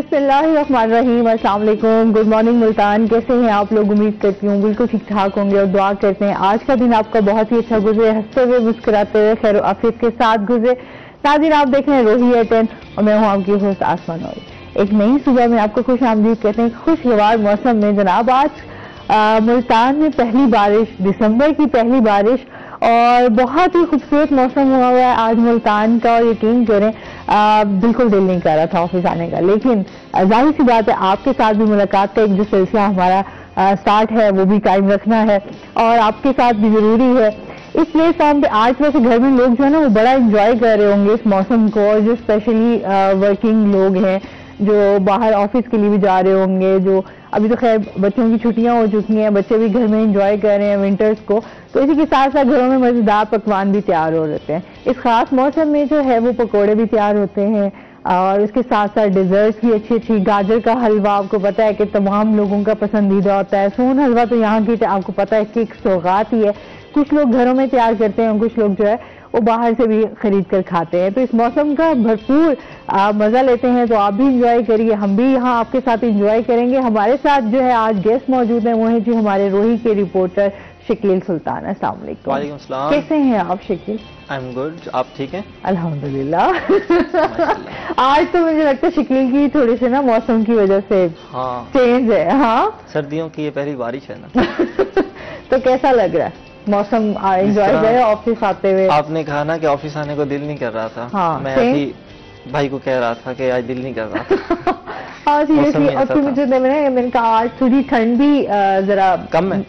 बिस्मिल्लाहिर्रहमानिर्रहीम। अस्सलाम वालेकुम, गुड मॉर्निंग मुल्तान। कैसे हैं आप लोग? उम्मीद करती हूँ बिल्कुल ठीक ठाक होंगे और दुआ करते हैं आज का दिन आपका बहुत ही अच्छा गुजरे, हंसते हुए मुस्कुराते हुए खैर आफियत के साथ गुजरे। नाज़रीन, आप देख रहे हैं रोही एटेन और मैं हूँ आपकी होस्ट आसमान नौरी। एक नई सुबह में आपको खुश आमदीद कहते हैं। खुशगवार मौसम में जनाब आज मुल्तान में पहली बारिश, दिसंबर की पहली बारिश और बहुत ही खूबसूरत मौसम हुआ हुआ है आज मुल्तान का। और यकीन करें बिल्कुल दिल नहीं कर रहा था ऑफिस आने का, लेकिन जाहिर सी बात है आपके साथ भी मुलाकात का एक जो सिलसिला हमारा स्टार्ट है वो भी कायम रखना है और आपके साथ भी जरूरी है। इस प्लेटफॉर्म पे आज वैसे घर में लोग जो है ना वो बड़ा एंजॉय कर रहे होंगे इस मौसम को, और जो स्पेशली वर्किंग लोग हैं जो बाहर ऑफिस के लिए भी जा रहे होंगे, जो अभी तो खैर बच्चों की छुट्टियां हो चुकी हैं, बच्चे भी घर में एंजॉय कर रहे हैं विंटर्स को, तो इसी के साथ साथ घरों में मजेदार पकवान भी तैयार हो रहते हैं। इस खास मौसम में जो है वो पकोड़े भी तैयार होते हैं और उसके साथ साथ डिजर्ट्स भी अच्छी अच्छी। गाजर का हलवा आपको पता है कि तमाम लोगों का पसंदीदा होता है। सोन हलवा तो यहाँ की आपको पता है कि एक सौगात ही है। कुछ लोग घरों में तैयार करते हैं, कुछ लोग जो है वो बाहर से भी खरीद कर खाते हैं। तो इस मौसम का भरपूर मजा लेते हैं, तो आप भी इंजॉय करिए, हम भी यहाँ आपके साथ इंजॉय करेंगे। हमारे साथ जो है आज गेस्ट मौजूद हैं, वो है जी हमारे रोही के रिपोर्टर शकील सुल्तान। अस्सलाम वालेकुम। वालेकुम सलाम। कैसे हैं आप शकील? आई एम गुड, आप ठीक हैं? अल्हम्दुलिल्लाह। आज तो मुझे लगता है शकील की थोड़ी सी ना मौसम की वजह से चेंज है। हाँ, सर्दियों की ये पहली बारिश है ना। तो कैसा लग रहा है मौसम? एंजॉय कर रहे ऑफिस आते हुए? आपने कहा ना कि ऑफिस आने को दिल नहीं कर रहा था। हाँ, मैं अभी भाई को कह रहा था कि आज दिल नहीं कर रहा था। हाँ सीरियसली। और फिर मुझे मैंने कहा आज थोड़ी ठंड भी जरा कम है,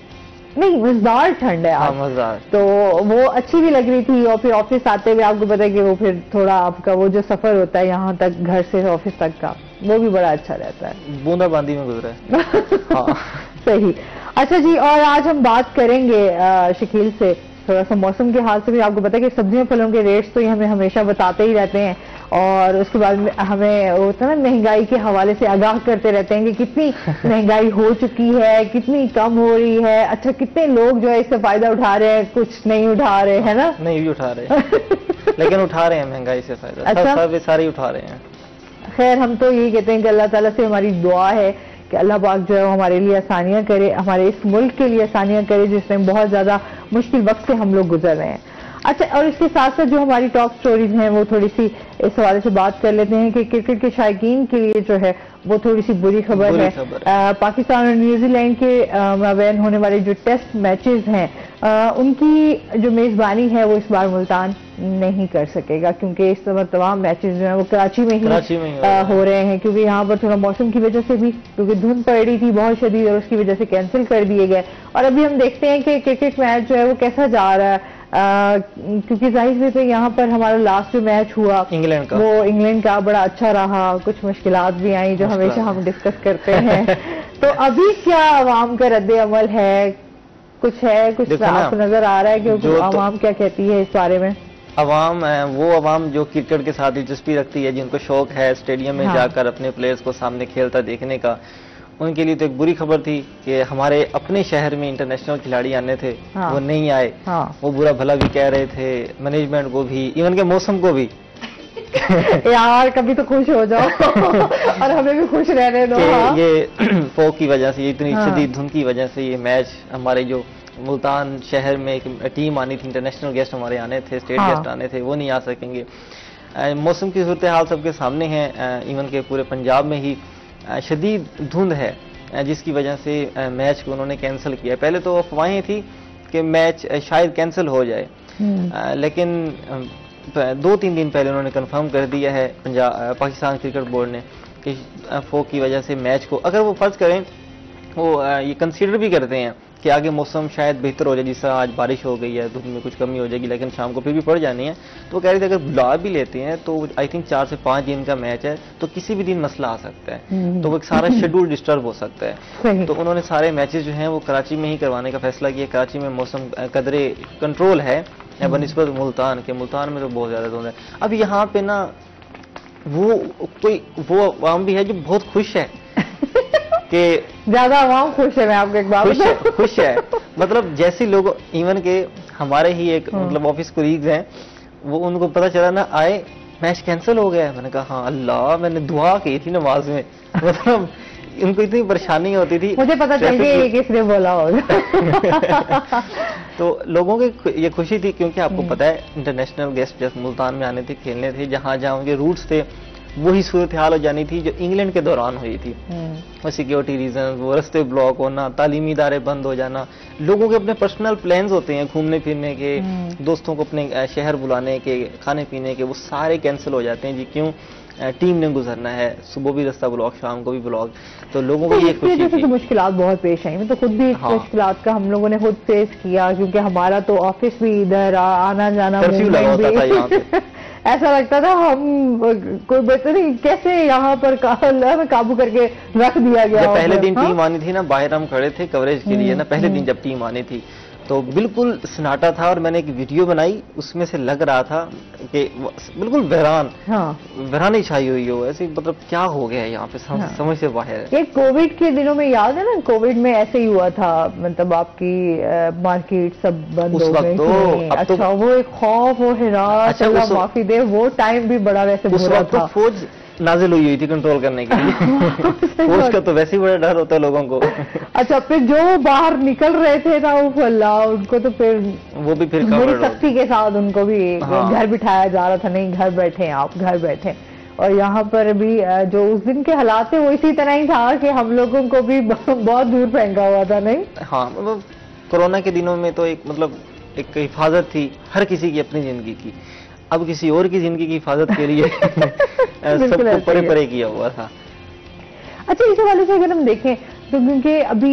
नहीं मजेदार ठंड है आज। मजेदार, तो वो अच्छी भी लग रही थी। और फिर ऑफिस आते हुए आपको पता है कि वो फिर थोड़ा आपका वो जो सफर होता है यहाँ तक घर से ऑफिस तक का, वो भी बड़ा अच्छा रहता है। बूंदाबांदी में गुजरा है। हाँ। सही। अच्छा जी, और आज हम बात करेंगे शकील से थोड़ा सा मौसम के हाल से भी। आपको पता है कि सब्जियों फलों के रेट्स तो ये हमें हमेशा बताते ही रहते हैं और उसके बाद हमें होता है ना महंगाई के हवाले से आगाह करते रहते हैं कि कितनी महंगाई हो चुकी है, कितनी कम हो रही है। अच्छा, कितने लोग जो है इससे फायदा उठा रहे हैं, कुछ नहीं उठा रहे है ना? नहीं भी उठा रहे लेकिन उठा रहे हैं महंगाई से फायदा। अच्छा, सब सारे उठा रहे हैं। खैर हम तो यही कहते हैं कि अल्लाह ताला से हमारी दुआ है कि अल्लाह पाक जो है हमारे लिए आसानियां करे, हमारे इस मुल्क के लिए आसानियां करे जिसमें बहुत ज्यादा मुश्किल वक्त से हम लोग गुजर रहे हैं। अच्छा, और इसके साथ साथ जो हमारी टॉप स्टोरीज हैं वो थोड़ी सी इस हवाले से बात कर लेते हैं कि क्रिकेट के शायकीन के लिए जो है वो थोड़ी सी बुरी खबर है। पाकिस्तान और न्यूजीलैंड के माबैन होने वाले जो टेस्ट मैचेस हैं उनकी जो मेजबानी है वो इस बार मुल्तान नहीं कर सकेगा, क्योंकि इस समय तमाम मैचेस जो है वो कराची में ही हो रहे हैं, क्योंकि यहाँ पर थोड़ा मौसम की वजह से भी, क्योंकि धुंध पड़ रही थी बहुत शदीद और उसकी वजह से कैंसिल कर दिए गए। और अभी हम देखते हैं कि क्रिकेट मैच जो है वो कैसा जा रहा है, क्योंकि जाहिर से यहाँ पर हमारा लास्ट जो मैच हुआ इंग्लैंड का, वो इंग्लैंड का बड़ा अच्छा रहा। कुछ मुश्किलात भी आई जो हमेशा हम डिस्कस करते हैं। तो अभी क्या अवाम का रद्द अमल है? कुछ है, कुछ आपको नजर आ रहा है कि अवाम क्या कहती है इस बारे में? अवाम वो अवाम जो क्रिकेट के साथ दिलचस्पी रखती है, जिनको शौक है स्टेडियम में जाकर अपने प्लेयर्स को सामने खेलता देखने का, उनके लिए तो एक बुरी खबर थी कि हमारे अपने शहर में इंटरनेशनल खिलाड़ी आने थे, वो नहीं आए। वो बुरा भला भी कह रहे थे मैनेजमेंट को भी, इवन के मौसम को भी। यार कभी तो खुश हो जाओ और हमें भी खुश रहने दो। ये फॉग की वजह से, इतनी शदीद धुंध की वजह से ये मैच हमारे जो मुल्तान शहर में एक टीम आनी थी, इंटरनेशनल गेस्ट हमारे आने थे, स्टेट गेस्ट आने थे, वो नहीं आ सकेंगे। मौसम की सूरत हाल सबके सामने है। इवन के पूरे पंजाब में ही शदीद धुंध है जिसकी वजह से मैच को उन्होंने कैंसिल किया। पहले तो अफवाहें थी कि मैच शायद कैंसिल हो जाए, लेकिन 2-3 दिन पहले उन्होंने कंफर्म कर दिया है पाकिस्तान क्रिकेट बोर्ड ने कि फॉग की वजह से मैच को, अगर वो फर्ज करें वो ये कंसीडर भी करते हैं कि आगे मौसम शायद बेहतर हो जाए, जिस तरह आज बारिश हो गई है, धूप में कुछ कमी हो जाएगी लेकिन शाम को फिर भी पड़ जानी है, तो कह रहे थे अगर बुला भी लेते हैं तो आई थिंक 4 से 5 दिन का मैच है, तो किसी भी दिन मसला आ सकता है, तो वो सारा शेड्यूल डिस्टर्ब हो सकता है। तो उन्होंने सारे मैचेस जो हैं वो कराची में ही करवाने का फैसला किया। कराची में मौसम कदरे कंट्रोल है बनिस्बत मुल्तान के। मुल्तान में तो बहुत ज्यादा धुंध है। अब यहाँ पे ना वो आवाम भी है जो बहुत खुश है कि ज्यादा आवाम खुश है। मैं आपको एक बात खुश है मतलब जैसे लोग इवन के हमारे ही एक मतलब ऑफिस कोलीग्स हैं, वो उनको पता चला ना आए मैच कैंसिल हो गया है। मैंने कहा हाँ अल्लाह, मैंने दुआ की थी नमाज में। मतलब इनको इतनी परेशानी होती थी, मुझे पता चल गया ये किसने बोला होगा। तो लोगों की ये खुशी थी, क्योंकि आपको पता है इंटरनेशनल गेस्ट जब मुल्तान में आने थे, खेलने थे, जहाँ जहाँ उनके रूट्स थे वही सूरत हाल हो जानी थी जो इंग्लैंड के दौरान हुई थी। वो सिक्योरिटी रीजन, वो रास्ते ब्लॉक होना, तालीमी इदारे बंद हो जाना, लोगों के अपने पर्सनल प्लान्स होते हैं घूमने फिरने के, दोस्तों को अपने शहर बुलाने के, खाने पीने के, वो सारे कैंसिल हो जाते हैं जी। क्यों? टीम ने गुजरना है, सुबह भी रास्ता ब्लॉक, शाम को भी ब्लॉक। तो लोगों को ये खुशी थी। तो मुश्किलात बहुत पेश आई, तो खुद भी मुश्किलात का हम लोगों ने खुद फेस किया, क्योंकि हमारा तो ऑफिस भी इधर, आना जाना कर्फ्यू लगा होता था यहाँ पे। ऐसा लगता था हम कोई बच्चे नहीं, कैसे यहाँ पर काबू करके रख दिया गया। पहले दिन टीम आनी थी ना, बाहर हम खड़े थे कवरेज के लिए ना, पहले दिन जब टीम आनी थी तो बिल्कुल सन्नाटा था, और मैंने एक वीडियो बनाई, उसमें से लग रहा था कि बिल्कुल वीरानी छाई हुई हो, ऐसे मतलब क्या हो गया है यहाँ पे, समझ से बाहर है। ये कोविड के दिनों में याद है ना, कोविड में ऐसे ही हुआ था, मतलब आपकी मार्केट सब बंद हो गई थी। अच्छा, वो एक खौफ, वो हिरास, माफी दे, वो टाइम भी बड़ा वैसे बुरा था। फौज नाजिल हुई थी कंट्रोल करने के लिए। फौज का तो वैसे ही बड़ा डर होता है लोगों को। अच्छा, फिर जो बाहर निकल रहे थे ना, वो अल्लाह, उनको तो फिर वो भी फिर बड़ी सख्ती के साथ उनको भी घर बिठाया जा रहा था, नहीं घर बैठे आप, घर बैठे। और यहाँ पर भी जो उस दिन के हालात थे वो इसी तरह ही था कि हम लोगों को भी बहुत दूर फेंका हुआ था, नहीं? हाँ, मतलब कोरोना के दिनों में तो एक मतलब एक हिफाजत थी हर किसी की अपनी जिंदगी की, अब किसी और की जिंदगी की हिफाजत के लिए सबको परे परे किया हुआ था। अच्छा, इस हवाले से अगर हम देखें तो क्योंकि अभी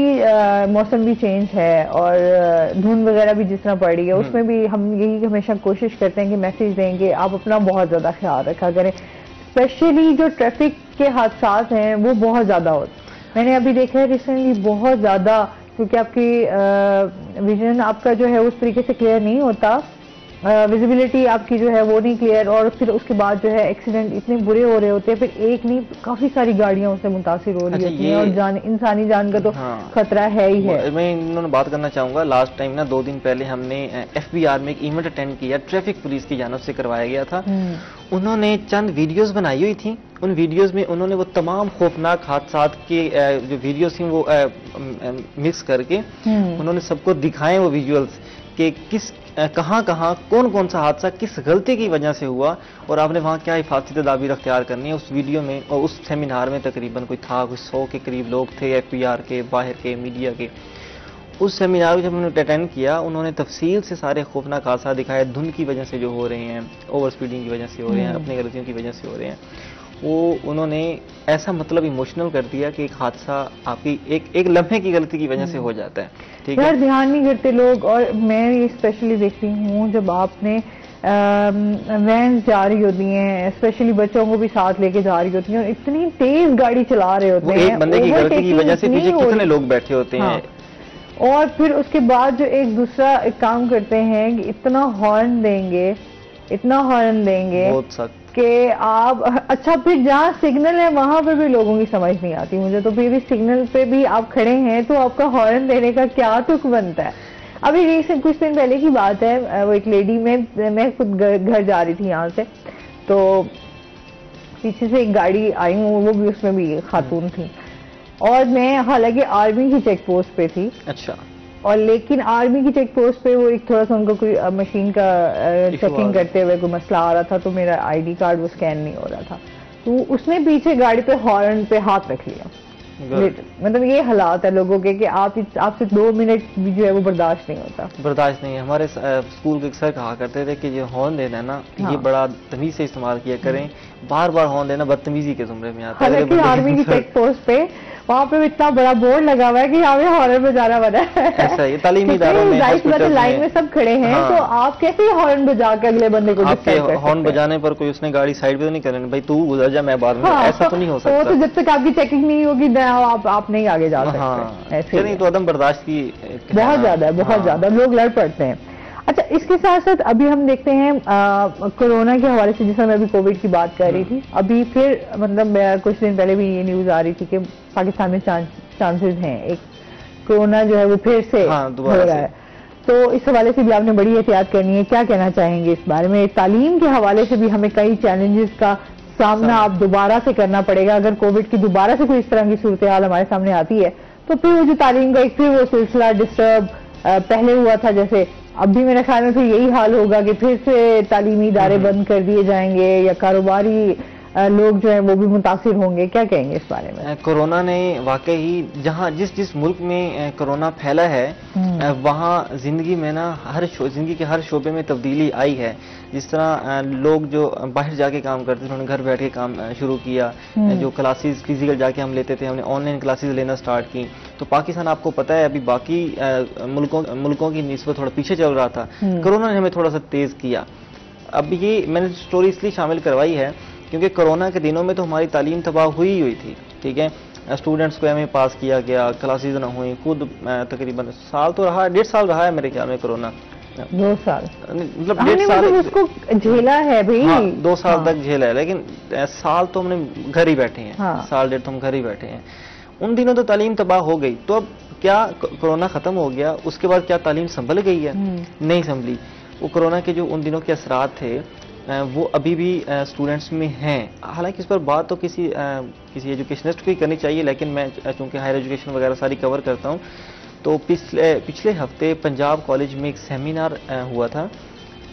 मौसम भी चेंज है और धुंध वगैरह भी जिस तरह पड़ रही है, उसमें भी हम यही हमेशा कोशिश करते हैं कि मैसेज दें कि आप अपना बहुत ज्यादा ख्याल रखा करें। स्पेशली जो ट्रैफिक के हादसात हैं वो बहुत ज्यादा होते, मैंने अभी देखा है रिसेंटली बहुत ज्यादा, क्योंकि आपकी विजन आपका जो है उस तरीके से क्लियर नहीं होता, विजिबिलिटी आपकी जो है वो नहीं क्लियर, और फिर उसके बाद जो है एक्सीडेंट इतने बुरे हो रहे होते हैं, फिर एक नहीं काफी सारी गाड़ियां उससे मुतासिर हो रही होती हैं, और इंसानी जान का तो खतरा है ही है। मैं इन्होंने बात करना चाहूंगा, लास्ट टाइम ना 2 दिन पहले हमने FBR में एक इवेंट अटेंड किया, ट्रैफिक पुलिस की जानिब से करवाया गया था। उन्होंने चंद वीडियोस बनाई हुई थी, उन वीडियोस में उन्होंने वो तमाम खौफनाक हादसात के जो वीडियोस थी वो मिक्स करके उन्होंने सबको दिखाए वो विजुअल्स कि किस कहाँ कौन कौन सा हादसा किस गलती की वजह से हुआ, और आपने वहाँ क्या हिफाजती तदाबीर अख्तियार करनी है। उस वीडियो में और उस सेमिनार में तकरीबन कोई 100 के करीब लोग थे, FBR के, बाहर के, मीडिया के। उस सेमिनार को जब उन्होंने अटेंड किया, उन्होंने तफसील से सारे खौफनाक हादसा दिखाए, धुंध की वजह से जो हो रहे हैं, ओवर स्पीडिंग की वजह से हो रहे हैं, अपनी गलतियों की वजह से हो रहे हैं। वो उन्होंने ऐसा मतलब इमोशनल कर दिया कि एक हादसा आपकी एक लम्हे की गलती की वजह से हो जाता है, ठीक है, ध्यान नहीं करते लोग। और मैं ये स्पेशली देखती हूँ जब आपने वैन जा रही होती हैं, स्पेशली बच्चों को भी साथ लेके जा रही होती हैं, और इतनी तेज गाड़ी चला रहे होते हैं, एक बंदे की गलती की वजह से पीछे कितने लोग बैठे होते हैं। और फिर उसके बाद जो एक दूसरा एक काम करते हैं कि इतना हॉर्न देंगे बहुत सख्त कि आप, अच्छा फिर जहाँ सिग्नल है वहां पे भी लोगों की समझ नहीं आती मुझे, तो फिर भी सिग्नल पे भी आप खड़े हैं तो आपका हॉर्न देने का क्या तुक बनता है। अभी रिसेंट कुछ दिन पहले की बात है, वो एक लेडी में, मैं खुद घर जा रही थी यहाँ से, तो पीछे से एक गाड़ी आई, वो भी उसमें भी खातून थी, और मैं हालांकि आर्मी की चेक पोस्ट पे थी। अच्छा। और लेकिन आर्मी की चेक पोस्ट पे वो एक थोड़ा सा उनको कोई मशीन का चेकिंग करते हुए कोई मसला आ रहा था, तो मेरा ID कार्ड वो स्कैन नहीं हो रहा था, तो उसने पीछे गाड़ी पे हॉर्न पे हाथ रख लिया। मतलब ये हालात है लोगों के कि आपसे 2 मिनट भी जो है वो बर्दाश्त नहीं होता, बर्दाश्त नहीं है। हमारे स्कूल के सर कहा करते थे कि जो हॉर्न देना है ना, ये बड़ा तमीज से इस्तेमाल किया करें, बार बार हॉर्न देना बदतमीजी के जुमरे में आता है। हालांकि आर्मी की चेक पोस्ट पे वहाँ पे इतना बड़ा बोर्ड लगा हुआ है कि यहाँ पे हॉर्न बजाना बना है। ऐसा ही तालीमी इदारों में, लाइन में सब खड़े हैं, तो आप कैसे हॉर्न बजा के अगले बंदे को आपके हॉर्न बजाने पर कोई उसने गाड़ी साइड पे तो नहीं करनी, भाई तू गुजर जा मैं बाद में, ऐसा तो नहीं हो सकता। तो जब तक आपकी चेकिंग नहीं होगी आप नहीं आगे जा सकते। ऐसे नहीं तो अदम बर्दाश्त की बहुत ज्यादा है, बहुत ज्यादा लोग लड़ पड़ते हैं। अच्छा, इसके साथ साथ अभी हम देखते हैं कोरोना के हवाले से, जैसा मैं अभी कोविड की बात कर रही थी, अभी फिर मतलब कुछ दिन पहले भी ये न्यूज आ रही थी कि पाकिस्तान में चांसेस हैं एक कोरोना जो है वो फिर से हो रहा है। तो इस हवाले से भी आपने बड़ी एहतियात करनी है। क्या कहना चाहेंगे इस बारे में? तालीम के हवाले से भी हमें कई चैलेंजेस का सामना अब दोबारा से करना पड़ेगा। अगर कोविड की दोबारा से कोई इस तरह की सूरत हाल हमारे सामने आती है तो फिर वो जो तालीम का एक फिर वो सिलसिला डिस्टर्ब पहले हुआ था, जैसे अब भी मेरे ख्याल में फिर यही हाल होगा कि फिर से तालीमी इदारे बंद कर दिए जाएंगे या कारोबारी लोग जो है वो भी मुतासिर होंगे। क्या कहेंगे इस बारे में? कोरोना ने वाकई जहां जिस मुल्क में कोरोना फैला है वहां जिंदगी में ना जिंदगी के हर शोबे में तब्दीली आई है। जिस तरह लोग जो बाहर जाके काम करते थे उन्होंने घर बैठ के काम शुरू किया। जो क्लासेस फिजिकल जाके हम लेते थे हमने ऑनलाइन क्लासेस लेना स्टार्ट की। तो पाकिस्तान आपको पता है अभी बाकी मुल्कों की निस्बत थोड़ा पीछे चल रहा था। कोरोना ने हमें थोड़ा सा तेज किया। अब ये मैंने स्टोरी इसलिए शामिल करवाई है क्योंकि कोरोना के दिनों में तो हमारी तालीम तबाह हुई थी। ठीक है, स्टूडेंट्स को एमए पास किया गया, क्लासेस ना हुई। खुद तकरीबन साल तो रहा, 1.5 साल रहा है मेरे ख्याल में कोरोना। 2 साल मतलब 1.5 साल उसको झेला है भाई। हाँ, 2 साल तक झेला है, लेकिन साल तो हमने घर ही बैठे हैं। साल 1.5 तो हम घर ही बैठे हैं। उन दिनों तो तालीम तबाह हो गई। तो अब क्या कोरोना खत्म हो गया उसके बाद क्या तालीम संभल गई है? नहीं संभली। वो कोरोना के जो उन दिनों के असरात थे वो अभी भी स्टूडेंट्स में हैं। हालांकि इस पर बात तो किसी एजुकेशनिस्ट को ही करनी चाहिए, लेकिन मैं चूंकि हायर एजुकेशन वगैरह सारी कवर करता हूँ तो पिछले हफ्ते पंजाब कॉलेज में एक सेमिनार हुआ था।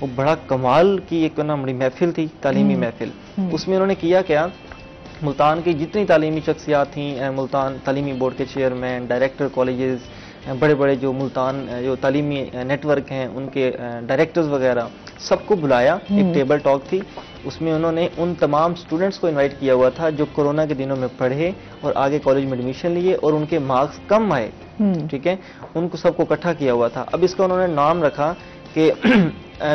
वो बड़ा कमाल की एक ना बड़ी महफिल थी, तालीमी महफिल। उसमें उन्होंने किया क्या, मुल्तान की जितनी तालीमी शख्सियात थी, मुल्तान तालीमी बोर्ड के चेयरमैन, डायरेक्टर कॉलेजेस, बड़े बड़े जो मुल्तान जो तालीमी नेटवर्क हैं उनके डायरेक्टर्स वगैरह सबको बुलाया। एक टेबल टॉक थी। उसमें उन्होंने उन तमाम स्टूडेंट्स को इनवाइट किया हुआ था जो कोरोना के दिनों में पढ़े और आगे कॉलेज में एडमिशन लिए और उनके मार्क्स कम आए। ठीक है, उनको सबको इकट्ठा किया हुआ था। अब इसका उन्होंने नाम रखा कि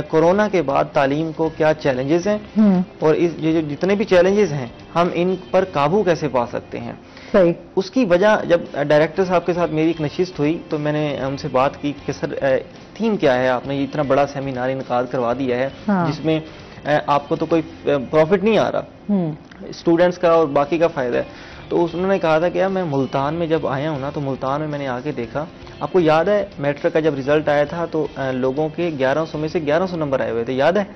कोरोना के बाद तालीम को क्या चैलेंजेस हैं और इस जो जितने भी चैलेंजेस हैं हम इन पर काबू कैसे पा सकते हैं। सही। उसकी वजह जब डायरेक्टर साहब के साथ मेरी एक नशिस्त हुई तो मैंने उनसे बात की कि सर थीम क्या है, आपने ये इतना बड़ा सेमिनार इनकार करवा दिया है जिसमें आपको तो कोई प्रॉफिट नहीं आ रहा, स्टूडेंट्स का और बाकी का फायदा है। तो उन्होंने कहा था कि यार मैं मुल्तान में जब आया हूँ ना तो मुल्तान में मैंने आके देखा, आपको याद है मैट्रिक का जब रिजल्ट आया था तो लोगों के 1100 में से 1100 नंबर आए हुए थे, याद है?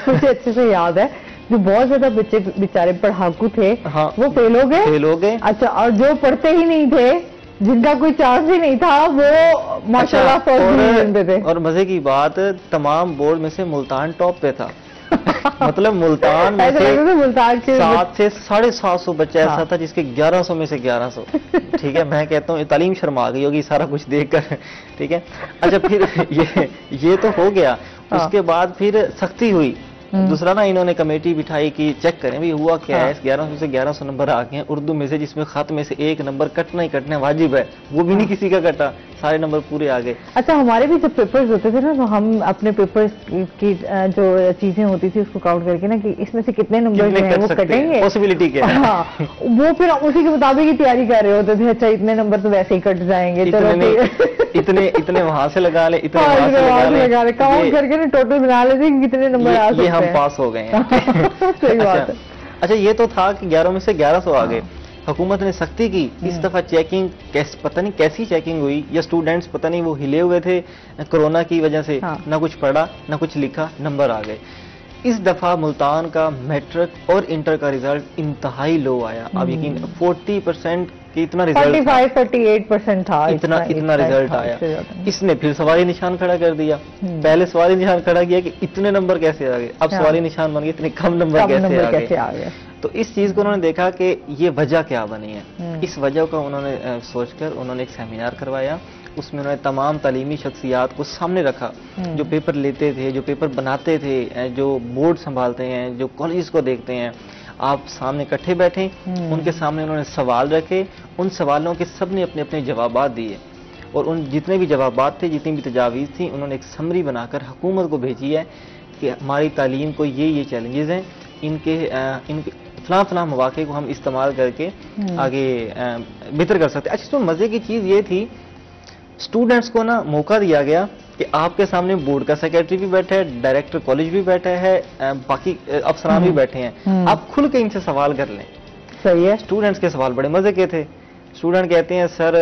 मुझे अच्छे से याद है। जो बहुत ज्यादा बच्चे बेचारे पढ़ाकू थे वो फेल हो गए। अच्छा, और जो पढ़ते ही नहीं थे जिनका कोई चांस ही नहीं था वो माशाल्लाह फर्स्ट थे। और मजे की बात तमाम बोर्ड में से मुल्तान टॉप पे था। मतलब मुल्तान में से मुल्तान के 7 से 750 बच्चा ऐसा था जिसके 1100 में से 1100। ठीक है, मैं कहता हूँ तालीम शर्मा गई होगी सारा कुछ देखकर। ठीक है, अच्छा फिर ये तो हो गया। उसके बाद फिर सख्ती हुई। दूसरा ना इन्होंने कमेटी बिठाई कि चेक करें भाई हुआ क्या है। 1100 से 1100 नंबर आ गए हैं उर्दू में से, जिसमें खत में से एक नंबर कटना ही कटना वाजिब है, वो भी नहीं किसी का कटा, सारे नंबर पूरे आ गए। अच्छा, हमारे भी जब पेपर्स होते थे ना तो हम अपने पेपर्स की जो चीजें होती थी उसको काउंट करके ना कि इसमें से कितने नंबर जो है वो कटेंगे, पॉसिबिलिटी क्या है। हाँ, वो फिर उसी के मुताबिक ही तैयारी कर रहे होते थे। अच्छा इतने नंबर तो वैसे ही कट जाएंगे, इतने वहां से लगा ले, इतने वहां से लगा ले, काउंट करके ना टोटल बना लेते कितने नंबर आ सकते हैं। हम पास हो गए हैं। सही बात है। अच्छा, ये तो था कि 11 में से 1100 आ गए। हुकूमत ने सख्ती की। इस दफा चेकिंग पता नहीं कैसी चेकिंग हुई, या स्टूडेंट्स पता नहीं वो हिले हुए थे कोरोना की वजह से, ना कुछ पढ़ा ना कुछ लिखा, नंबर आ गए। इस दफा मुल्तान का मैट्रिक और इंटर का रिजल्ट इंतहाई लो आया। अब यकीन 40% की इतना रिजल्ट 45-48% था। इतना रिजल्ट आया। इसने फिर सवाली निशान खड़ा कर दिया। पहले सवाली निशान खड़ा किया कि इतने नंबर कैसे आ गए, अब सवाली निशान बन गए इतने कम नंबर कैसे आ गए। तो इस चीज को उन्होंने देखा कि ये वजह क्या बनी है। इस वजह का उन्होंने सोचकर उन्होंने एक सेमिनार करवाया। उसमें उन्होंने तमाम तालीमी शख्सियात को सामने रखा, जो पेपर लेते थे, जो पेपर बनाते थे, जो बोर्ड संभालते हैं, जो कॉलेज को देखते हैं। आप सामने इकट्ठे बैठे, उनके सामने उन्होंने सवाल रखे। उन सवालों के सब ने अपने अपने जवाबात दिए और उन जितने भी जवाबात थे, जितनी भी तजावीज़ थी, उन्होंने एक समरी बनाकर हुकूमत को भेजी है कि हमारी तालीम को ये चैलेंजेस हैं, इनके फलां मौके को हम इस्तेमाल करके आगे बेहतर कर सकते हैं। अच्छा, तो मजे की चीज ये थी स्टूडेंट्स को ना मौका दिया गया कि आपके सामने बोर्ड का सेक्रेटरी भी बैठा है, डायरेक्टर कॉलेज भी बैठा है, बाकी अफसरान भी बैठे हैं, आप खुल के इनसे सवाल कर लें। सही है। स्टूडेंट्स के सवाल बड़े मजे के थे। स्टूडेंट कहते हैं सर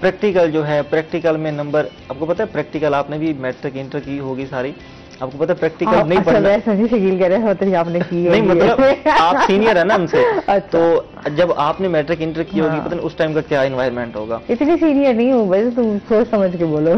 प्रैक्टिकल जो है, प्रैक्टिकल में नंबर, आपको पता है प्रैक्टिकल आपने भी मैट्रिक इंटर की होगी सारी, आपको पता है प्रैक्टिकल नहीं पढ़ना। शकील कह रहे होते आपने की नहीं, मतलब आप सीनियर है ना हमसे। अच्छा। तो जब आपने मैट्रिक इंटर की होगी, हाँ। पता नहीं उस टाइम का क्या एनवायरनमेंट होगा। इतनी सीनियर नहीं हूँ वैसे, तुम सोच समझ के बोलो।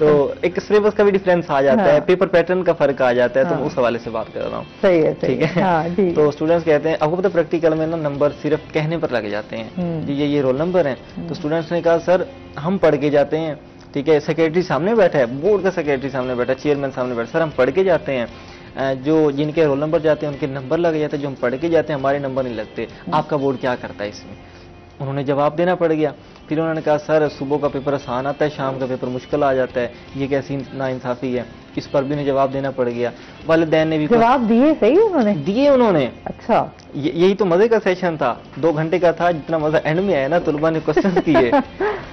तो एक सिलेबस का भी डिफरेंस आ जाता है, हाँ। पेपर पैटर्न का फर्क आ जाता है, तो हाँ। उस हवाले से बात कर रहा हूँ। सही है, ठीक है। हाँ, ठीक। तो स्टूडेंट्स कहते हैं, आपको पता है प्रैक्टिकल में ना नंबर सिर्फ कहने पर लग जाते हैं, जी ये रोल नंबर है। तो स्टूडेंट्स ने कहा सर हम पढ़ के जाते हैं, ठीक है, सेक्रेटरी सामने बैठा है, बोर्ड का सेक्रेटरी सामने बैठा है, चेयरमैन सामने बैठा है, सर हम पढ़ के जाते हैं, जो जिनके रोल नंबर जाते हैं उनके नंबर लग जाते हैं, जो हम पढ़ के जाते हैं हमारे नंबर नहीं लगते, आपका बोर्ड क्या करता है इसमें। उन्होंने जवाब देना पड़ गया। फिर उन्होंने कहा सर सुबह का पेपर आसान आता है, शाम का पेपर मुश्किल आ जाता है, ये कैसी नाइंसाफी है। इस पर भी उन्हें जवाब देना पड़ गया। वालिदैन ने भी जवाब दिए, सही दिए उन्होंने। अच्छा, यही तो मजे का सेशन था, 2 घंटे का था, जितना मजा एंड में आया ना, तुलबा ने क्वेश्चन किए।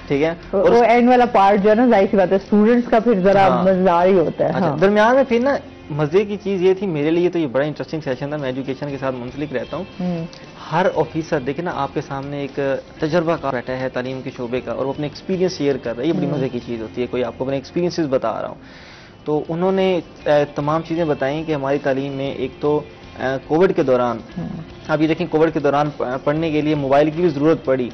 ठीक है, और वो एंड वाला पार्ट जो है ना, जाहिर सी बात है स्टूडेंट्स का फिर जरा मजेदार ही होता है। अच्छा, दरमियान में फिर ना मजे की चीज ये थी मेरे लिए, तो ये बड़ा इंटरेस्टिंग सेशन था, मैं एजुकेशन के साथ मुंसलिक रहता हूँ। हर ऑफिसर देखे ना आपके सामने एक तजर्बा का बैठा है तालीम के शोबे का, और वो अपने एक्सपीरियंस शेयर कर रहा है, ये बड़ी मजे की चीज होती है, कोई आपको अपने एक्सपीरियंसेस बता रहा हूँ। तो उन्होंने तमाम चीजें बताई कि हमारी तालीम में एक तो कोविड के दौरान, आप ये देखें कोविड के दौरान पढ़ने के लिए मोबाइल की भी जरूरत पड़ी।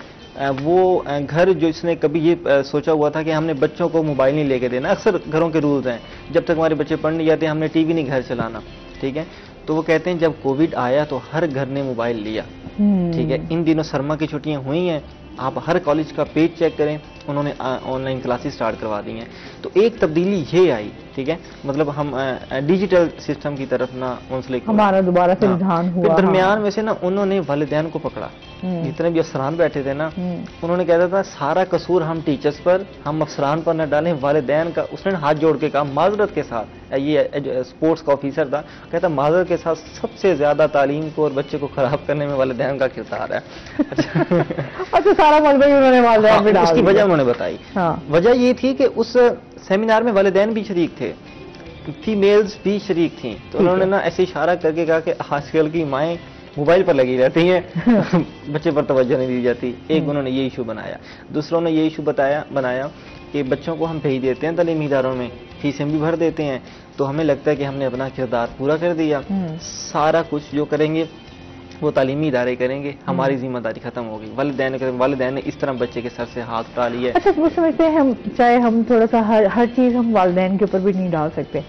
वो घर जो इसने कभी ये सोचा हुआ था कि हमने बच्चों को मोबाइल नहीं लेके देना, अक्सर घरों के रूल्स हैं, जब तक हमारे बच्चे पढ़ नहीं जाते हमने टीवी नहीं घर चलाना। ठीक है, तो वो कहते हैं जब कोविड आया तो हर घर ने मोबाइल लिया। ठीक है, इन दिनों सरमा की छुट्टियां हुई हैं, आप हर कॉलेज का पेज चेक करें, उन्होंने ऑनलाइन क्लासेस स्टार्ट करवा दी हैं। तो एक तब्दीली ये आई, ठीक है, मतलब हम डिजिटल सिस्टम की तरफ ना मुंसलिक, हमारा दोबारा से रुझान हुआ। फिर दरमियान में से ना उन्होंने वालिदैन को पकड़ा, जितने भी अफसरान बैठे थे ना, उन्होंने कहता था सारा कसूर हम टीचर्स पर, हम अफसरान पर न डालें, वालिदैन का। उसने हाथ जोड़ के कहा माजरत के साथ, ये स्पोर्ट्स का ऑफिसर था, कहता माजरत के साथ सबसे ज्यादा तालीम को और बच्चे को खराब करने में वालिदैन का किरदार है। अच्छा, सारा मलबा ही उन्होंने वालिदैन पे डाल दिया। उसकी वजह उन्होंने बताई। वजह ये थी कि उस सेमिनार में वालिदैन भी शरीक थे, फीमेल्स भी शरीक थी। तो उन्होंने ना ऐसे इशारा करके कहा कि आजकल की माएँ मोबाइल पर लगी रहती हैं, बच्चे पर तवज्जो नहीं दी जाती। एक उन्होंने ये इशू बनाया। दूसरों ने ये इशू बनाया कि बच्चों को हम भेज देते हैं तालीमी इदारों में, फीसें भी भर देते हैं, तो हमें लगता है कि हमने अपना किरदार पूरा कर दिया, सारा कुछ जो करेंगे वो तालीमी इदारे करेंगे, हमारी जिम्मेदारी खत्म होगी। वालिदैन ने इस तरह बच्चे के सर से हाथ उठा लिए। अच्छा, वो समझते हैं हम, चाहे हम थोड़ा सा हर चीज हम वालिदैन के ऊपर भी नहीं डाल सकते,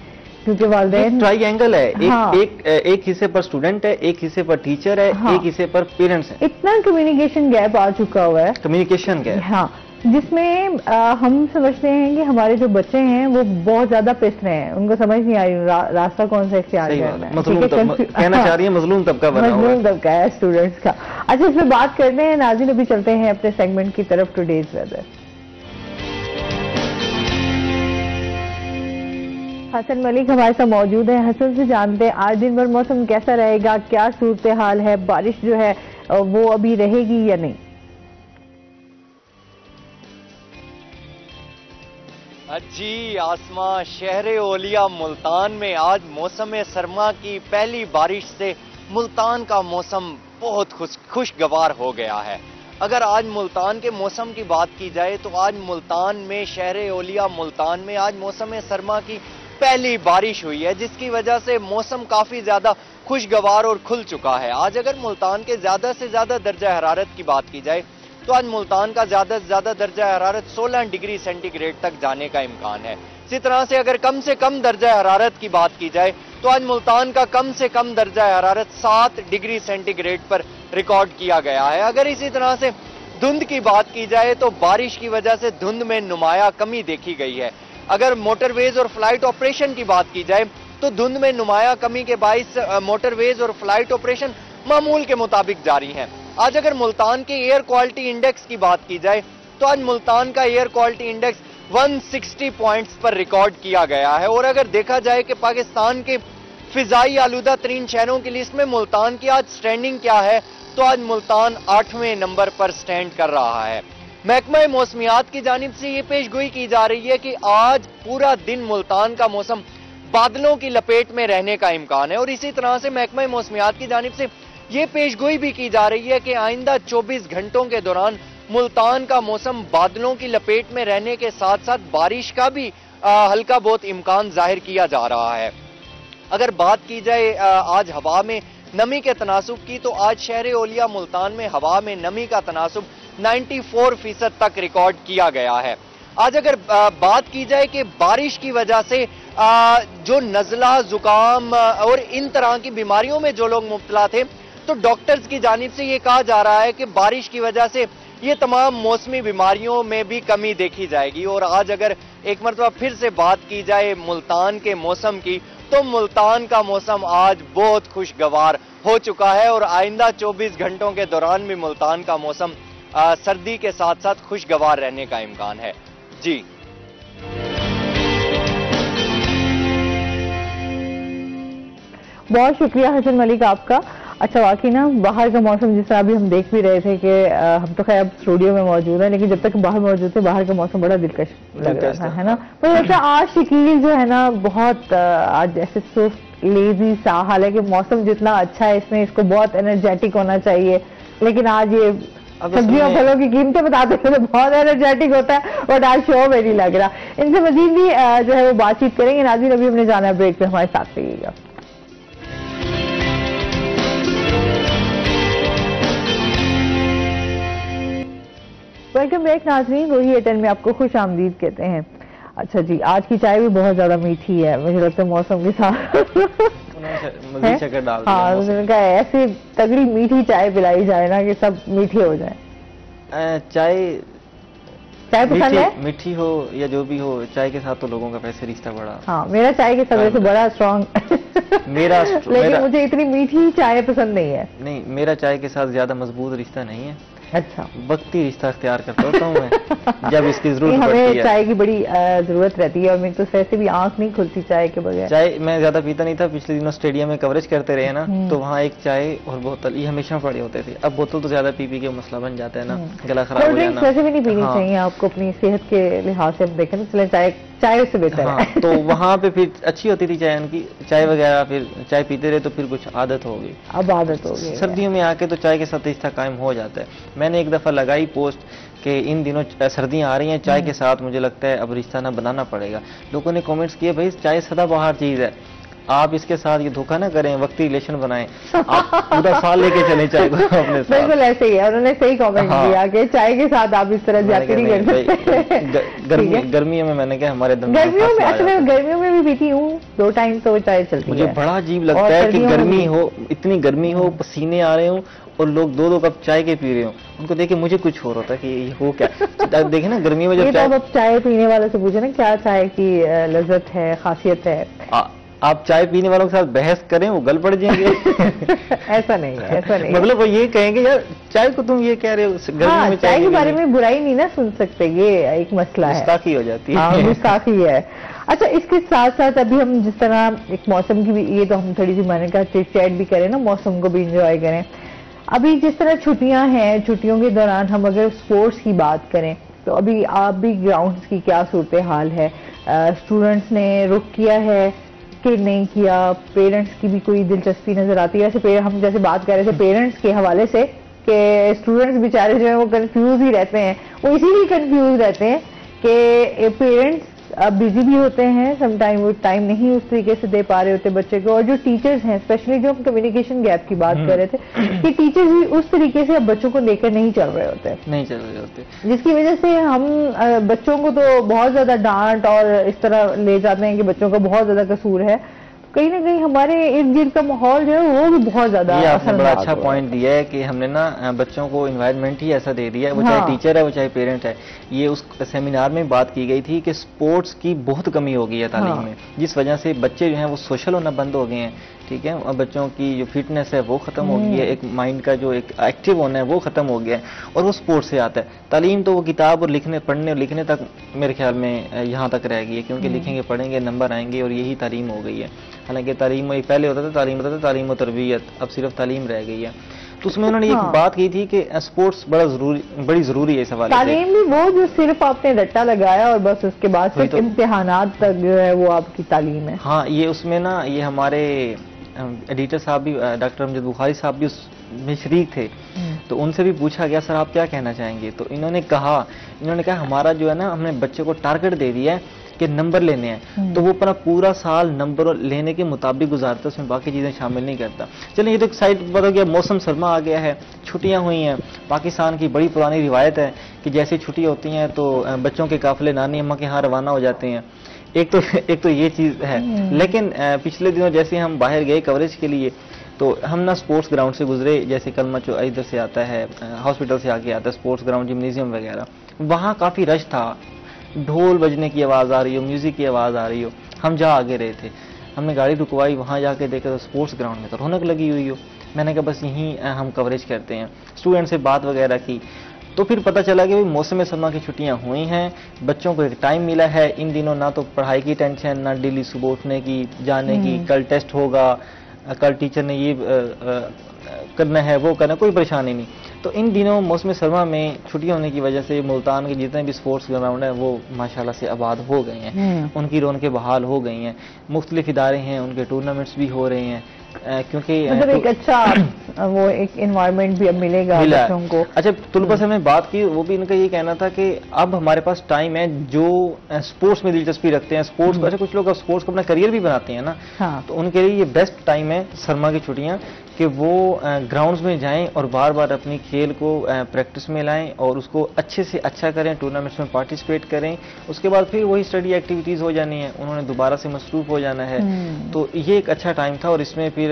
क्योंकि वालिदैन ट्राइएंगल है, एक हिस्से पर स्टूडेंट है, एक हिस्से पर टीचर है, एक हिस्से पर पेरेंट्स है। इतना कम्युनिकेशन गैप आ चुका हुआ है, कम्युनिकेशन गैप, हाँ, जिसमें हम समझते हैं कि हमारे जो बच्चे हैं वो बहुत ज्यादा पिस रहे हैं, उनको समझ नहीं आ रही रास्ता कौन सा इख्तियार करना है। कहना चाह रही है मजलूम तबका बना हुआ है, मजलूम तबका है स्टूडेंट्स का। अच्छा, इसमें बात करते हैं नाज़रीन, अभी चलते हैं अपने सेगमेंट की तरफ, टुडेज वेदर। हसन मलिक हमारे साथ मौजूद हैं। हसन से जानते हैं आज दिन भर मौसम कैसा रहेगा, क्या सूरत हाल है, बारिश जो है वो अभी रहेगी या नहीं? जी आसमा, शहर ओलिया मुल्तान में आज मौसम सरमा की पहली बारिश से मुल्तान का मौसम बहुत खुशगवार हो गया है। अगर आज मुल्तान के मौसम की बात की जाए तो आज मुल्तान में, शहर ओलिया मुल्तान में आज मौसम सरमा की पहली बारिश हुई है, जिसकी वजह से मौसम काफी ज्यादा खुशगवार और खुल चुका है। आज अगर मुल्तान के ज्यादा से ज्यादा दर्जा हरारत की बात की जाए तो आज मुल्तान का ज्यादा से ज्यादा दर्जा हरारत 16 डिग्री सेंटीग्रेड तक जाने का इम्कान है। इसी तरह से अगर कम से कम दर्जा हरारत की बात की जाए तो आज मुल्तान का कम से कम दर्जा हरारत 7 डिग्री सेंटीग्रेड पर रिकॉर्ड किया गया है। अगर इसी तरह से धुंध की बात की जाए तो बारिश की वजह से धुंध में नुमाया कमी देखी गई है। अगर मोटरवेज और फ्लाइट ऑपरेशन की बात की जाए तो धुंध में नुमाया कमी के बाइस मोटरवेज और फ्लाइट ऑपरेशन मामूल के मुताबिक जारी हैं। आज अगर मुल्तान के एयर क्वालिटी इंडेक्स की बात की जाए तो आज मुल्तान का एयर क्वालिटी इंडेक्स 160 पॉइंट्स पर रिकॉर्ड किया गया है। और अगर देखा जाए कि पाकिस्तान के फिजाई आलूदा तरीन शहरों की लिस्ट में मुल्तान की आज स्टैंडिंग क्या है, तो आज मुल्तान 8वें नंबर पर स्टैंड कर रहा है। महकमा मौसमियात की जानिब से ये पेशगोई की जा रही है कि आज पूरा दिन मुल्तान का मौसम बादलों की लपेट में रहने का इम्कान है। और इसी तरह से महकमा मौसमियात की जानिब से ये पेशगोई भी की जा रही है कि आइंदा 24 घंटों के दौरान मुल्तान का मौसम बादलों की लपेट में रहने के साथ साथ बारिश का भी हल्का बहुत इम्कान जाहिर किया जा रहा है। अगर बात की जाए आज हवा में नमी के तनासुब की, तो आज शहर ओलिया मुल्तान में हवा में नमी का तनासुब 94% तक रिकॉर्ड किया गया है। आज अगर बात की जाए कि बारिश की वजह से जो नज़ला, जुकाम और इन तरह की बीमारियों में जो लोग मुब्तला थे, तो डॉक्टर्स की जानिब से ये कहा जा रहा है कि बारिश की वजह से ये तमाम मौसमी बीमारियों में भी कमी देखी जाएगी। और आज अगर एक मरतबा फिर से बात की जाए मुल्तान के मौसम की, तो मुल्तान का मौसम आज बहुत खुशगवार हो चुका है और आइंदा 24 घंटों के दौरान भी मुल्तान का मौसम सर्दी के साथ साथ खुशगवार रहने का इम्कान है। जी बहुत शुक्रिया हसन मलिक आपका। अच्छा, वाकई ना बाहर का मौसम जिस तरह अभी हम देख भी रहे थे कि हम तो खैर अब स्टूडियो में मौजूद हैं, लेकिन जब तक बाहर मौजूद थे बाहर का मौसम बड़ा दिलकश लग रहा था, है ना। मुझे लगता है आज शकील जो है ना बहुत आज ऐसे सुस्त लेजी सा, हालांकि मौसम जितना अच्छा है इसमें इसको बहुत एनर्जेटिक होना चाहिए, लेकिन आज ये सब्जियों फलों की कीमतें बताते हुए बहुत एनर्जेटिक होता है, बट आज शो में नहीं लग रहा। इनसे मजीद भी जो है वो बातचीत करेंगे। नाज़रीन, अभी हमने जाना है ब्रेक पे, हमारे साथ रहिएगा। वेलकम बैक नाज़रीन, रोही एयरटेल में आपको खुश आमदीद कहते हैं। अच्छा जी, आज की चाय भी बहुत ज्यादा मीठी है, मुझे लगता है मौसम के साथ मज़ीद शक्कर डाल दिया। हाँ, उन्होंने कहा ऐसी तगड़ी मीठी चाय पिलाई जाए ना कि सब मीठे हो जाए। चाय पसंद है, मीठी हो या जो भी हो, चाय के साथ तो लोगों का वैसे रिश्ता बड़ा। हाँ, मेरा चाय के सब्र से बड़ा स्ट्रॉन्ग लेकिन मुझे इतनी मीठी चाय पसंद नहीं है। नहीं, मेरा चाय के साथ ज्यादा मजबूत रिश्ता नहीं है। अच्छा, वक्ती रिश्ता अख्तियार करता होता हूँ मैं जब इसकी जरूरत पड़ती है। हमें चाय की बड़ी जरूरत रहती है और मेरी तो वैसे भी आंख नहीं खुलती चाय के बगैर। चाय मैं ज्यादा पीता नहीं था, पिछले दिनों स्टेडियम में कवरेज करते रहे ना, तो वहाँ एक चाय और बोतल ये हमेशा पड़े होते थे। अब बोतल तो ज्यादा पी के मसला बन जाता है ना, गला खराब हो जाना। वैसे भी नहीं पीनी चाहिए आपको, अपनी सेहत के लिहाज से देखें तो चले चाय से बेहतर है। तो वहाँ पे फिर अच्छी होती थी चाय उनकी, चाय वगैरह, फिर चाय पीते रहे तो फिर कुछ आदत हो गई। अब आदत हो गई। सर्दियों में आके तो चाय के साथ रिश्ता कायम हो जाता है। मैंने एक दफा लगाई पोस्ट कि इन दिनों सर्दियां आ रही हैं, चाय के साथ मुझे लगता है अब रिश्ता ना बनाना पड़ेगा। लोगों ने कमेंट्स किए, भाई चाय सदाबहार चीज है, आप इसके साथ ये धोखा ना करें, वक्ती रिलेशन बनाएं, आप पूरा साल लेके चले चाय को अपने साथ। बिल्कुल ऐसे ही है, उन्होंने सही कमेंट किया कि चाय के साथ आप इस तरह ज्यादती नहीं कर सकते। गर्मियों में मैंने कहा हमारे गर्मियों में, अच्छा मैं गर्मियों में भी पीती हूँ, 2 टाइम तो चाय चलती है। मुझे बड़ा अजीब लगता है कि गर्मी हो, इतनी गर्मी हो, पसीने आ रहे हो और लोग 2-2 कप चाय के पी रहे हो, उनको देख के मुझे कुछ हो रहा था कि ये हो क्या। देखे ना गर्मी में जब चाय पीने वालों से पूछे ना क्या चाय की लज्जत है, खासियत है। आप चाय पीने वालों के साथ बहस करें, वो गल पड़ जाएंगे। ऐसा नहीं है, ऐसा नहीं। मतलब वो ये कहेंगे यार चाय को तुम ये कह रहे हो, गर्मी में चाय के बारे में बुराई नहीं ना सुन सकते, ये एक मसला है, गुस्ताखी हो जाती है। गुस्ताखी है। अच्छा, इसके साथ साथ अभी हम जिस तरह एक मौसम की भी, ये तो हम थोड़ी सी मैंने कहा चिट चैट भी करें ना, मौसम को भी इंजॉय करें। अभी जिस तरह छुट्टियां हैं, छुट्टियों के दौरान हम अगर स्पोर्ट्स की बात करें तो अभी आप भी ग्राउंड्स की क्या सूरत हाल है, स्टूडेंट्स ने रुख किया है कि नहीं किया, पेरेंट्स की भी कोई दिलचस्पी नजर आती है। ऐसे हम जैसे बात कर रहे थे पेरेंट्स के हवाले से कि स्टूडेंट्स बेचारे जो है वो कंफ्यूज ही रहते हैं, वो इसीलिए कंफ्यूज रहते हैं कि पेरेंट्स अब बिजी भी होते हैं, समटाइम वो टाइम नहीं उस तरीके से दे पा रहे होते बच्चे को, और जो टीचर्स हैं, स्पेशली जो हम कम्युनिकेशन गैप की बात कर रहे थे, कि टीचर्स भी उस तरीके से अब बच्चों को लेकर नहीं चल रहे होते, जिसकी वजह से हम बच्चों को तो बहुत ज्यादा डांट और इस तरह ले जाते हैं कि बच्चों का बहुत ज्यादा कसूर है। कहीं ना कहीं हमारे इर्द गिर्द का माहौल जो है वो भी बहुत ज्यादा। ये आपने बड़ा अच्छा पॉइंट दिया है कि हमने ना बच्चों को इन्वायरमेंट ही ऐसा दे दिया है, वो चाहे टीचर है, वो चाहे पेरेंट है। ये उस सेमिनार में बात की गई थी कि स्पोर्ट्स की बहुत कमी हो गई है तालीम में, जिस वजह से बच्चे जो हैं वो सोशल होना बंद हो गए हैं। ठीक है, और बच्चों की जो फिटनेस है वो खत्म हो गई है, एक माइंड का जो एक एक्टिव होना है वो खत्म हो गया है, और वो स्पोर्ट्स से आता है। तालीम तो वो किताब और लिखने, पढ़ने और लिखने तक मेरे ख्याल में यहाँ तक रह गई है, क्योंकि लिखेंगे पढ़ेंगे नंबर आएंगे और यही तालीम हो गई है। हालांकि तालीम पहले होता था तालीम और तरबियत, अब सिर्फ तालीम रह गई है। तो उसमें उन्होंने एक बात की थी कि स्पोर्ट्स बड़ी जरूरी है इस हवाले से। तालीम भी वो जो सिर्फ आपने रट्टा लगाया और बस उसके बाद सिर्फ इम्तिहानात तक जो है वो आपकी तालीम है। हाँ, ये उसमें ना ये हमारे एडिटर साहब भी, डॉक्टर अमजद बुखारी साहब भी में शरीक थे, तो उनसे भी पूछा गया सर आप क्या कहना चाहेंगे, तो इन्होंने कहा हमारा जो है ना, हमने बच्चे को टारगेट दे दिया है कि नंबर लेने हैं, तो वो अपना पूरा साल नंबर लेने के मुताबिक गुजारता है, उसमें बाकी चीज़ें शामिल नहीं करता। चलिए ये तो एक साइड बता गया, मौसम सरमा आ गया है, छुट्टियां हुई हैं। पाकिस्तान की बड़ी पुरानी रिवायत है कि जैसे छुट्टियां होती हैं तो बच्चों के काफिले नानी अम्मा के यहाँ रवाना हो जाते हैं। एक तो ये चीज़ है, लेकिन पिछले दिनों जैसे हम बाहर गए कवरेज के लिए, तो हम ना स्पोर्ट्स ग्राउंड से गुजरे, जैसे कलमचो इधर से आता है, हॉस्पिटल से आके आता है, स्पोर्ट्स ग्राउंड, जिम्नेजियम वगैरह, वहाँ काफ़ी रश था, ढोल बजने की आवाज़ आ रही हो, म्यूज़िक की आवाज़ आ रही हो। हम जा आगे रहे थे, हमने गाड़ी रुकवाई, वहाँ जाके देखा तो स्पोर्ट्स ग्राउंड में तो रौनक लगी हुई हो। मैंने कहा बस यहीं हम कवरेज करते हैं, स्टूडेंट से बात वगैरह की, तो फिर पता चला कि भाई मौसम सरमा की छुट्टियां हुई हैं, बच्चों को एक टाइम मिला है। इन दिनों ना तो पढ़ाई की टेंशन, ना डेली सुबह उठने की, जाने की, कल टेस्ट होगा, कल टीचर ने ये करना है, वो करना, कोई परेशानी नहीं। तो इन दिनों मौसम सरमा में छुट्टियां होने की वजह से मुल्तान के जितने भी स्पोर्ट्स ग्राउंड हैं वो माशाल्लाह से आबाद हो गए हैं, उनकी रौनकें बहाल हो गई हैं, मुख्तलिफ इदारे हैं, उनके टूर्नामेंट्स भी हो रहे हैं, क्योंकि मतलब एक अच्छा वो एक एनवायरनमेंट भी अब मिलेगा बच्चों को। अच्छा, तुलबा से हमने बात की, वो भी इनका ये कहना था कि अब हमारे पास टाइम है, जो स्पोर्ट्स में दिलचस्पी रखते हैं, स्पोर्ट्स को, अच्छा कुछ लोग अब स्पोर्ट्स को अपना करियर भी बनाते हैं ना, तो उनके लिए ये बेस्ट टाइम है सरमा की छुट्टियां, कि वो ग्राउंड्स में जाएं और बार बार अपनी खेल को प्रैक्टिस में लाएं और उसको अच्छे से अच्छा करें, टूर्नामेंट्स में पार्टिसिपेट करें। उसके बाद फिर वही स्टडी एक्टिविटीज़ हो जानी है, उन्होंने दोबारा से मसरूफ हो जाना है। तो ये एक अच्छा टाइम था और इसमें फिर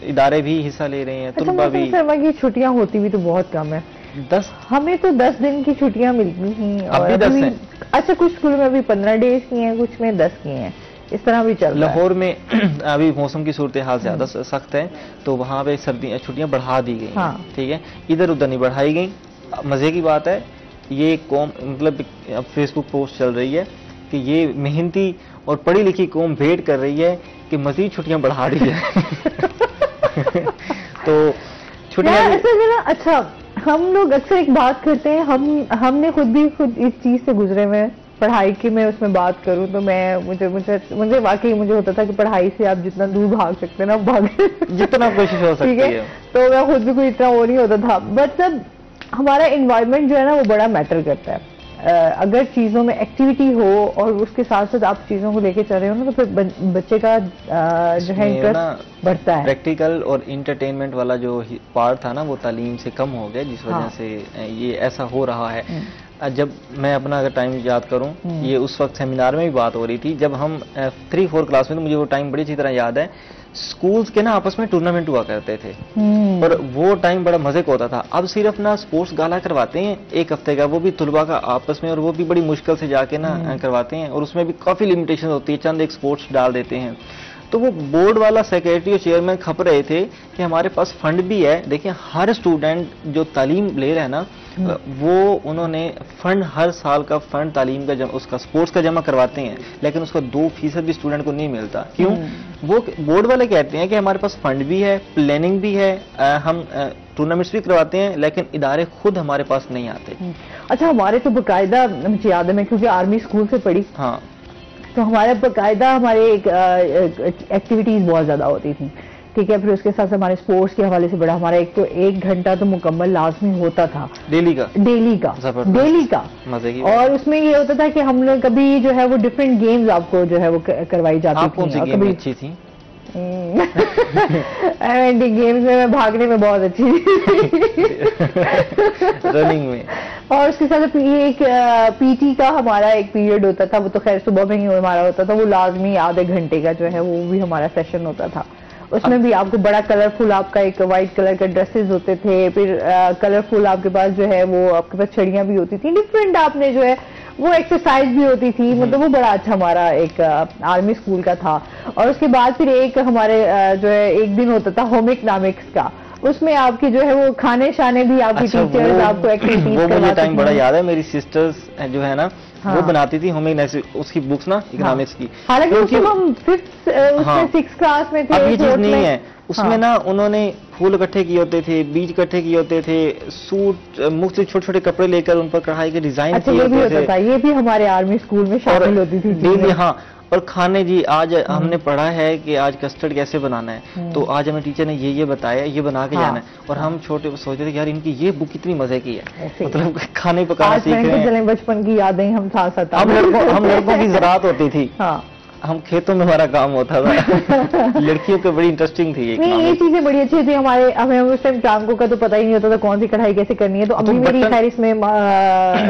इदारे भी हिस्सा ले रहे हैं, तुलबा भी। सरमा की छुट्टियां होती भी तो बहुत कम है, 10, हमें तो 10 दिन की छुट्टियां मिलती थी, और 10 हैं। अच्छा, कुछ स्कूल में अभी 15 डेज की हैं, कुछ में 10 की हैं, इस तरह भी चल रहा है। लाहौर में अभी मौसम की सूरत हाल ज्यादा सख्त है, तो वहाँ पे सर्दी छुट्टियां बढ़ा दी गई, ठीक है, इधर उधर नहीं बढ़ाई गई। मजे की बात है, ये कौम, मतलब फेसबुक पोस्ट चल रही है कि ये मेहनती और पढ़ी लिखी कौम भेंट कर रही है कि मजीद छुट्टियां बढ़ा दी जाए। तो छुट्टियां, अच्छा, हम लोग अक्सर एक बात करते हैं, हमने खुद इस चीज से गुजरे में, पढ़ाई की मैं उसमें बात करूं तो मुझे वाकई मुझे होता था कि पढ़ाई से आप जितना दूर भाग सकते हैं ना भागे, जितना कोशिश हो सकती है। तो मैं खुद भी कोई इतना वो नहीं होता था, बट सब हमारा एनवायरनमेंट जो है ना वो बड़ा मैटर करता है। अगर चीजों में एक्टिविटी हो और उसके साथ साथ आप चीजों को लेके चल रहे हो ना, तो फिर बच्चे का जो है इंटरेस्ट बढ़ता है। प्रैक्टिकल और इंटरटेनमेंट वाला जो पार्ट था ना, वो तालीम से कम हो गया, जिस वजह से ये ऐसा हो रहा है। जब मैं अपना अगर टाइम याद करूं, ये उस वक्त सेमिनार में भी बात हो रही थी, जब हम 3-4 क्लास में, तो मुझे वो टाइम बड़ी अच्छी तरह याद है, स्कूल्स के ना आपस में टूर्नामेंट हुआ करते थे, और वो टाइम बड़ा मजे का होता था। अब सिर्फ ना स्पोर्ट्स गाला करवाते हैं 1 हफ्ते का, वो भी तुलबा का आपस में, और वो भी बड़ी मुश्किल से जाके ना करवाते हैं, और उसमें भी काफी लिमिटेशन होती है, चंद एक स्पोर्ट्स डाल देते हैं। तो वो बोर्ड वाला सेक्रेटरी और चेयरमैन खप रहे थे कि हमारे पास फंड भी है, देखिए हर स्टूडेंट जो तालीम ले रहा है ना, वो उन्होंने फंड, हर साल का फंड तालीम का उसका स्पोर्ट्स का जमा करवाते हैं, लेकिन उसका 2% भी स्टूडेंट को नहीं मिलता। क्यों? वो बोर्ड वाले कहते हैं कि हमारे पास फंड भी है, प्लानिंग भी है, हम टूर्नामेंट्स भी करवाते हैं, लेकिन इदारे खुद हमारे पास नहीं आते। अच्छा, हमारे तो बाकायदा, मुझे याद है, मैं क्योंकि आर्मी स्कूल से पढ़ी, हाँ, तो हमारे बाकायदा हमारे एक्टिविटीज बहुत ज्यादा होती थी, ठीक है। फिर उसके साथ हमारे स्पोर्ट्स के हवाले से बड़ा, हमारा 1 घंटा तो मुकम्मल लाजमी होता था, डेली का मजे की। और उसमें ये होता था कि हम लोग कभी जो है वो डिफरेंट गेम्स आपको जो है वो करवाई जाती थी। कभी अच्छी थी गेम्स में मैं भागने में बहुत अच्छी थी, रनिंग में। और उसके साथ एक पीटी का हमारा एक पीरियड होता था, वो तो खैर सुबह में ही हमारा होता था, वो लाजमी आधे घंटे का जो है वो भी हमारा सेशन होता था। उसमें भी आपको बड़ा कलरफुल, आपका एक वाइट कलर का ड्रेसेस होते थे, फिर कलरफुल आपके पास जो है वो आपके पास छड़ियां भी होती थी, डिफरेंट आपने जो है वो एक्सरसाइज भी होती थी, मतलब वो बड़ा अच्छा हमारा एक आर्मी स्कूल का था। और उसके बाद फिर एक हमारे जो है एक दिन होता था होम इकोनॉमिक्स का, उसमें आपकी जो है वो खाने शाने भी आपकी टीचर्स आपको एक्टिविटीज वो मुझे टाइम बड़ा याद है, मेरी सिस्टर्स जो है ना, वो बनाती थी होम उसकी बुक्स ना, इकोनॉमिक्स की। हालांकि हम 6th क्लास में थे, अब ये चीज नहीं है उसमें ना, उन्होंने फूल इकट्ठे किए होते थे, बीज इकट्ठे किए होते थे, सूट, मुख्तलिफ छोटे छोटे कपड़े लेकर उन पर कढ़ाई के डिजाइन किए होते थे। ये भी हमारे आर्मी स्कूल में शामिल होती थी। हाँ, और खाने जी, आज हमने पढ़ा है कि आज कस्टर्ड कैसे बनाना है, तो आज हमें टीचर ने ये बताया, ये बना के जाना है, और हम छोटे सोचते थे कि यार इनकी ये बुक कितनी मजे की है, मतलब खाने पकाना सीख रहे हैं। बचपन की यादें हम साथ साथ, हम लड़कों की ज़राअत होती थी, हम खेतों में हमारा काम होता था। लड़कियों को बड़ी इंटरेस्टिंग थी नहीं, ये चीजें बड़ी अच्छी थी। हमें उस टाइम चांगों का तो पता ही नहीं होता था कौन सी कढ़ाई कैसे करनी है, तो अम्मी मेरी खैर इसमें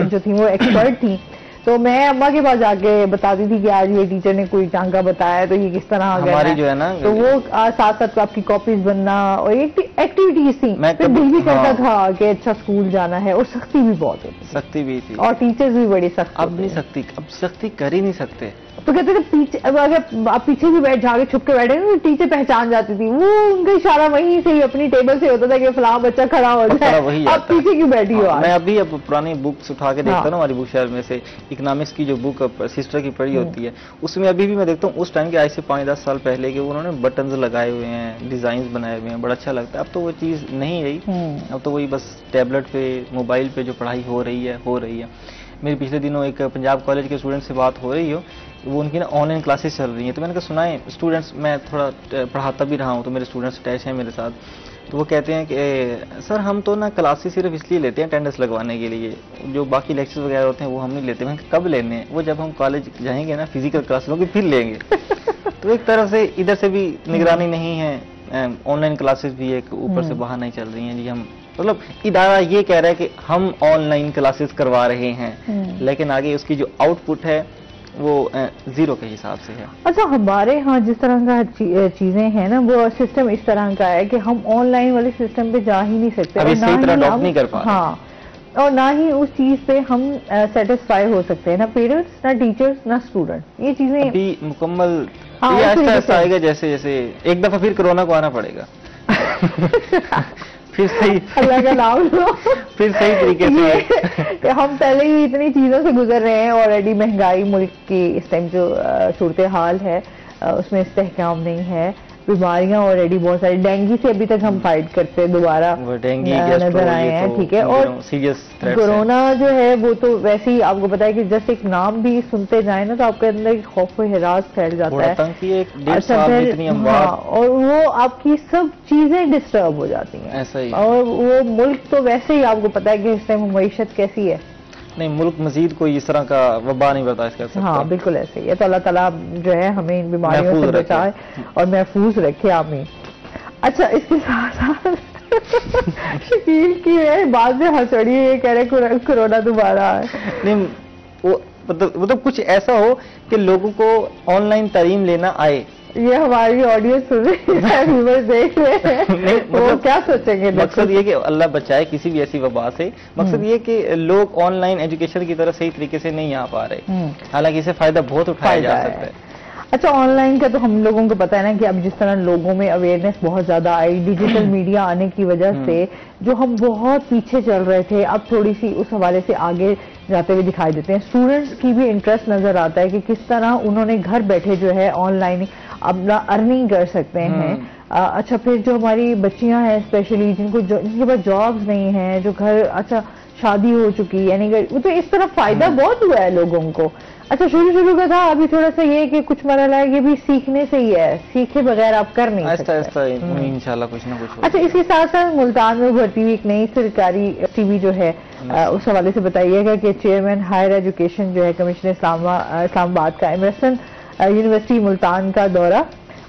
जो थी वो एक्सपर्ट थी, तो मैं अम्मा के पास जाके बताती थी कि आज ये टीचर ने कोई टांका बताया तो ये किस तरह हमारी जो है ना, तो वो साथ साथ आपकी कॉपीज बनना और एक एक्टिविटीज थी। फिर दिल भी करता था कि अच्छा स्कूल जाना है, और सख्ती भी बहुत होती, सख्ती भी थी, और टीचर्स भी बड़ी सख्त। अब नहीं सख्ती, अब सख्ती कर ही नहीं सकते। तो कहते थे पीछे, अगर आप पीछे भी बैठ जाके छुप के बैठे ना, तो टीचर पहचान जाती थी, वो उनका इशारा वहीं से ही अपनी टेबल से होता था कि फलां बच्चा खड़ा हो जाए, अब पीछे क्यों बैठी हो। मैं अभी अब पुरानी बुक्स उठा के देखता हूँ, हमारी बुक शेल्फ में से इकोनॉमिक्स की जो बुक सिस्टर की पढ़ी होती है, उसमें अभी भी मैं देखता हूँ उस टाइम के आज से 5-10 साल पहले के उन्होंने बटन्स लगाए हुए हैं, डिजाइन बनाए हुए हैं, बड़ा अच्छा लगता है। अब तो वो चीज नहीं रही, अब तो वही बस टैबलेट पे, मोबाइल पे जो पढ़ाई हो रही है। मेरी पिछले दिनों एक पंजाब कॉलेज के स्टूडेंट से बात हो रही हो, वो उनकी ना ऑनलाइन क्लासेस चल रही हैं, तो मैंने कहा सुनाए स्टूडेंट्स, मैं थोड़ा पढ़ाता भी रहा हूँ, तो मेरे स्टूडेंट्स अटैच हैं मेरे साथ, तो वो कहते हैं कि सर हम तो ना क्लासेस सिर्फ इसलिए लेते हैं अटेंडेंस लगवाने के लिए, जो बाकी लेक्चर वगैरह होते हैं वो हम नहीं लेते। मैं कब लेने हैं? वो जब हम कॉलेज जाएंगे ना फिजिकल क्लास लोगे फिर लेंगे। तो एक तरफ से इधर से भी निगरानी नहीं है, ऑनलाइन क्लासेस भी एक ऊपर से बाहर नहीं चल रही हैं जी। हम मतलब इदारा ये कह रहा है कि हम ऑनलाइन क्लासेस करवा रहे हैं, लेकिन आगे उसकी जो आउटपुट है वो 0 के हिसाब से है। अच्छा, हमारे यहाँ जिस तरह का चीजें हैं ना, वो सिस्टम इस तरह का है कि हम ऑनलाइन वाले सिस्टम पे जा ही नहीं सकते, अभी सही तरह अडॉप्ट नहीं कर पा रहे। हाँ, और ना ही उस चीज पे हम सेटिस्फाई हो सकते हैं, ना पेरेंट्स, ना टीचर्स, ना स्टूडेंट, ये चीजें अभी मुकम्मल ऐसा आएगा जैसे जैसे एक दफा फिर कोरोना को आना पड़ेगा। फिर सही, अल्लाह का नाम लो, फिर सही तरीके से। हम पहले ही इतनी चीजों से गुजर रहे हैं, ऑलरेडी महंगाई मुल्क की इस टाइम जो सूरत हाल है उसमें इस्तेहकाम नहीं है, बीमारियां ऑलरेडी बहुत सारी, डेंगू से अभी तक हम फाइट करते दोबारा नजर आए हैं, ठीक है। और कोरोना जो है वो तो वैसे ही आपको पता है कि जस्ट एक नाम भी सुनते जाए ना तो आपके अंदर खौफ हिरास फैल जाता है। अच्छा, और वो आपकी सब चीजें डिस्टर्ब हो जाती हैं, ऐसा ही। और वो मुल्क तो वैसे ही आपको पता है कि इस टाइम मईशत कैसी है। नहीं, मुल्क मजीद कोई इस तरह का वबा नहीं बर्दाश्त कर सकता। हाँ, बिल्कुल ऐसे ही है। तो अल्लाह ताला जो है हमें इन बीमारियों से बचाए और महफूज रखे, आमीन। अच्छा, इसके साथ साथ शकील की बात से हंसड़ी, ये कह रहे कोरोना दोबारा है। नहीं, वो मतलब कुछ ऐसा हो कि लोगों को ऑनलाइन तालीम लेना आए। ये हमारी ऑडियंस सुन रही है, व्यूअर्स देख रहे हैं, वो क्या सोचेंगे? मकसद ये कि अल्लाह बचाए किसी भी ऐसी वबा से। मकसद ये कि लोग ऑनलाइन एजुकेशन की तरफ सही तरीके से नहीं आ पा रहे, हालांकि इससे फायदा बहुत उठाया जा सकता है। अच्छा, ऑनलाइन का तो हम लोगों को पता है ना कि अब जिस तरह लोगों में अवेयरनेस बहुत ज्यादा आई डिजिटल मीडिया आने की वजह से, जो हम बहुत पीछे चल रहे थे अब थोड़ी सी उस हवाले से आगे जाते हुए दिखाई देते हैं। स्टूडेंट्स की भी इंटरेस्ट नजर आता है कि किस तरह उन्होंने घर बैठे जो है ऑनलाइन अपना अर्निंग कर सकते हैं। अच्छा, फिर जो हमारी बच्चियां हैं स्पेशली जिनके पास जॉब्स नहीं है, जो घर, अच्छा शादी हो चुकी है, यानी तो इस तरह फायदा बहुत हुआ है लोगों को। अच्छा, शुरू का था, अभी थोड़ा सा ये कि कुछ मरहला है ये भी सीखने से ही है, सीखे बगैर आप कर नहीं सकते। इंशाल्लाह कुछ ना कुछ। अच्छा, इसके साथ साथ मुल्तान में उभरती हुई एक नई सरकारी टीवी जो है उस हवाले से बताइएगा कि चेयरमैन हायर एजुकेशन जो है कमिश्नर इस्लामाबाद का एमरसन यूनिवर्सिटी मुल्तान का दौरा,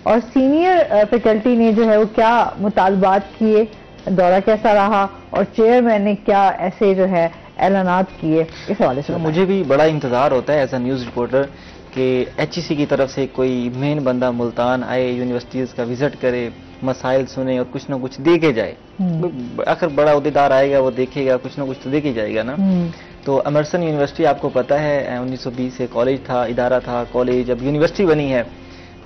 और सीनियर फैकल्टी ने जो है वो क्या मुतालबात किए, दौरा कैसा रहा, और चेयरमैन ने क्या ऐसे जो है ऐलानात किए, इस हवाले से मुझे भी बड़ा इंतजार होता है एज अ न्यूज़ रिपोर्टर कि HEC की तरफ से कोई मेन बंदा मुल्तान आए, यूनिवर्सिटीज़ का विजिट करे, मसाइल सुने और कुछ ना कुछ दे के जाए। आखिर बड़ा उहदेदार आएगा, वो देखेगा, कुछ ना कुछ तो दे के जाएगा ना। तो एमरसन यूनिवर्सिटी आपको पता है 1920 से कॉलेज था, इदारा था, कॉलेज अब यूनिवर्सिटी बनी है।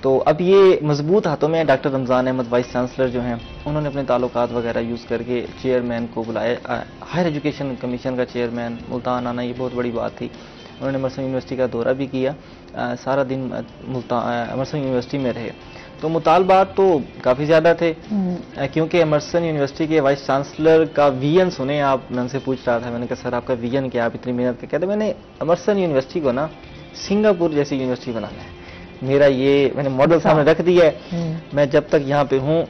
तो अब ये मजबूत हाथों में doctor Ramzan Ahmad vice chancellor जो हैं, उन्होंने अपने ताल्लुकात वगैरह यूज़ करके चेयरमैन को बुलाया। हायर एजुकेशन कमीशन का चेयरमैन मुल्तान आना ये बहुत बड़ी बात थी। उन्होंने एमरसन यूनिवर्सिटी का दौरा भी किया, सारा दिन एमरसन यूनिवर्सिटी में रहे। तो मुतालबात तो काफ़ी ज़्यादा थे, क्योंकि एमरसन यूनिवर्सिटी के वाइस चांसलर का विजन सुने आप। मैं उनसे पूछ रहा था, मैंने कहा सर आपका विजन क्या, आप इतनी मेहनत कर, कहते मैंने एमरसन यूनिवर्सिटी को ना सिंगापुर जैसी यूनिवर्सिटी बनाना है। मेरा ये मैंने मॉडल सामने रख दिया है, मैं जब तक यहाँ पे हूँ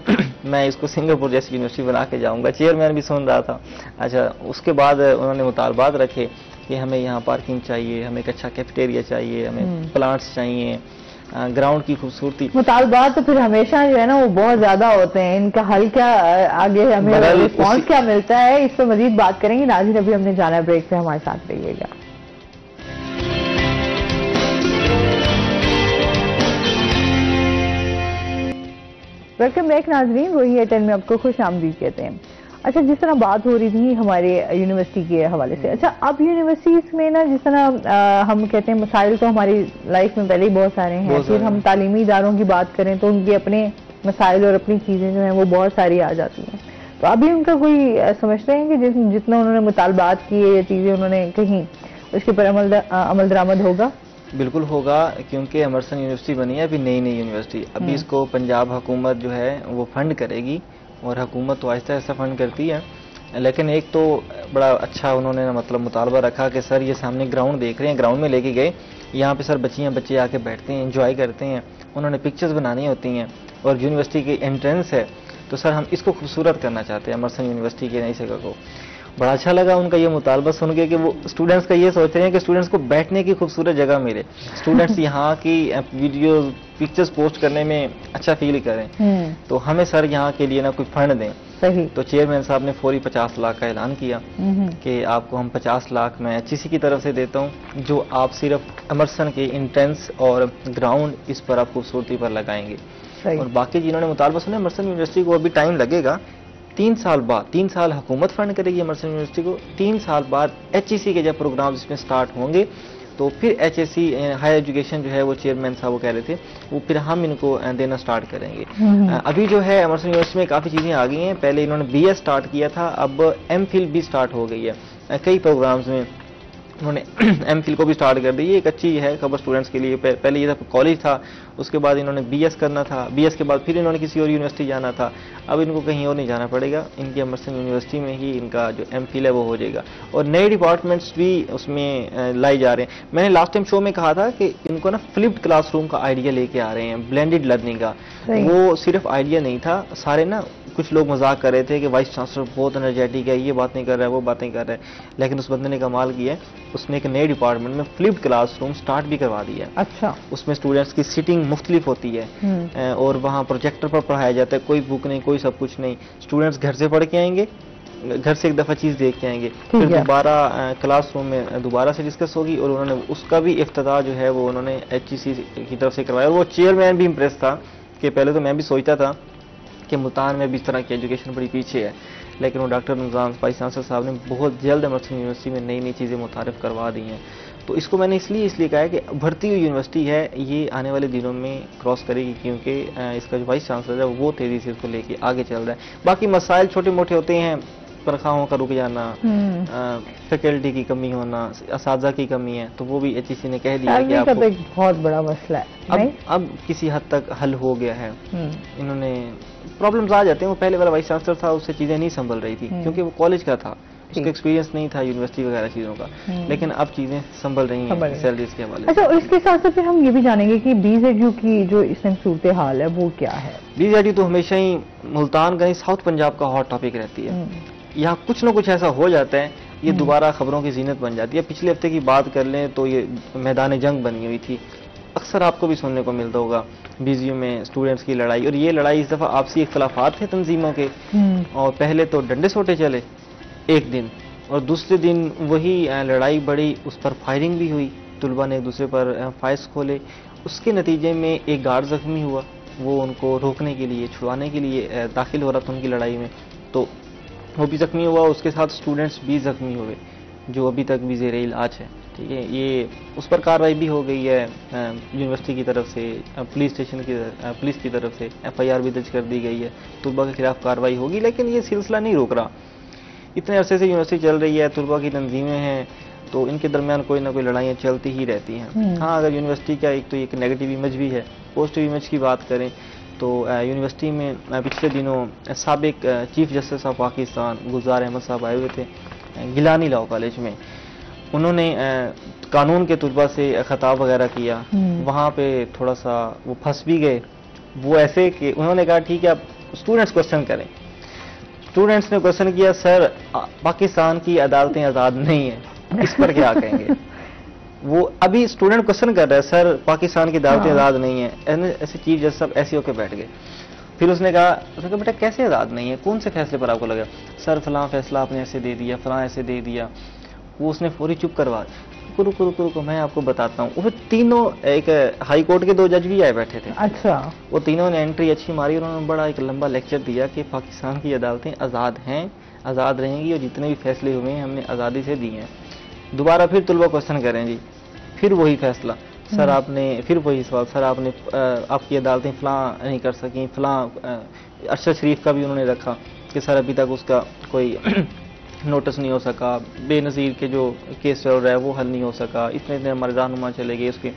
मैं इसको सिंगापुर जैसी यूनिवर्सिटी बना के जाऊंगा। चेयरमैन भी सुन रहा था। अच्छा, उसके बाद उन्होंने मुतालबात रखे कि हमें यहाँ पार्किंग चाहिए, हमें एक अच्छा कैफेटेरिया चाहिए, हमें प्लांट्स चाहिए, ग्राउंड की खूबसूरती। मुतालबात तो फिर हमेशा जो है ना वो बहुत ज्यादा होते हैं, इनका हल क्या, आगे हमें रिस्पॉन्स क्या मिलता है, इस पर मजीद बात करेंगे। नाज़रीन, अभी हमने जाना है ब्रेक पे, हमारे साथ रहिएगा। वेलकम बैक नाज़रीन, वही है 10 में आपको खुश आमदीद कहते हैं। अच्छा, जिस तरह बात हो रही थी हमारे यूनिवर्सिटी के हवाले से, अच्छा अब यूनिवर्सिटीज में ना जिस तरह हम कहते हैं मसाइल तो हमारी लाइफ में पहले ही बहुत सारे हैं, फिर हम तालीमी इदारों की बात करें तो उनके अपने मसाइल और अपनी चीज़ें जो हैं वो बहुत सारी आ जाती हैं। तो अभी उनका कोई समझते हैं कि जितना उन्होंने मुतालबात किए या चीज़ें उन्होंने कहीं, उसके पर अमल दरामद होगा? बिल्कुल होगा, क्योंकि एमर्सन यूनिवर्सिटी बनी है अभी नई यूनिवर्सिटी। अभी इसको पंजाब हुकूमत जो है वो फंड करेगी, और हुकूमत तो आहिस्ता आहिस्ता फंड करती है। लेकिन एक तो बड़ा अच्छा उन्होंने मतलब मुतालबा रखा कि सर ये सामने ग्राउंड देख रहे हैं, ग्राउंड में लेके गए, यहाँ पे सर बच्चे आके बैठते हैं, एंजॉय करते हैं, उन्होंने पिक्चर्स बनानी होती हैं, और यूनिवर्सिटी की एंट्रेंस है, तो सर हम इसको खूबसूरत करना चाहते हैं एमर्सन यूनिवर्सिटी के नई जगह को। बड़ा अच्छा लगा उनका ये मुतालबा सुन के कि वो स्टूडेंट्स का ये सोच रहे हैं कि स्टूडेंट्स को बैठने की खूबसूरत जगह मिले, स्टूडेंट्स यहाँ की वीडियो पिक्चर्स पोस्ट करने में अच्छा फील करें, तो हमें सर यहाँ के लिए ना कोई फंड दें। सही। तो चेयरमैन साहब ने फौरी 50 लाख का ऐलान किया कि आपको हम 50 लाख मैं HEC की तरफ से देता हूँ, जो आप सिर्फ एमर्सन के इंट्रेंस और ग्राउंड इस पर आप खूबसूरती पर लगाएंगे। और बाकी जिन्होंने मुतालबा सुना, एमर्सन यूनिवर्सिटी को अभी टाइम लगेगा, 3 साल बाद, 3 साल हुकूमत फंड करेगी एमर्सन यूनिवर्सिटी को, 3 साल बाद HEC के जब प्रोग्राम इसमें स्टार्ट होंगे तो फिर HEC हायर एजुकेशन जो है वो चेयरमैन साहब वो कह रहे थे वो फिर हम इनको देना स्टार्ट करेंगे। अभी जो है एमर्सन यूनिवर्सिटी में काफ़ी चीज़ें आ गई हैं। पहले इन्होंने BS स्टार्ट किया था, अब MPhil भी स्टार्ट हो गई है। कई प्रोग्राम्स में उन्होंने MPhil को भी स्टार्ट कर दी। ये एक अच्छी है खबर स्टूडेंट्स के लिए। पहले ये था कॉलेज था, उसके बाद इन्होंने BS करना था, BS के बाद फिर इन्होंने किसी और यूनिवर्सिटी जाना था, अब इनको कहीं और नहीं जाना पड़ेगा, इनकी एमर्सन यूनिवर्सिटी में ही इनका जो MPhil है वो हो जाएगा। और नए डिपार्टमेंट्स भी उसमें लाए जा रहे हैं। मैंने लास्ट टाइम शो में कहा था कि इनको ना फ्लिप्ड क्लासरूम का आइडिया लेके आ रहे हैं, ब्लेंडेड लर्निंग का। वो सिर्फ आइडिया नहीं था, सारे ना कुछ लोग मजाक कर रहे थे कि वाइस चांसलर बहुत एनर्जेटिक है, ये बात नहीं कर रहा है, वो बातें कर रहा है, लेकिन उस बंदे ने कमाल किया है, उसने एक नए डिपार्टमेंट में फ्लिप्ड क्लासरूम स्टार्ट भी करवा दिया है। अच्छा। उसमें स्टूडेंट्स की सीटिंग मुख्तलिफ होती है और वहाँ प्रोजेक्टर पर पढ़ाया जाता है, कोई बुक नहीं, कोई सब कुछ नहीं, स्टूडेंट्स घर से पढ़ के आएंगे, घर से एक दफ़ा चीज़ देख के आएंगे, फिर दोबारा क्लासरूम में दोबारा से डिस्कस होगी। और उन्होंने उसका भी इफ्तिताह जो है वो उन्होंने HEC की तरफ से करवाया। और वो चेयरमैन भी इम्प्रेस था कि पहले तो मैं भी सोचता था कि मुल्तान में भी इस तरह की एजुकेशन बड़ी पीछे है, लेकिन वो डॉक्टर निज़ाम वाइस चांसलर साहब ने बहुत जल्द एमर्सन यूनिवर्सिटी में नई चीज़ें मुतारिफ करवा दी हैं। तो इसको मैंने इसलिए कहा है कि बढ़ती हुई यूनिवर्सिटी है, ये आने वाले दिनों में क्रॉस करेगी, क्योंकि इसका जो वाइस चांसलर है वो तेज़ी से इसको लेके आगे चल रहा है। बाकी मसाइल छोटे मोटे होते हैं, तनख्वाहों का रुक जाना, फैकल्टी की कमी होना, असातिज़ा की कमी है, तो वो भी HEC ने कह दिया है कि आपको एक बहुत बड़ा मसला है। अब किसी हद तक हल हो गया है। इन्होंने प्रॉब्लम्स आ जाते हैं, वो पहले वाला वाइस चांसलर था उससे चीज़ें नहीं संभल रही थी, क्योंकि वो कॉलेज का था, उसका एक्सपीरियंस नहीं था यूनिवर्सिटी वगैरह चीज़ों का, लेकिन अब चीज़ें संभल रही हैं सैलरीज के हवाले। अच्छा, इसके साथ साथ फिर हम ये भी जानेंगे कि BZU की जो इस टाइम सूरत हाल है वो क्या है? BZU तो हमेशा ही मुल्तान का, साउथ पंजाब का हॉट टॉपिक रहती है। यहाँ कुछ ना कुछ ऐसा हो जाता है, ये दोबारा खबरों की जीनत बन जाती है। पिछले हफ्ते की बात कर लें तो ये मैदान जंग बनी हुई थी, अक्सर आपको भी सुनने को मिलता होगा BZU में स्टूडेंट्स की लड़ाई। और ये लड़ाई इस दफ़ा आपसी इख्तलाफात थे तंजीमों के, और पहले तो डंडे सोटे चले एक दिन, और दूसरे दिन वही लड़ाई बढ़ी, उस पर फायरिंग भी हुई, तुलबा ने एक दूसरे पर फायर्स खोले। उसके नतीजे में एक गार्ड जख्मी हुआ, वो उनको रोकने के लिए, छुड़वाने के लिए दाखिल हो रहा था उनकी लड़ाई में, तो वो भी जख्मी हुआ, उसके साथ स्टूडेंट्स भी जख्मी हुए, जो अभी तक भी ज़ेर इलाज है। ठीक है, ये उस पर कार्रवाई भी हो गई है यूनिवर्सिटी की तरफ से, पुलिस की तरफ से FIR भी दर्ज कर दी गई है, तुलबा के खिलाफ कार्रवाई होगी। लेकिन ये सिलसिला नहीं रुक रहा, इतने अरसे से यूनिवर्सिटी चल रही है, तुलबा की तंजीमें हैं, तो इनके दरमियान कोई ना कोई लड़ाइयाँ चलती ही रहती हैं। हाँ, अगर यूनिवर्सिटी का एक तो एक नेगेटिव इमेज भी है, पॉजिटिव इमेज की बात करें तो यूनिवर्सिटी में पिछले दिनों साबिक चीफ जस्टिस ऑफ पाकिस्तान गुलजार अहमद साहब आए हुए थे गिलानी लॉ कॉलेज में। उन्होंने कानून के तुलबा से खिताब वगैरह किया, वहाँ पे थोड़ा सा वो फंस भी गए। वो ऐसे कि उन्होंने कहा ठीक है आप स्टूडेंट्स क्वेश्चन करें। स्टूडेंट्स ने क्वेश्चन किया सर पाकिस्तान की अदालतें आज़ाद नहीं है, इस पर क्या कहेंगे? वो अभी स्टूडेंट क्वेश्चन कर रहा है सर पाकिस्तान की अदालतें आज़ाद नहीं है। ऐसे चीफ जज सब ऐसे होकर बैठ गए। फिर उसने कहा बेटा कैसे आज़ाद नहीं है, कौन से फैसले पर आपको लगा? सर फलां फैसला आपने ऐसे दे दिया, फलां ऐसे दे दिया। वो उसने फौरी चुप करवा, रुको मैं आपको बताता हूँ। वो तीनों, एक हाई कोर्ट के 2 जज भी आए बैठे थे। अच्छा। वो तीनों ने एंट्री अच्छी मारी, उन्होंने बड़ा एक लंबा लेक्चर दिया कि पाकिस्तान की अदालतें आज़ाद हैं, आज़ाद रहेंगी और जितने भी फैसले हुए हैं हमने आज़ादी से दिए हैं। दोबारा फिर तुलबा क्वेश्चन करें जी, फिर वही फैसला, सर आपने, फिर वही सवाल, सर आपने आपकी अदालतें फलां नहीं कर सकी, फलां। अरशद शरीफ का भी उन्होंने रखा कि सर अभी तक उसका कोई नोटिस नहीं हो सका, बेनज़ीर के जो केस चल रहा है वो हल नहीं हो सका, इतने इतने हमारे रहनुमा चले गए उसके,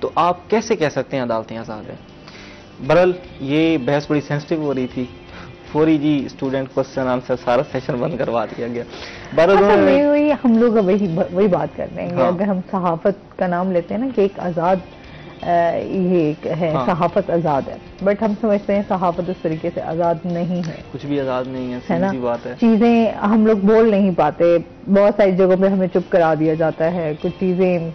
तो आप कैसे कह सकते हैं अदालतें आज़ाद हैं? बहरहाल ये बहस बड़ी सेंसिटिव हो रही थी। फौरी जी स्टूडेंट क्वेश्चन आंसर सारा सेशन बंद करवा दिया गया। वही हम लोग वही बात कर रहे हैं। हाँ। अगर हम सहाफत का नाम लेते हैं ना कि एक आज़ाद ये एक है। हाँ। सहाफत आज़ाद है, बट हम समझते हैं सहाफत उस तरीके से आज़ाद नहीं है, कुछ भी आज़ाद नहीं है ना, बात है। चीज़ें हम लोग बोल नहीं पाते, बहुत सारी जगहों पे हमें चुप करा दिया जाता है, कुछ चीज़ें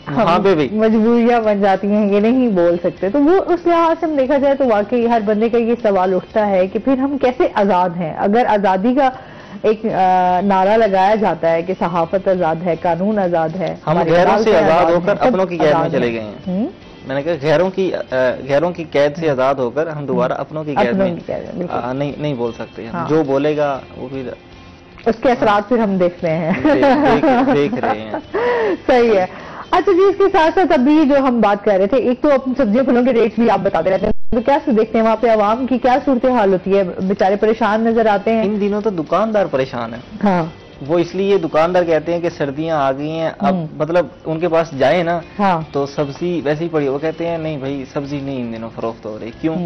मजबूरियां बन जाती हैं, ये नहीं बोल सकते। तो वो उस लिहाज से हम देखा जाए तो वाकई हर बंदे का ये सवाल उठता है कि फिर हम कैसे आज़ाद हैं? अगर आज़ादी का एक नारा लगाया जाता है कि सहाफत आज़ाद है, कानून आज़ाद है, हम गैरों से आज़ाद होकर अपनों की कैद में चले गए हैं। मैंने कहा गैरों की कैद से आज़ाद होकर हम दोबारा अपनों की कैद में नहीं बोल सकते। हाँ। जो बोलेगा वो फिर उसके असरात फिर हम देख रहे हैं, देख रहे हैं। सही है। अच्छा जी, इसके साथ साथ अभी जो हम बात कर रहे थे, एक तो अपनी सब्जियों फलों के रेट्स भी आप बताते रहते हैं, तो क्या देखते हैं वहाँ पे आवाम की क्या सूरत हाल होती है? बेचारे परेशान नजर आते हैं। इन दिनों तो दुकानदार परेशान है। हाँ। वो इसलिए दुकानदार कहते हैं कि सर्दियां आ गई हैं, अब मतलब उनके पास जाए ना। हाँ। तो सब्जी वैसे ही पड़ी, वो कहते हैं नहीं भाई सब्जी नहीं इन दिनों फरोख्त हो रही। क्यों?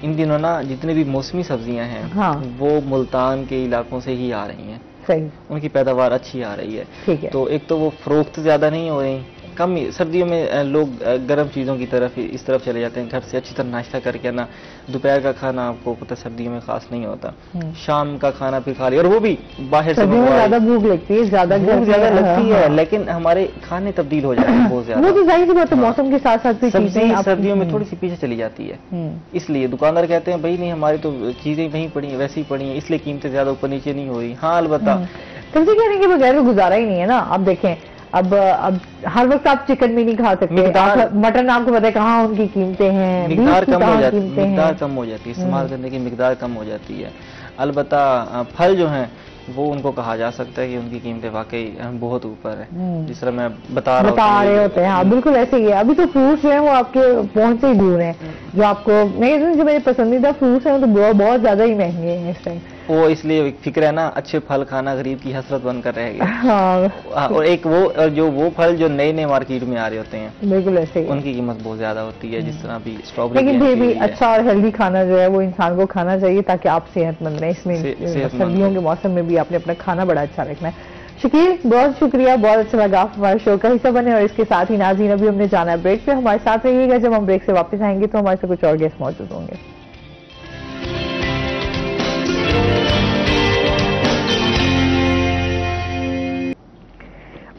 इन दिनों ना जितने भी मौसमी सब्जियां हैं। हाँ। वो मुल्तान के इलाकों से ही आ रही हैं। सही। उनकी पैदावार अच्छी आ रही है। ठीक है। तो एक तो वो फरोख्त ज्यादा नहीं हो रही, कम। सर्दियों में लोग गर्म चीज़ों की तरफ इस तरफ चले जाते हैं, घर से अच्छी तरह नाश्ता करके ना। दोपहर का खाना आपको पता सर्दियों में खास नहीं होता, शाम का खाना फिर खा लिया, और वो भी बाहर से ज्यादा भूख लगती है, ज्यादा लगती है। लेकिन हमारे खाने तब्दील हो जाते हैं बहुत ज्यादा। वो तो जाहिर सी बात है, मौसम के साथ साथ चीजें सर्दियों में थोड़ी सी पीछे चली जाती है। इसलिए दुकानदार कहते हैं भाई नहीं हमारी तो चीजें वहीं पड़ी है, वैसी पड़ी है, इसलिए कीमतें ज्यादा ऊपर नीचे नहीं हो रही। हाँ अलबत्ता सब्जी कहने के बगैर गुजारा ही नहीं है ना। आप देखें अब हर वक्त आप चिकन भी नहीं खा सकते, मटन आपको पता है कहाँ उनकी कीमतें हैं, मिकदार कम हो जाती है, मिकदार कम हो जाती है, इस्तेमाल करने की मिकदार कम हो जाती है। अलबत्ता फल जो हैं वो उनको कहा जा सकता है कि उनकी कीमतें वाकई बहुत ऊपर है, जिस तरह मैं बता रहे होते हैं। हाँ बिल्कुल ऐसे ही है। अभी तो फ्रूट्स जो है वो आपके पहुंच से ही दूर हैं। जो आपको जो मेरे पसंदीदा फ्रूट्स हैं वो तो बहुत ज्यादा ही महंगे हैं इस टाइम। वो इसलिए फिक्र है ना, अच्छे फल खाना गरीब की हसरत बनकर रहेगा। हाँ। और एक वो फल जो नए नए मार्केट में आ रहे होते हैं, बिल्कुल ऐसे ही, उनकी कीमत बहुत ज्यादा होती है, जिस तरह भी स्ट्रॉबेरी। लेकिन फिर भी अच्छा और हेल्दी खाना जो है वो इंसान को खाना चाहिए ताकि आप सेहतमंद रहें। इसमें सर्दियों के मौसम में भी आपने अपना खाना बड़ा अच्छा रखना है। शकील बहुत शुक्रिया, बहुत अच्छा लगा हमारे शो का हिस्सा बने। और इसके साथ ही नाज़रीन अभी हमने जाना है ब्रेक पे, हमारे साथ रहिएगा। जब हम ब्रेक से वापस आएंगे तो हमारे साथ कुछ और गेस्ट मौजूद होंगे।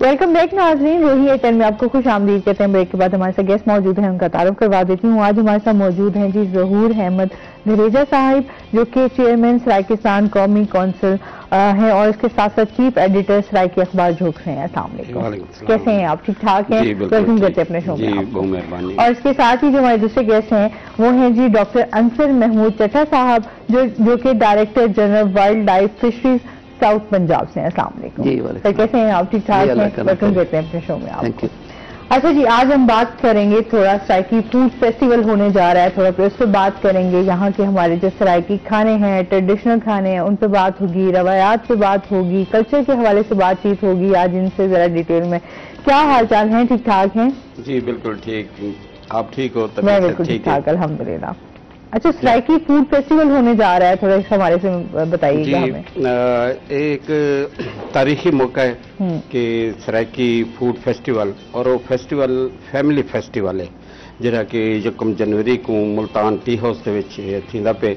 वेलकम बैक नाज़रीन, रोही एयरटेल में आपको खुश आमदीद कहते हैं। ब्रेक के बाद हमारे साथ गेस्ट मौजूद हैं, उनका तारुफ करवा देती हूँ। आज हमारे साथ मौजूद हैं जी ज़हूर अहमद धरेजा साहिब, जो कि चेयरमैन सरायकिसान कौमी कौंसिल हैं और इसके साथ साथ चीफ एडिटर सरायकी अखबार झोंक हैं। अस्सलाम वालेकुम, कैसे हैं आप? ठीक ठाक हैं? वेलकम करते हैं अपने शो में। और इसके साथ ही जो हमारे दूसरे गेस्ट हैं वो हैं जी डॉक्टर अंसर महमूद चट्टा साहब, जो कि director general wild life fisheries south Punjab से। अस्सलाम वालेकुम सर, कैसे हैं आप? ठीक ठाक हैं? वेलकम करते हैं अपने शो में आपको। अच्छा जी, आज हम बात करेंगे थोड़ा सरायकी फूड फेस्टिवल होने जा रहा है, थोड़ा फिर उस पर बात करेंगे। यहाँ के हमारे जो सरायकी खाने हैं, ट्रेडिशनल खाने हैं, उन पर बात होगी, रवायात पे बात होगी, कल्चर के हवाले से बातचीत होगी। आज इनसे जरा डिटेल में क्या हाल चाल है? ठीक ठाक हैं? जी बिल्कुल ठीक, आप ठीक हो? मैं बिल्कुल ठीक ठाक अल्हम्दुलिल्लाह। अच्छा, सराइकी फूड फेस्टिवल होने जा रहा है, थोड़ा इस हमारे से बताइएगा हमें। एक तारीखी मौका है कि सराइकी फूड फेस्टिवल, और वो फेस्टिवल फैमिली फेस्टिवल है जिहड़ा कि 1 जनवरी को मुल्तान टी हाउस दे विच थींदा पे।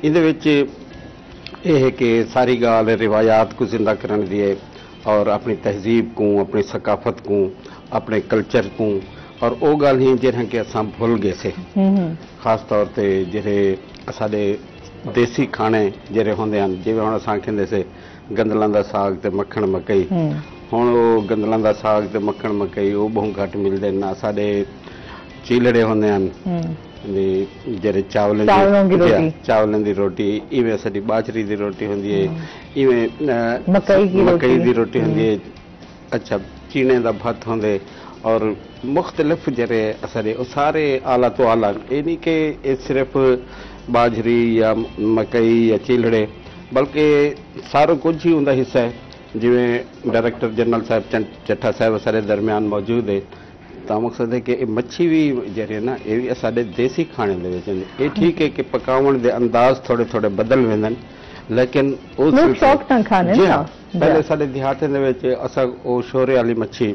इहदे विच यह है कि सारी गाल रिवायात को जिंदा करने दी है और अपनी तहजीब को, अपनी सकाफत को, अपने कल्चर को, और वो गल ही जिहड़ा कि असां भुल गए से, खास तौर पे जिहड़े साडे देसी खाने जिहड़े होंदे हन, जिवें हुण असां कहंदे से गंदलां दा साग ते मक्खण मकई, हुण वो गंदलां दा साग ते मक्खण मकई वो बहुत घट मिलदे ना। साडे चीलड़े होंदे हन जिहड़े चावलें दी रोटी, इवें साडी बाजरी दी रोटी होंदी है, इवें मकई दी रोटी होंदी है, अच्छा चीने दा भत्त होंदे, और मुख्तलिफ जरे असर है सारे आला तो आला, ये नहीं कि ये सिर्फ बाजरी या मकई या चिलड़े, बल्कि सारा कुछ ही उनका हिस्सा है। जिवें डायरेक्टर जनरल साहब चट्ठा साहब सारे दरम्यान मौजूद है, तो मकसद है कि मच्छी भी जरे ना ये भी साडे देसी खाने दे विच ये ठीक है कि पकावण दे अंदाज थोड़े थोड़े बदल वेंदन, लेकिन उस शौक ना खाने ना पहले साडे देहाते दे विच असा ओ शोरे वाली मच्छी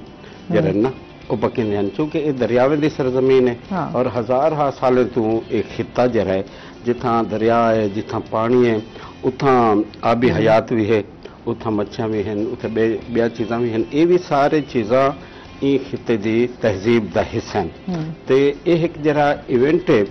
जरे ना वो पकंदे हैं, क्योंकि ये दरियावे दी सरजमीन है और हजार साल तू एक खिता जरा है जिथा दरिया है, जिथा पानी है, उथा आबी हयात भी है, उथा मच्छियां भी हैं, उथे बिया चीज़ा भी हैं। ये भी सारे चीज़ा ई खिते दी तहजीब दा हिस्सा हैं। ते ये एक जरा इवेंट है,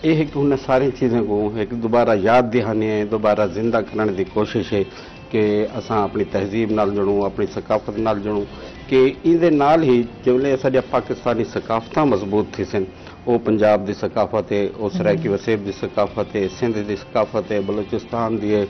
ये एक उन सारी चीज़ों को एक दोबारा याद दहानी है, दोबारा जिंदा करने की कोशिश है कि असां अपनी तहजीब नाल जुड़ूं, अपनी सकाफत नाल जुड़ूं, कि इहदे नाल ही जिवें साडियां पाकिस्तानी सकाफतां मजबूत थी सन, वो पंजाब की सकाफत है, वो सराइकी वसेब की सकाफत है, सिंध की सकाफत है, बलोचिस्तान की है,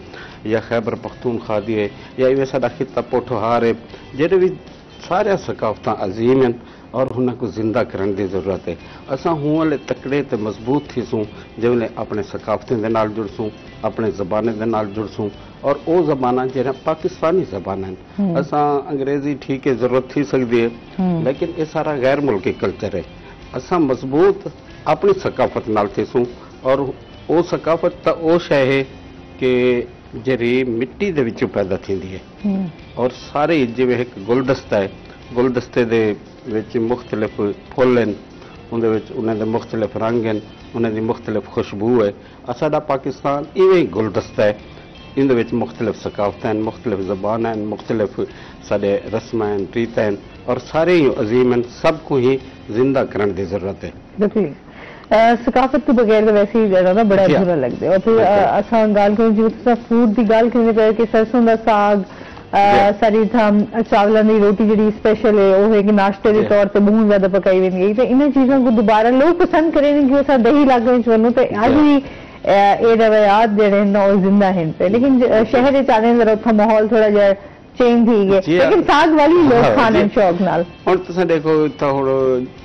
या खैबर पख्तूनख्वा की है, या इवें साडा खिता पोठोहार है, जेडे भी सारिया सकाफत अजीम हैं और उनको जिंदा करने की जरूरत है। असा हूँ वाले तकड़े तो मजबूत थीसूँ जिवें अपने सकाफतें दे नाल जुड़सूँ, अपने जबाने दे नाल जुड़सूँ, और वो जबाना जो पाकिस्तानी जबान हैं। असा अंग्रेजी ठीक है जरूरत थी सकती है, लेकिन ये सारा गैर मुल्की कल्चर है। असा मजबूत अपनी सकाफत नाल थीसूँ, और वो सकाफत तो वो शय है कि जरी मिट्टी दे विचों पैदा थींदी है, और सारे जिवें एक गुलदस्ता है, गुलदस्ते दे विच मुख्तलिफ फुल हैं, उहदे विच उन्हां दे मुख्तलिफ रंग हैं, उन्हां दी मुख्तलिफ खुशबू है। साडा पाकिस्तान इवें ही गुलदस्ता है, इहदे विच मुख्तलिफ सकाफतां हैं, मुख्तलिफ ज़बानां हैं, मुख्तलिफ साडे रस्मां हैं, रीतां हैं, और सारे ही अजीम हैं, सबको ही जिंदा करने की जरूरत है। देखिए सकाफत तो बगैर तो वैसे ही ज्यादा बड़ा अधूरा लगता है। और फिर असा गाल करें जो फूड की गाल करें कि सरसों का साग, सारी चावलों की रोटी जी स्पेशल है, वो है कि नाश्ते के तौर पर बहुत ज्यादा पकाई वी गई, तो इन चीज़ों को दोबारा लोग पसंद करें कि असा दही इलाके वनूँ तो अज भी ये रवायात जड़े जिंदा हैं पे, लेकिन शहर चाहे जरा उतना माहौल थोड़ा जहा चेंज थी गए, लेकिन साग वाली लोग खाने शौक नाल। हुण तुसीं देखो इत्थे हुण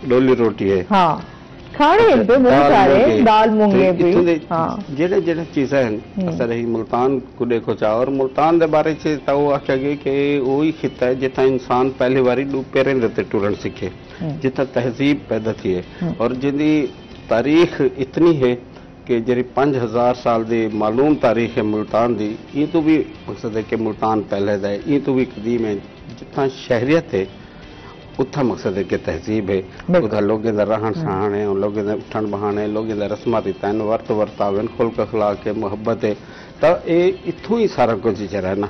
डोली रोटी है, हाँ खाने पे बहुत सारे दाल मूंगे भी, हाँ जेड़े जेड़े चीज़ां हैं असां ही मुल्तान को देखो चा, और मुल्तान दे बारे च तो वो आख्या गया कि वही खिता है जितना इंसान पहली बारी पैरें दे टुरन सीखे, जितना तहजीब पैदा थी है, और जिंदी तारीख इतनी है कि जी 5000 साल की मालूम तारीख है मुल्तान की। ये तो भी मकसद है कि मुल्तान पहले का है, ये तो भी कदीम है, जितना शहरियत है उतना मकसद है कि तहजीब है, उधर लोगों का रहन सहन है, लोगों का उठन बहान है, लोगों का रस्मां रीतां हैं, वर्त वर्ताव खुल्क अखलाक है, मुहब्बत है, तो ये इत्थों ही सारा कुछ जरा ना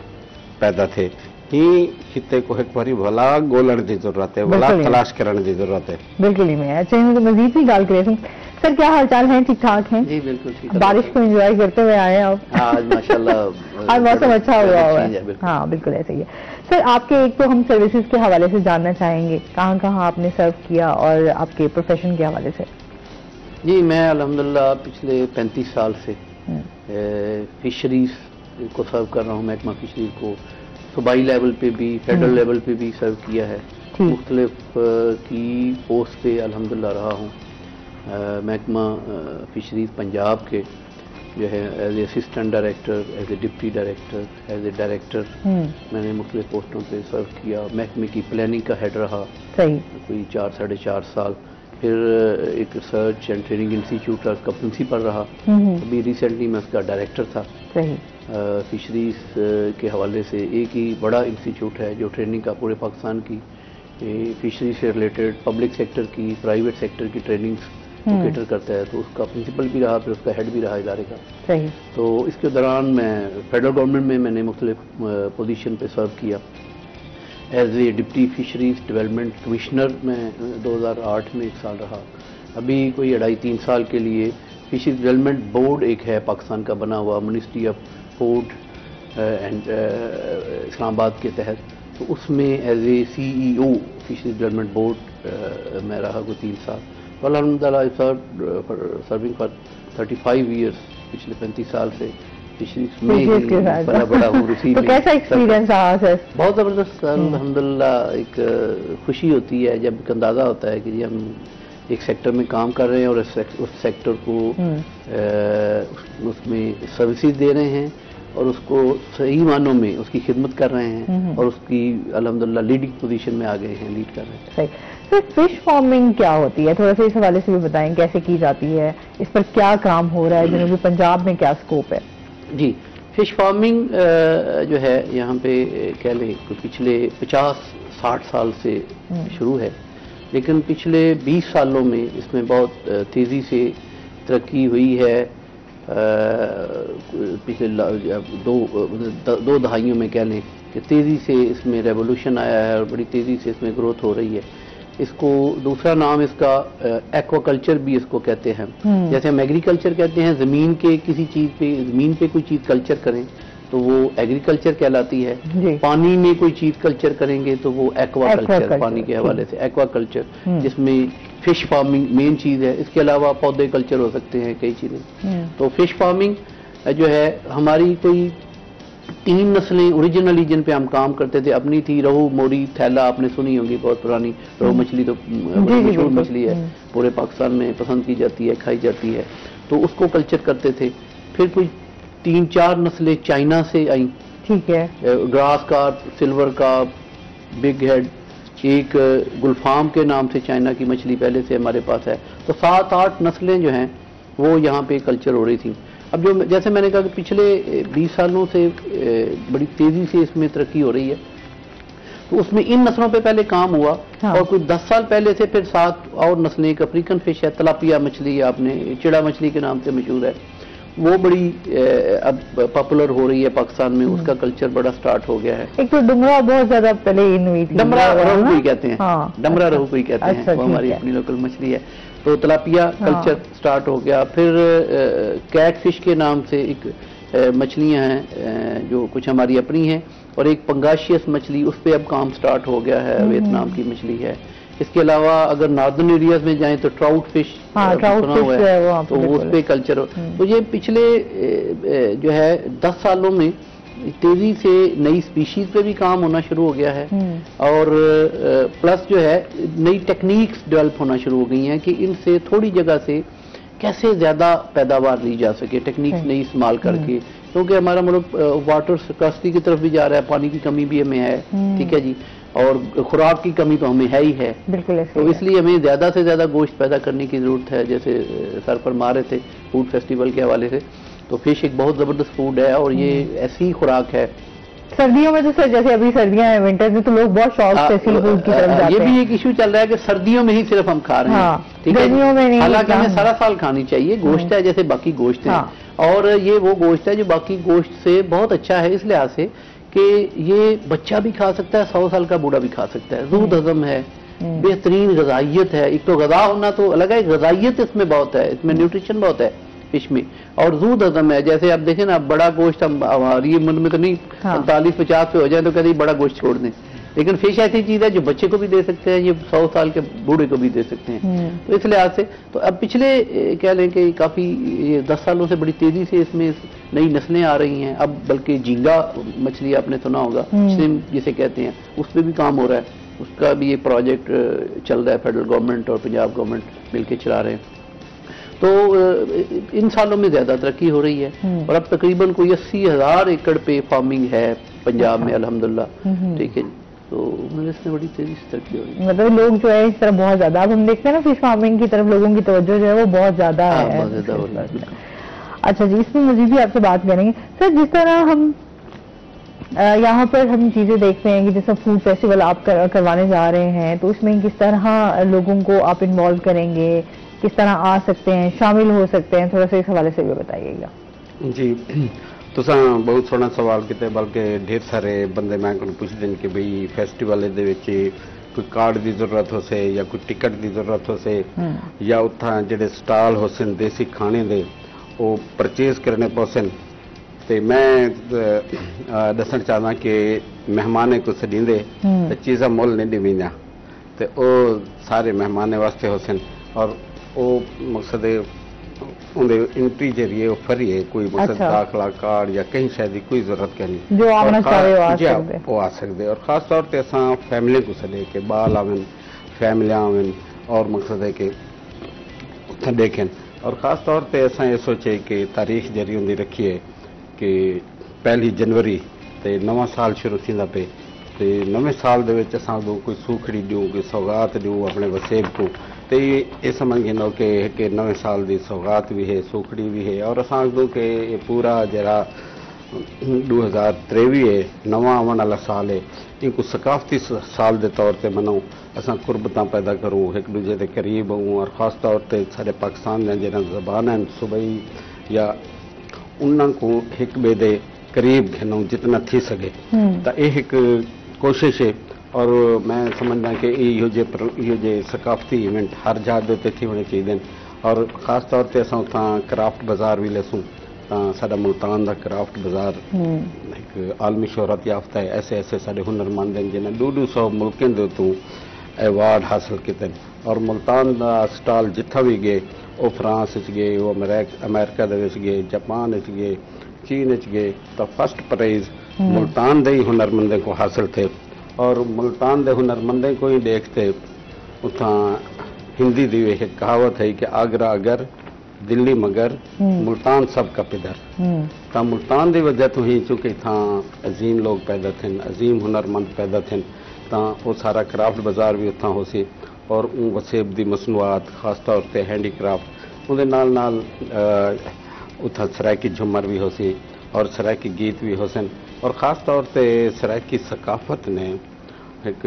पैदा थे। ही खिते को एक बारी भला गोलण की जरूरत है, भला तलाश करने की जरूरत है। बिल्कुल ही मैं अच्छा तो मजीद भी गाल करें। सर क्या हाल चाल है? ठीक ठाक हैं? जी बिल्कुल ठीक। बारिश को एंजॉय करते हुए आए हैं आप? आज माशाल्लाह आज मौसम अच्छा हुआ है। हाँ बिल्कुल ऐसे ही है। सर आपके एक तो हम सर्विसेज के हवाले से जानना चाहेंगे, कहाँ कहाँ आपने सर्व किया और आपके प्रोफेशन के हवाले से। जी मैं अल्हम्दुलिल्लाह पिछले 35 साल से फिशरीज को सर्व कर रहा हूँ। महकमा फिशरीज को सूबाई लेवल पे भी, फेडरल लेवल पे भी सर्व किया है, मुख्तलिफ की पोस्ट पे अल्हम्दुलिल्लाह रहा हूँ। महकमा फिशरीज पंजाब के जो है as a assistant director, as a deputy director, as a director मैंने मुख्तलिफ पोस्टों पे सर्व किया। महकमे की प्लानिंग का हेड रहा कोई 4 साढ़े 4 साल। फिर एक रिसर्च एंड ट्रेनिंग इंस्टीट्यूट का उसका प्रिंसिपल रहा, अभी रिसेंटली मैं उसका डायरेक्टर था। फिशरीज के हवाले से एक ही बड़ा इंस्टीट्यूट है जो ट्रेनिंग का पूरे पाकिस्तान की फिशरी से रिलेटेड पब्लिक सेक्टर की, प्राइवेट सेक्टर की ट्रेनिंग्स कैटर करता है, तो उसका प्रिंसिपल भी रहा, फिर उसका हेड भी रहा इदारे का। सही। तो इसके दौरान मैं फेडरल गवर्नमेंट में मैंने मुख्तलिफ पोजीशन पे सर्व किया। As a deputy fisheries development commissioner में 2008 में 1 साल रहा। अभी कोई 2.5-3 साल के लिए फिशरीज डेवलपमेंट बोर्ड एक है पाकिस्तान का बना हुआ, ministry of food and Islamabad के तहत, तो उसमें as a CEO fisheries development board में रहा कोई 3 साल। तो अल्हम्दुलिल्लाह सर्विंग फॉर 35 ईयर्स, पिछले 35 साल से फिशरीज में बड़ा हूँ। तो कैसा एक्सपीरियंस रहा सर? बहुत ज़बरदस्त अल्हम्दुलिल्लाह। एक खुशी होती है जब अंदाज़ा होता है कि जी हम एक सेक्टर में काम कर रहे हैं और उस सेक्टर को उसमें सर्विसेज दे रहे हैं और उसको सही मानों में उसकी खिदमत कर रहे हैं और उसकी अल्हम्दुलिल्लाह लीडिंग पोजीशन में आ गए हैं, लीड कर रहे हैं। तो फिश फार्मिंग क्या होती है, थोड़ा सा इस हवाले से भी बताएं, कैसे की जाती है, इस पर क्या काम हो रहा है, जनूबी पंजाब में क्या स्कोप है? जी, फिश फार्मिंग जो है यहाँ पे कह लें पिछले 50-60 साल से शुरू है, लेकिन पिछले 20 सालों में इसमें बहुत तेज़ी से तरक्की हुई है। पिछले दो दहाइयों में कह लें कि तेज़ी से इसमें रेवोल्यूशन आया है और बड़ी तेज़ी से इसमें ग्रोथ हो रही है। इसको दूसरा नाम इसका एक्वाकल्चर भी इसको कहते हैं। जैसे हम एग्रीकल्चर कहते हैं, ज़मीन के किसी चीज़ पे, ज़मीन पे कोई चीज़ कल्चर करें तो वो एग्रीकल्चर कहलाती है। पानी में कोई चीज़ कल्चर करेंगे तो वो एक्वाकल्चर, पानी के हवाले से एक्वाकल्चर, जिसमें फिश फार्मिंग मेन चीज़ है। इसके अलावा पौधे कल्चर हो सकते हैं, कई चीज़ें। तो फिश फार्मिंग जो है हमारी कोई 3 नस्लें ओरिजिनली जिन पे हम काम करते थे अपनी थी। रहू, मोरी, थैला आपने सुनी होंगी, बहुत पुरानी रहू मछली तो मशहूर मछली है, पूरे पाकिस्तान में पसंद की जाती है, खाई जाती है, तो उसको कल्चर करते थे। फिर कोई 3-4 नस्लें चाइना से आई, ठीक है, grass carp, silver carp, big head, एक गुलफाम के नाम से चाइना की मछली पहले से हमारे पास है। तो 7-8 नस्लें जो हैं वो यहाँ पे कल्चर हो रही थी। अब जो जैसे मैंने कहा कि पिछले 20 सालों से बड़ी तेज़ी से इसमें तरक्की हो रही है, तो उसमें इन नस्लों पे पहले काम हुआ। और कुछ 10 साल पहले से फिर 7 और नस्लें, एक अफ्रीकन फिश है, तलापिया मछली, आपने चिड़ा मछली के नाम से मशहूर है, वो बड़ी अब पॉपुलर हो रही है पाकिस्तान में, उसका कल्चर बड़ा स्टार्ट हो गया है। एक तो डुमरा बहुत ज्यादा पहले इन हुई थी, डमरा रहू कोई कहते हैं, डमरा रहू कोई कहते हैं, वो हमारी अपनी लोकल मछली है। तो तलापिया कल्चर स्टार्ट हो गया। फिर कैट फिश के नाम से एक मछलियां हैं जो कुछ हमारी अपनी हैं, और एक पंगाशियस मछली, उस पर अब काम स्टार्ट हो गया है, वियतनाम की मछली है। इसके अलावा अगर नॉर्दर्न एरियाज में जाएं तो ट्राउट फिश सुना हुआ है, तो उस पे कल्चर। तो ये पिछले जो है 10 सालों में तेजी से नई स्पीशीज पे भी काम होना शुरू हो गया है, और प्लस जो है नई टेक्निक्स डेवलप होना शुरू हो गई हैं कि इनसे थोड़ी जगह से कैसे ज्यादा पैदावार ली जा सके, टेक्निक्स नई इस्तेमाल करके, क्योंकि हमारा मुल्क वाटर स्कार्सिटी की तरफ भी जा रहा है, पानी की कमी भी हमें है, ठीक है जी, और खुराक की कमी तो हमें है ही है। तो इसलिए हमें ज्यादा से ज्यादा गोश्त पैदा करने की जरूरत है। जैसे सर फरमा रहे थे फूड फेस्टिवल के हवाले से, तो फिश एक बहुत जबरदस्त फूड है और ये ऐसी खुराक है। सर्दियों में तो सर, जैसे अभी सर्दियां हैं, विंटर में तो लोग बहुत शौक से सी फूड की तरफ जाते हैं। ये भी एक इशू चल रहा है कि सर्दियों में ही सिर्फ हम खा रहे हैं, ठीक है, गर्मियों में नहीं। हालांकि हमें सारा साल खानी चाहिए, गोश्त है जैसे बाकी गोश्त है, और ये वो गोश्त है जो बाकी गोश्त से बहुत अच्छा है इस लिहाज से कि ये बच्चा भी खा सकता है, 100 साल का बूढ़ा भी खा सकता है, दूध हजम है, बेहतरीन गजाइयत है। एक तो गजा होना तो अलग है, गजाइयत इसमें बहुत है, इसमें न्यूट्रिशन बहुत है फिश में, और दूध हजम है। जैसे आप देखें ना, बड़ा गोश्त हमारी मन में तो नहीं 45-50 पे हो जाए तो कहते बड़ा गोश्त छोड़ दें, लेकिन फिश ऐसी चीज है जो बच्चे को भी दे सकते हैं, ये 100 साल के बूढ़े को भी दे सकते हैं। तो इस लिहाज से तो अब पिछले कह लें कि काफी 10 सालों से बड़ी तेजी से इसमें नई नस्लें आ रही हैं। अब बल्कि झींगा मछली आपने सुना होगा, स्लिम जिसे कहते हैं, उस पर भी काम हो रहा है, उसका भी ये प्रोजेक्ट चल रहा है, फेडरल गवर्नमेंट और पंजाब गवर्नमेंट मिलकर चला रहे हैं। तो इन सालों में ज्यादा तरक्की हो रही है, और अब तकरीबन कोई 80,000 एकड़ पे फार्मिंग है पंजाब में अल्हम्दुलिल्लाह, ठीक है। तो मतलब इसमें बड़ी तेजी से तरक्की हो रही है। मतलब लोग जो है इस तरफ बहुत ज्यादा, अब हम देखते हैं ना फिश फार्मिंग की तरफ लोगों की तवज्जो जो है वो बहुत ज्यादा है। बहुत ज्यादा हो रहा है। अच्छा जी, इसमें मुझे भी आपसे बात करेंगे सर, जिस तरह हम यहाँ पर हम चीजें देखते हैं कि जैसे फूड फेस्टिवल आप करवाने जा रहे हैं, तो उसमें किस तरह लोगों को आप इन्वॉल्व करेंगे, किस तरह आ सकते हैं, शामिल हो सकते हैं, थोड़ा सा इस हवाले से भी बताइएगा। जी, तुसा बहुत सोहना सवाल किया, बल्कि ढेर सारे बंदे मैं को पुछते हैं कि भाई फेस्टिवल दे विच कोई कार्ड की जरूरत हो से या कोई टिकट की जरूरत हो से या उत्थां जिहड़े स्टाल हो सन देसी खाने दे वो परचेज करने पौसन। तो मैं दसन चाहता कि मेहमान को सदींदे तो चीज़ा मुल नहीं दिवींदा, तो वो सारे मेहमान वास्ते हो सन और वो मकसद उनके एंट्री जरिए वो फ्री है, कोई मकसद दाखला कार्ड या कहीं शायद कोई जरूरत नहीं, जो आना चाहे वो आ सकते। और खास तौर पर असा फैमिली को सदे के बाल आवन, फैमिली आवन और मकसद है कि उत्थे देखें। और ख़ास तौर पर असा ये सोचे कि तारीख जरी उनकी रखिए कि 1 जनवरी ते नवा साल शुरू थींदा पे, तो नवे साल दे विच असां कोई सूखड़ी ॾियूं, कोई सौगात ॾियूं अपने वसेब को, तो ये समझ गिनो कि नवे साल की सौगात भी है, सूखड़ी भी है। और असां के ये पूरा जरा 2023 है, नवा आवन वाला साल है, इनको सकाफती साल के तौर पर मनाऊं, असां कुर्बतां पैदा करूं, एक दूजे के करीब होऊं। और ख़ास तौर पर साढ़े पाकिस्तान में जरा ज़बान हैं सूबई या उनको एक ॿिए के करीब घिनूं जितना थी सके, तो ये एक कोशिश है। और मैं समझदा कि इहो जे सकाफती इवेंट हर जगह के उत्ते थी होने चाहिए। और खास तौर पर असां उतां क्राफ्ट बाज़ार भी लसूं, साडा मुल्तान का क्राफ्ट बाज़ार एक आलमी शोहरत याफ्ता है। ऐसे साढ़े हुनरमंद हैं जिन्हें 200 मुल्कों के उत्तों एवार्ड हासिल किए। और मुल्तान का स्टॉल जिथा भी गए, वो फ्रांस गए, वो अमेरिका गए, जापान गए, चीन गए, तो फर्स्ट प्राइज मुल्तान के ही हुनरमंदों को हासिल थे। और मुल्तान के हुनरमंदों को ही देखते उतना हिंदी की एक कहावत है कि आगरा अगर दिल्ली मगर मुल्तान सब का पिदर। तो मुल्तान की वजह तो ही चूँकि इतना अजीम लोग पैदा थे, अजीम हुनरमंद पैदा थे, तो वो सारा क्राफ्ट बाज़ार भी उतना हो सी। और वसेब की मसनूआत खास तौर पर हैंडीक्राफ्ट उहदे नाल उतना सरायकी झूमर भी हो सी और सरायकी गीत भी हो सन। और ख़ास तौर पर सरायकी सकाफत ने एक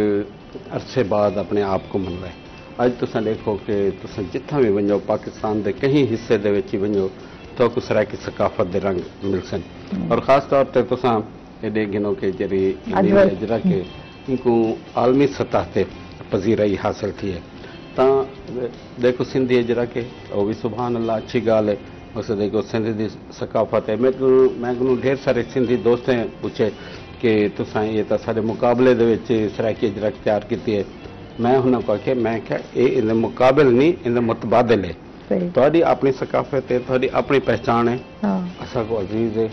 अरसे बाद अपने आप को मन रहे। अज तुम देखो कि तुम जिथा भी वजो पाकिस्तान के कई हिस्से के वजो तो कुछ सरायकी सकाफत के रंग मिल सन। और ख़ास तौर पर तुम ये गिनो कि जरी अजरक इनको आलमी सतह पर पजीराई हासिल थी है। तो देखो सिंधी अजरक वो भी सुभान अल्लाह अच्छी गाल है। मकसद देखो सिंधी की सकाफत है। मैं को ढेर सारे सिंधी दोस्तें पूछे कि तुसा ये तो सारे मुकाबले दे सरायकी अजरक तैयार की है। मैं उन्होंने आख्या मैं क्या ये इन मुकाबल नहीं, इन मुतबादल है। थोड़ी अपनी सकाफत है, थोड़ी अपनी पहचान है, असा को अजीज है।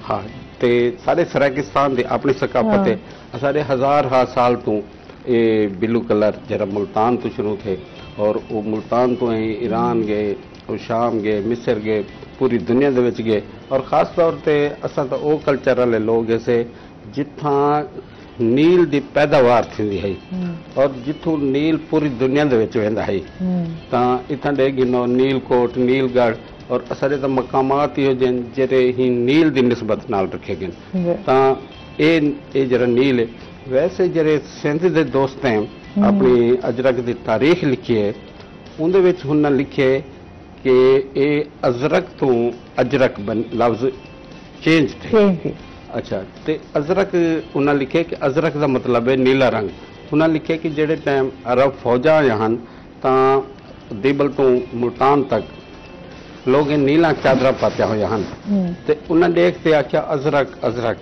हाँ, तो सारे सरायकिस्तान की अपनी सकाफत है। सारे हजार साल तो ये ब्लू कलर जरा मुल्तान तो शुरू थे और वो मुल्तान तो ही ईरान गए, और शाम गए, मिस्र गए, पूरी दुनिया दे विच गए। और खास तौर पर असां तो वो कल्चर वाले लोग ऐसे जिथा नील की पैदावार थी है और जिथों नील पूरी दुनिया दे विच वेंदा है। तो इतना दे गिनो नीलकोट, नीलगढ़ और सारे तो मकामात ही हुजन जेरे ही नील की निस्बत नाल रखे गए। तो ये जरा नील है। वैसे जरे सिंध के दोस्त हैं अपनी अजरक की तारीख लिखी है, उनके विच उन्हें लिखे कि ये अजरक तो अजरक लफ्ज चेंज थे। अच्छा, तो अजरक उन्हें लिखे कि अजरक का मतलब है नीला रंग। उन्हें लिखे कि जेड़े टाइम अरब फौजा हन तो दिबल तो मुल्तान तक लोग नीला चादरा पात्या हुए हैं। तो उन्हें देखते आख्या अजरक अजरक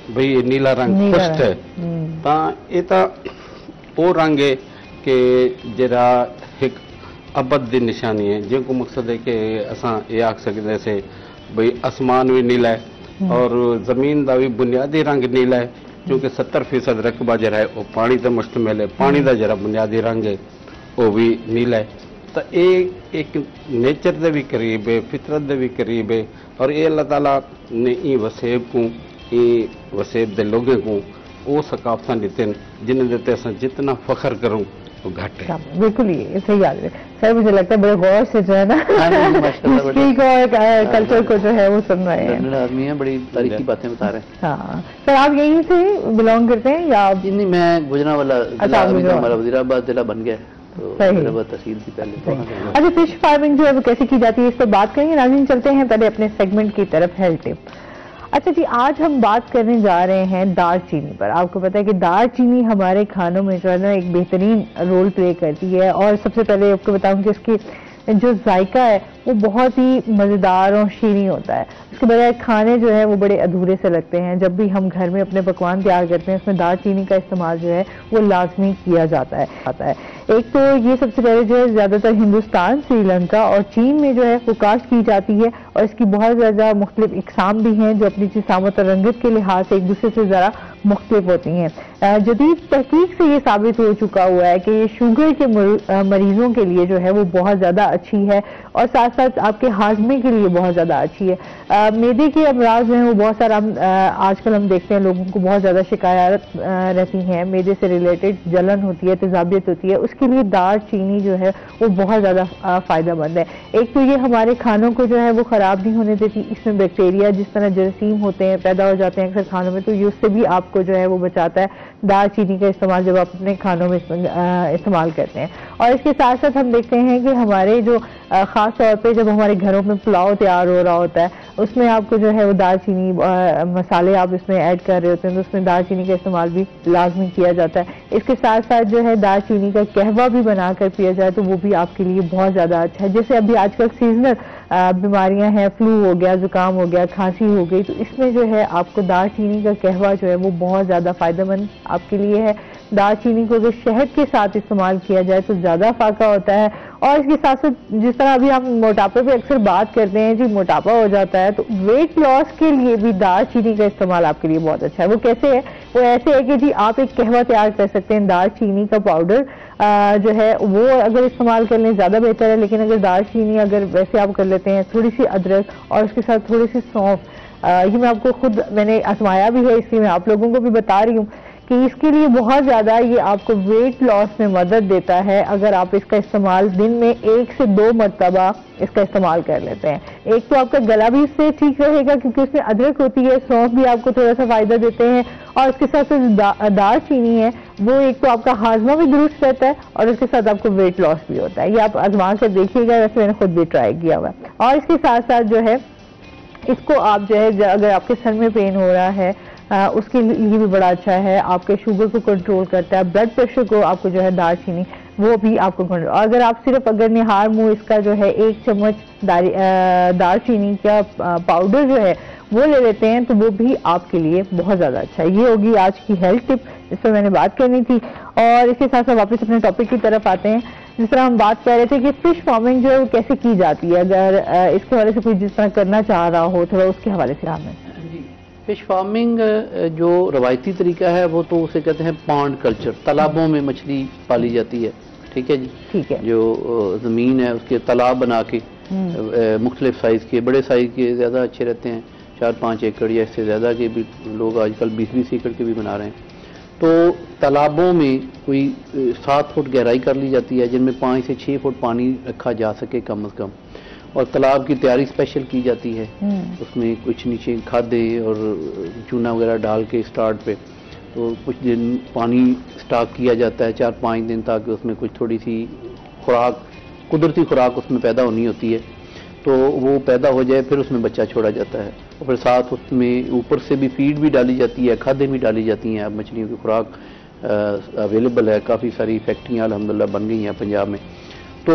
भाई ये नीला रंग खुश्त है। तो ये तो वो रंग है कि जरा एक अबद की निशानी है, जिनको मकसद है कि असा ये आख सकते से भाई आसमान भी नीला है और जमीन का भी बुनियादी रंग नीला है, क्योंकि 70% रकबा जरा है वो पानी से मुश्तमिल है। पानी का जरा बुनियादी रंग है वो भी नीला है। तो ये एक नेचर के भी करीब है, फितरत के भी करीब है। और ये अल्लाह ताला ने ई वसेब को, ई वसेब के लोगों को वो सकाफत दिते जिन्हें दिते अस जितना फखर करूँ तो घट है। बिल्कुल ये सही बात है सर, मुझे लगता है बड़े गौर से जो है ना हिस्ट्री को और कल्चर को जो है वो सुन रहे हैं। आदमी है, बड़ी तारीखी बातें बता रहे हैं। हाँ सर, आप यहीं से बिलोंग करते हैं या आप? नहीं, मैं गुजरांवाला, हमारा वजीराबाद जिला बन गया है तो तहसील थी पहले। अच्छा, फिश फार्मिंग जो है वो कैसे की जाती है इस पर बात करेंगे। नाज़रीन, चलते हैं पहले अपने सेगमेंट की तरफ, हेल्थ टिप। अच्छा जी, आज हम बात करने जा रहे हैं दालचीनी पर। आपको पता है कि दालचीनी हमारे खानों में जो है ना एक बेहतरीन रोल प्ले करती है, और सबसे पहले आपको बताऊं कि इसकी जो जायका है वो बहुत ही मज़ेदार और शीनी होता है। इसके बजाय खाने जो है वो बड़े अधूरे से लगते हैं। जब भी हम घर में अपने पकवान तैयार करते हैं उसमें दालचीनी का इस्तेमाल जो है वो लाजमी किया जाता है। एक तो ये सबसे पहले जो है ज़्यादातर हिंदुस्तान, श्रीलंका और चीन में जो है वो काश्त की जाती है, और इसकी बहुत ज़्यादा मुख्तलिफ इकसाम भी हैं जो अपनी जिसामत और रंगत के लिहाज से एक दूसरे से ज़रा मुख्तलिफ होती हैं। जदीद तहकीक से ये साबित हो चुका हुआ है कि ये शुगर के मरीजों के लिए जो है वो बहुत ज़्यादा अच्छी है, और साथ साथ आपके हाजमे के लिए बहुत ज़्यादा अच्छी है। मैदे के अमराज जो हैं वो बहुत सारा आजकल हम देखते हैं लोगों को बहुत ज़्यादा शिकायत रहती हैं, मैदे से रिलेटेड जलन होती है, तेजाबियत होती है, उसके लिए दालचीनी जो है वो बहुत ज़्यादा फ़ायदेमंद है। एक तो ये हमारे खानों को जो है वो ख़राब नहीं होने देती, इसमें बैक्टीरिया जिस तरह जरासीम होते हैं पैदा हो जाते हैं अक्सर खानों में, तो ये उससे भी आपको जो है वो बचाता है दालचीनी का इस्तेमाल जब आप अपने खानों में इस्तेमाल करते हैं। और इसके साथ साथ हम देखते हैं कि हमारे जो ख़ास तौर पे जब हमारे घरों में पुलाव तैयार हो रहा होता है उसमें आपको जो है वो दालचीनी मसाले आप इसमें ऐड कर रहे होते हैं तो उसमें दालचीनी का इस्तेमाल भी लाजमी किया जाता है। इसके साथ साथ जो है दालचीनी का कहवा भी बनाकर पिया जाए तो वो भी आपके लिए बहुत ज़्यादा अच्छा है। जैसे अभी आजकल सीजनल बीमारियां हैं, फ्लू हो गया, जुकाम हो गया, खांसी हो गई, तो इसमें जो है आपको दालचीनी का कहवा जो है वो बहुत ज़्यादा फ़ायदेमंद आपके लिए है। दालचीनी को अगर शहद के साथ इस्तेमाल किया जाए तो ज़्यादा फाका होता है। और इसके साथ साथ जिस तरह अभी हम मोटापे पे अक्सर बात करते हैं जी, मोटापा हो जाता है, तो वेट लॉस के लिए भी दालचीनी का इस्तेमाल आपके लिए बहुत अच्छा है। वो कैसे है? वो ऐसे है कि जी आप एक कहवा तैयार कर सकते हैं, दालचीनी का पाउडर जो है वो अगर इस्तेमाल कर लें ज़्यादा बेहतर है, लेकिन अगर दालचीनी अगर वैसे आप कर लेते हैं, थोड़ी सी अदरक और उसके साथ थोड़ी सी सौंफ, ये मैं आपको खुद मैंने आजमाया भी है, इसलिए मैं आप लोगों को भी बता रही हूँ कि इसके लिए बहुत ज़्यादा ये आपको वेट लॉस में मदद देता है अगर आप इसका इस्तेमाल दिन में 1 से 2 मरतबा इसका इस्तेमाल कर लेते हैं। एक तो आपका गला भी इससे ठीक रहेगा क्योंकि उसमें अदरक होती है, सौंफ भी आपको थोड़ा सा फायदा देते हैं, और उसके साथ साथ दालचीनी है वो एक तो आपका हाजमा भी दुरुस्त रहता है और उसके साथ आपको वेट लॉस भी होता है। ये आप आजमा कर देखिएगा, वैसे मैंने खुद भी ट्राई किया हुआ है। और इसके साथ साथ जो है इसको आप जो है अगर आपके सर में पेन हो रहा है उसके लिए भी बड़ा अच्छा है, आपके शुगर को कंट्रोल करता है, ब्लड प्रेशर को आपको जो है दालचीनी वो भी आपको कंट्रोल। अगर आप सिर्फ अगर निहार मुंह इसका जो है 1 चम्मच दालचीनी का पाउडर जो है वो ले लेते हैं तो वो भी आपके लिए बहुत ज़्यादा अच्छा है। ये होगी आज की हेल्थ टिप जिस पर मैंने बात करनी थी। और इसके साथ साथ वापस अपने टॉपिक की तरफ आते हैं। जिस तरह हम बात कर रहे थे कि फिश फार्मिंग जो है वो कैसे की जाती है, अगर इसके हवाले से कोई जिस तरह करना चाह रहा हो थोड़ा उसके हवाले से हमें। फिश फार्मिंग जो रवायती तरीका है वो तो उसे कहते हैं पॉन्ड कल्चर, तालाबों में मछली पाली जाती है। ठीक है जी, ठीक है। जो ज़मीन है उसके तालाब बना के मुख्तलिफ साइज़ के, बड़े साइज़ के ज़्यादा अच्छे रहते हैं, 4-5 एकड़ या इससे ज़्यादा के भी लोग आजकल 20-20 एकड़ के भी बना रहे हैं। तो तालाबों में कोई 7 फुट गहराई कर ली जाती है जिनमें 5 से 6 फुट पानी रखा जा सके कम अज़ कम, और तालाब की तैयारी स्पेशल की जाती है। उसमें कुछ नीचे खादे और चूना वगैरह डाल के स्टार्ट पे तो कुछ दिन पानी स्टॉक किया जाता है 4-5 दिन, ताकि उसमें कुछ थोड़ी सी खुराक, कुदरती खुराक उसमें पैदा होनी होती है, तो वो पैदा हो जाए फिर उसमें बच्चा छोड़ा जाता है। और फिर साथ उसमें ऊपर से भी फीड भी डाली जाती है, खादें भी डाली जाती हैं। अब मछलियों की खुराक अवेलेबल है, काफ़ी सारी फैक्ट्रियाँ अल्हम्दुलिल्लाह बन गई हैं पंजाब में। तो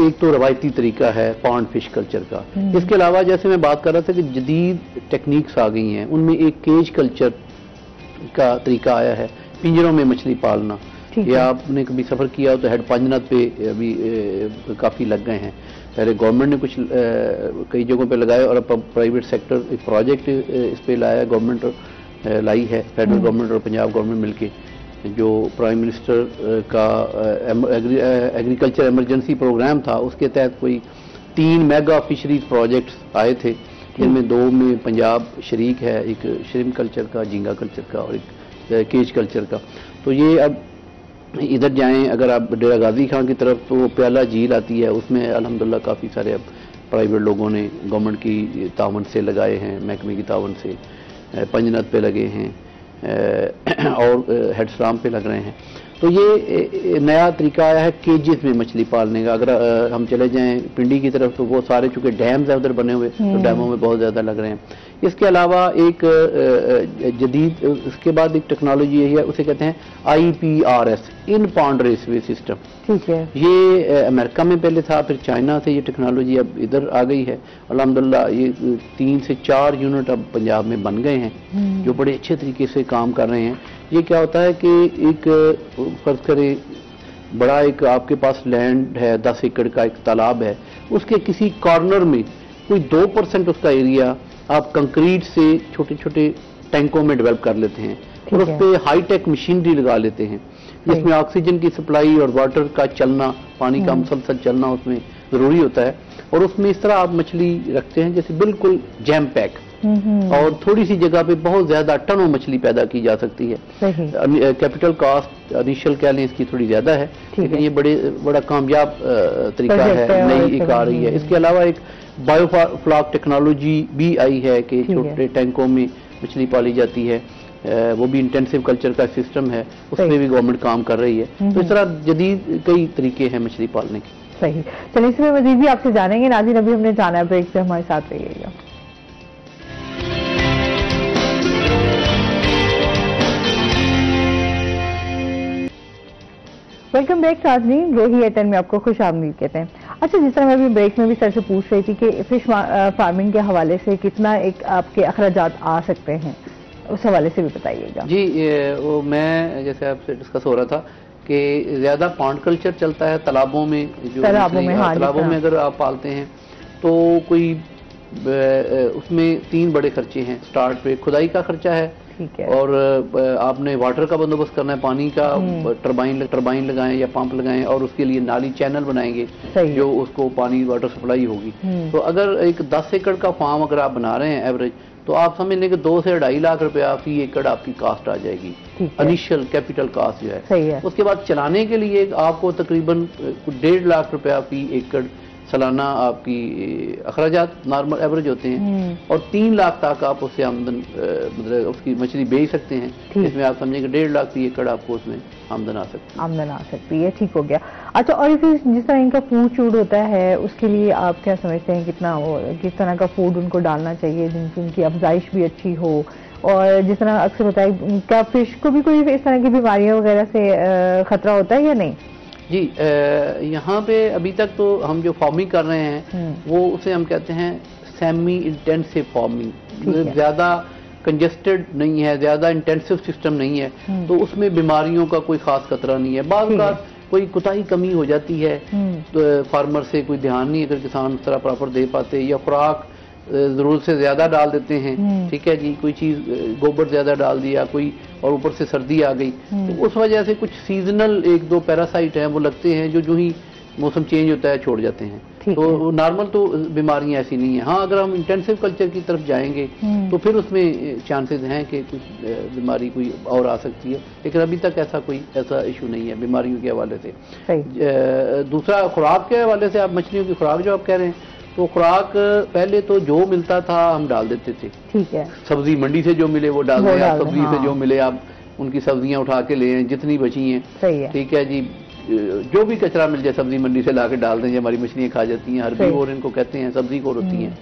एक तो रवायती तरीका है पॉन्ड फिश कल्चर का। इसके अलावा जैसे मैं बात कर रहा था कि जदीद टेक्निक्स आ गई हैं, उनमें एक केज कल्चर का तरीका आया है, पिंजरों में मछली पालना। या आपने कभी सफ़र किया हो तो हेड पांजनाथ पे अभी काफ़ी लग गए हैं। पहले गवर्नमेंट ने कुछ कई जगहों पे लगाए और अब प्राइवेट सेक्टर एक प्रोजेक्ट इस पे लाया, गवर्नमेंट लाई है, फेडरल गवर्नमेंट और पंजाब गवर्नमेंट मिलके, जो प्राइम मिनिस्टर का एग्रीकल्चर इमरजेंसी प्रोग्राम था, उसके तहत कोई 3 मेगा फिशरीज प्रोजेक्ट्स आए थे, जिनमें 2 में पंजाब शरीक है, एक श्रिम्प कल्चर का, झींगा कल्चर का, और एक केज कल्चर का। तो ये अब इधर जाएं अगर आप डेरा गाजी खां की तरफ, तो प्याला झील आती है, उसमें अल्हम्दुलिल्लाह काफ़ी सारे अब प्राइवेट लोगों ने गवर्नमेंट की तावन से लगाए हैं, महकमे की तावन से, पंजनत पे लगे हैं और हेडस्ट्राम पे लग रहे हैं। तो ये नया तरीका आया है केजेस में मछली पालने का। अगर हम चले जाएं पिंडी की तरफ, तो वो सारे चूंकि डैम्स है उधर बने हुए, तो डैमों में बहुत ज़्यादा लग रहे हैं। इसके अलावा एक जदीद, इसके बाद एक टेक्नोलॉजी है, उसे कहते हैं IPRS, इन पॉन्ड रेसवे सिस्टम। ठीक है, ये अमेरिका में पहले था, फिर चाइना से ये टेक्नोलॉजी अब इधर आ गई है। अल्हम्दुलिल्लाह ये 3 से 4 यूनिट अब पंजाब में बन गए हैं जो बड़े अच्छे तरीके से काम कर रहे हैं। ये क्या होता है कि एक फर्ज करें बड़ा एक आपके पास लैंड है, 10 एकड़ का एक तालाब है, उसके किसी कॉर्नर में कोई 2% उसका एरिया आप कंक्रीट से छोटे छोटे टैंकों में डेवलप कर लेते हैं और उस पर हाईटेक मशीनरी लगा लेते हैं, जिसमें ऑक्सीजन की सप्लाई और वाटर का चलना, पानी का मुसलसल चलना उसमें जरूरी होता है। और उसमें इस तरह आप मछली रखते हैं जैसे बिल्कुल जैम पैक, और थोड़ी सी जगह पे बहुत ज्यादा टनों मछली पैदा की जा सकती है। कैपिटल कॉस्ट इनिशियल कह लें इसकी थोड़ी ज्यादा है, लेकिन ये बड़ा कामयाब तरीका है, नई एक आ रही है। इसके अलावा एक बायोफ्लॉक टेक्नोलॉजी भी आई है कि छोटे टैंकों में मछली पाली जाती है, वो भी इंटेंसिव कल्चर का सिस्टम है, उसमें भी गवर्नमेंट काम कर रही है। तो इस तरह जदीद कई तरीके हैं मछली पालने के। सही, चलिए इसमें मजीद भी आपसे जानेंगे। नाज़रीन अभी हमने जाना है ब्रेक पे, हमारे साथ रहिएगा। वेलकम बैक नाज़रीन, रोही एटन में आपको खुश आमदीद कहते हैं। अच्छा, जिस तरह मैं अभी ब्रेक में भी सर से पूछ रही थी कि फिश फार्मिंग के हवाले से कितना एक आपके अखराजात आ सकते हैं, उस हवाले से भी बताइएगा। जी, वो मैं जैसे आपसे डिस्कस हो रहा था कि ज़्यादा पॉन्ड कल्चर चलता है तालाबों में, जो तालाबों में अगर आप पालते हैं तो कोई उसमें 3 बड़े खर्चे हैं। स्टार्ट पे खुदाई का खर्चा है, और आपने वाटर का बंदोबस्त करना है, पानी का टरबाइन लगाएं या पंप लगाएं, और उसके लिए नाली चैनल बनाएंगे जो उसको पानी वाटर सप्लाई होगी। तो अगर एक 10 एकड़ का फार्म अगर आप बना रहे हैं एवरेज, तो आप समझ लें कि 2 से 2.5 लाख रुपया फी एकड़ आपकी कास्ट आ जाएगी, इनिशियल कैपिटल कास्ट जो है। उसके बाद चलाने के लिए आपको तकरीबन 1.5 लाख रुपया फी एकड़ सालाना आपकी अखराजात नॉर्मल एवरेज होते हैं, और 3 लाख तक आप उससे आमदन मतलब उसकी मछली बेच सकते हैं, इसमें आप समझें कि 1.5 लाख फी एकड़ आपको उसमें आमदन आ सकती है। ठीक हो गया। अच्छा, और फिर जिस तरह इनका फूड शूड होता है, उसके लिए आप क्या समझते हैं कितना किस तरह का फूड उनको डालना चाहिए जिनसे उनकी अफजाइश भी अच्छी हो, और जिस तरह अक्सर होता है क्या फिश को भी कोई इस तरह की बीमारियां वगैरह से खतरा होता है या नहीं? जी, यहाँ पे अभी तक तो हम जो फार्मिंग कर रहे हैं वो उसे हम कहते हैं सेमी इंटेंसिव फार्मिंग, ज्यादा कंजेस्टेड नहीं है, ज्यादा इंटेंसिव सिस्टम नहीं है, तो उसमें बीमारियों का कोई खास खतरा नहीं है। बार बार कोई कुताही कमी हो जाती है, तो फार्मर से कोई ध्यान नहीं, अगर किसान उस तरह प्रॉपर दे पाते, या खुराक जरूरत से ज्यादा डाल देते हैं, ठीक है जी, कोई चीज गोबर ज्यादा डाल दिया कोई, और ऊपर से सर्दी आ गई, तो उस वजह से कुछ सीजनल 1-2 पैरासाइट हैं वो लगते हैं जो ही मौसम चेंज होता है छोड़ जाते हैं। तो नॉर्मल तो बीमारियां ऐसी नहीं है। हाँ, अगर हम इंटेंसिव कल्चर की तरफ जाएंगे तो फिर उसमें चांसेस हैं कि कुछ बीमारी कोई और आ सकती है, लेकिन अभी तक ऐसा इशू नहीं है बीमारियों के हवाले से। दूसरा, खुराक के हवाले से, आप मछलियों की खुराक जो आप कह रहे हैं, तो खुराक पहले तो जो मिलता था हम डाल देते थे, ठीक है, सब्जी मंडी से जो मिले वो डाल दें, आप सब्जी से जो मिले आप उनकी सब्जियां उठा के ले, जितनी बची हैं, ठीक है जी, जो भी कचरा मिल जाए सब्जी मंडी से लाके डाल दें, हमारी मछलियां खा जाती हैं, हर्बीवोर इनको कहते हैं, सब्जी खोर होती हैं।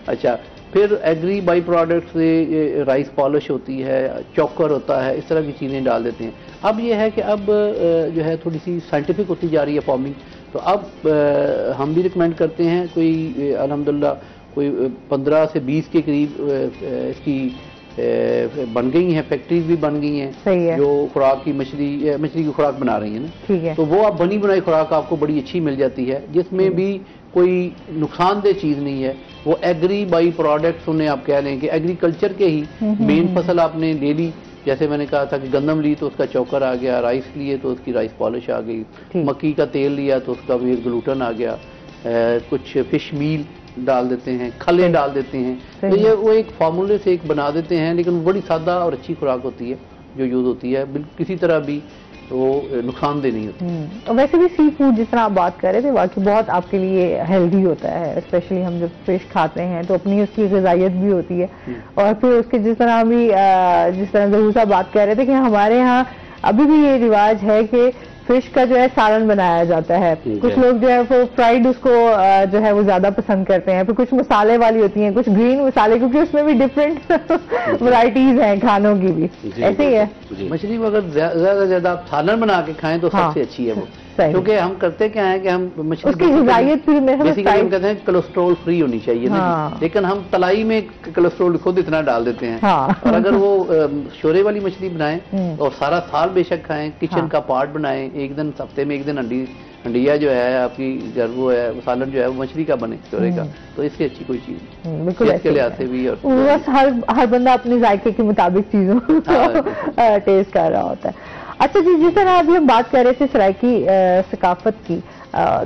अच्छा, फिर एग्री बाई प्रोडक्ट से राइस पॉलिश होती है, चॉकर होता है, इस तरह की चीज़ें डाल देते हैं। अब यह है कि अब जो है थोड़ी सी साइंटिफिक होती जा रही है फार्मिंग, तो अब हम भी रिकमेंड करते हैं, कोई अल्हम्दुलिल्लाह कोई 15 से 20 के करीब इसकी बन गई हैं, फैक्ट्रीज भी बन गई हैं जो खुराक की मछली की खुराक बना रही है ना, ठीक है, तो वो आप बनी बनाई खुराक आपको बड़ी अच्छी मिल जाती है, जिसमें भी कोई नुकसानदेह चीज नहीं है। वो एग्री बाई प्रोडक्ट्स उन्हें आप कह लें कि एग्रीकल्चर के ही मेन फसल आपने ले ली, जैसे मैंने कहा था कि गंदम ली तो उसका चौकर आ गया, राइस लिए तो उसकी राइस पॉलिश आ गई, मक्की का तेल लिया तो उसका भी ग्लूटन आ गया, कुछ फिश मील डाल देते हैं, खले डाल देते हैं, तो ये वो एक फार्मूले से एक बना देते हैं, लेकिन बड़ी सादा और अच्छी खुराक होती है, जो यूज़ होती है बिल्कुल किसी तरह भी वो नुकसानदेह नहीं होती। वैसे भी सी फूड जिस तरह आप बात कर रहे थे वाकई बहुत आपके लिए हेल्दी होता है, स्पेशली हम जब फिश खाते हैं तो अपनी उसकी ग़िज़ाइयत भी होती है। और फिर उसके जिस तरह ज़हूर साहब बात कर रहे थे कि हमारे यहाँ अभी भी ये रिवाज है कि फिश का जो है सालन बनाया जाता है। कुछ लोग जो है वो फ्राइड उसको जो है वो ज्यादा पसंद करते हैं, फिर कुछ मसाले वाली होती हैं, कुछ ग्रीन मसाले, क्योंकि उसमें भी डिफरेंट वैरायटीज हैं खानों की भी। ऐसे ही है मछली को अगर ज्यादा से ज्यादा आप सालन बना के खाएं तो सबसे अच्छी है वो, क्योंकि हम करते क्या है कि हम मछली उसकी ग़िज़ाइयत बेसिकली हम कहते हैं कोलेस्ट्रॉल फ्री होनी चाहिए ना, लेकिन हम तलाई में कोलेस्ट्रॉल खुद इतना डाल देते हैं। और अगर वो शोरे वाली मछली बनाएं और सारा साल बेशक खाएं, किचन का पार्ट बनाएं, एक दिन हफ्ते में एक दिन हंडिया जो है आपकी घर वो है वो सालन जो है वो मछली का बने शोरे का, तो इससे अच्छी कोई चीज बिल्कुल के लिए आते भी। और बस हर बंदा अपने जायके के मुताबिक चीजों को टेस्ट कर रहा होता है। अच्छा जी, जिस तरह अभी हम बात कर रहे थे सराइकी सकाफत की,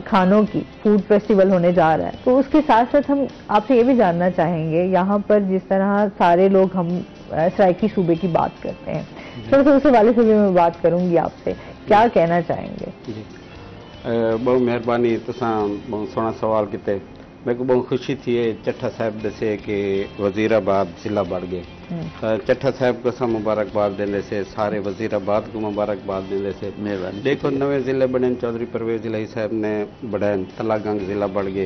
खानों की, फूड फेस्टिवल होने जा रहा है, तो उसके साथ साथ हम आपसे ये भी जानना चाहेंगे यहाँ पर जिस तरह सारे लोग हम सराइकी सूबे की बात करते हैं, थोड़ा सा उस वाले सूबे में बात करूंगी आपसे, क्या कहना चाहेंगे? बहुत मेहरबानी, तुसां बहुत सोहना सवाल किते। मेरे को बहुत खुशी थी चट्ठा साहब दसे कि वजीराबाद जिला बढ़ गए। चट्ठा साहब को सब मुबारकबाद देने से, सारे वजीराबाद को मुबारकबाद देने से। मेहरबानी। देखो नवे ज़िले बने, चौधरी परवेज इलाही साहब ने बढ़ाए, तलागंग ज़िला बढ़ गए,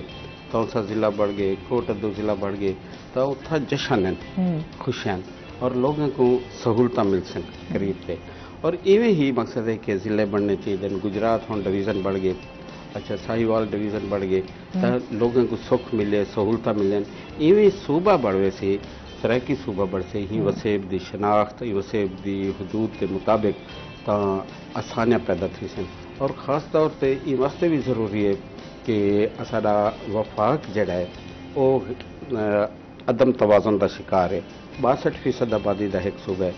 तौसा ज़िला बढ़ गए, कोटअदू ज़िला बढ़ गए, तो उत्था जश्न हैं, खुशियां और लोगों को सहूलत मिल सन करीब से। और इवें ही मकसद है कि ज़िले बढ़ने चाहिए। गुजरात हम डिवीज़न बढ़ गए, अच्छा साहिवाल डिवीज़न बढ़ गए, तो लोगों को सुख मिले, सहूलत मिले। इवें सूबा बढ़वे से, सराइकी सूबा बढ़ से ही वसेब की शनाख्त, वसेब की हदूद के मुताबिक तो आसानियाँ पैदा थी सन। और ख़ास तौर पर ये वास्ते भी ज़रूरी है कि साडा वफाक जड़ा है वो अदम तवाज़ुन का शिकार है। 62% आबादी का एक सूबा है,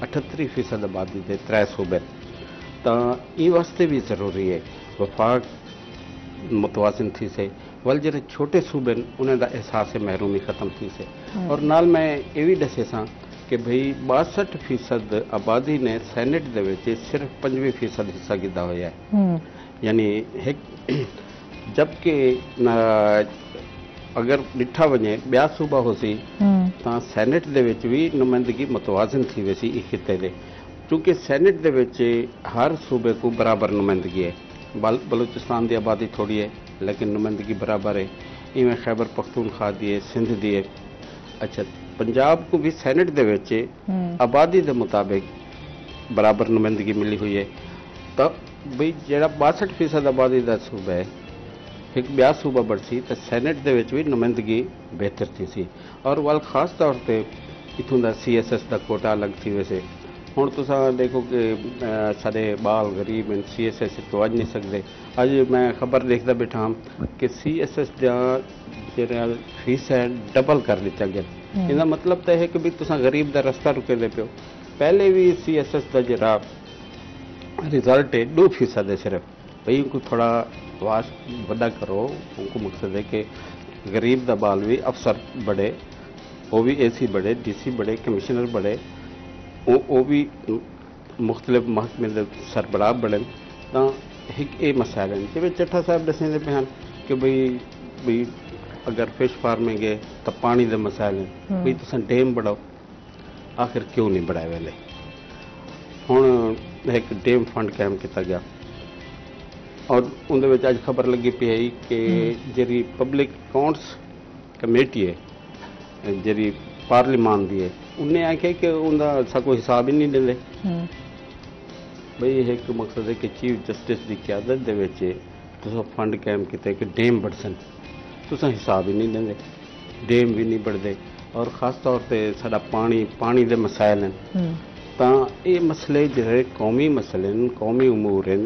38% आबादी के 3 सूबे, तो ये वास्ते भी ज़रूरी है वफाक मुतवाज़िन थी से। वल जो छोटे सूबे उन्हें दा एहसास महरूमी ख़त्म थी से। और नाल मैं ये भी दसे सा कि भाई 62% आबादी ने सैनेट दे विच सिर्फ 25% हिस्सा गिदा होया है, यानी जबकि अगर डिठा वने ब्या सूबा होसी तो सैनेट दे विच भी नुमाइंदगी मुतवाज़िन थी वैसी इस खिते दे, क्योंकि सैनेट दे विच हर सूबे को बराबर नुमाइंदगी है। बलूचिस्तान की आबादी थोड़ी है लेकिन नुमाइंदगी बराबर है। इवें खैबर पख्तूनख्वा दी है, सिंध दी है। अच्छा पंजाब को भी सैनेट दे विच आबादी के मुताबिक बराबर नुमाइंदगी मिली हुई है। तो भाई जरा 62% आबादी का सूबा है, एक ब्या सूबा बढ़सी तो सैनेट दे विच भी नुमाइंदगी बेहतर थी सी। और वाल खास तौर पर इतों का CSS का कोटा अलग थी। वैसे हुण तुसां देखो कि साडे बाल गरीब हैं, CSS तो अज नहीं सकते। अज मैं खबर देखता बैठा हाँ कि CSS का फीस है डबल कर दिता गया। इसका मतलब तो है कि भी तुसां गरीब का रस्ता रुके दे पियो। पहले भी CSS का जरा रिजल्ट है 2% है सिर्फ, भाई उनको थोड़ा वास बड़ा करो। उनको मकसद है कि गरीब का बाल भी अफसर बढ़े, वो भी AC बढ़े, DC बढ़े, कमिश्नर बढ़े, वो भी मुख्तलिफ महकमे के सरबराह बढ़न। तो एक ये मसाइल हैं जिवें चट्ठा साहब दसेंदे पे हैं कि भाई अगर फिश फार्मिंग है तो पानी के मसाइल हैं, भाई तुसां डैम बढ़ाओ, आखिर क्यों नहीं बढ़ाए वेले। हुण एक डैम फंड कायम किया गया और उनदे विच अज खबर लगी पई है कि जी पब्लिक अकाउंट्स कमेटी है जी पार्लीमान दी है, उन्हें आखे कि उनका कोई हिसाब ही नहीं देंगे। भाई एक मकसद है कि चीफ जस्टिस की क्यादत दे विच तुसां फंड कायम किया कि डैम बढ़सन, तुसां हिसाब ही नहीं देंगे, डैम भी नहीं बढ़ते। और खास तौर पर साडा पानी के मसाइल हैं, तो ये मसले जो कौमी मसले हैं, कौमी उमूर हैं,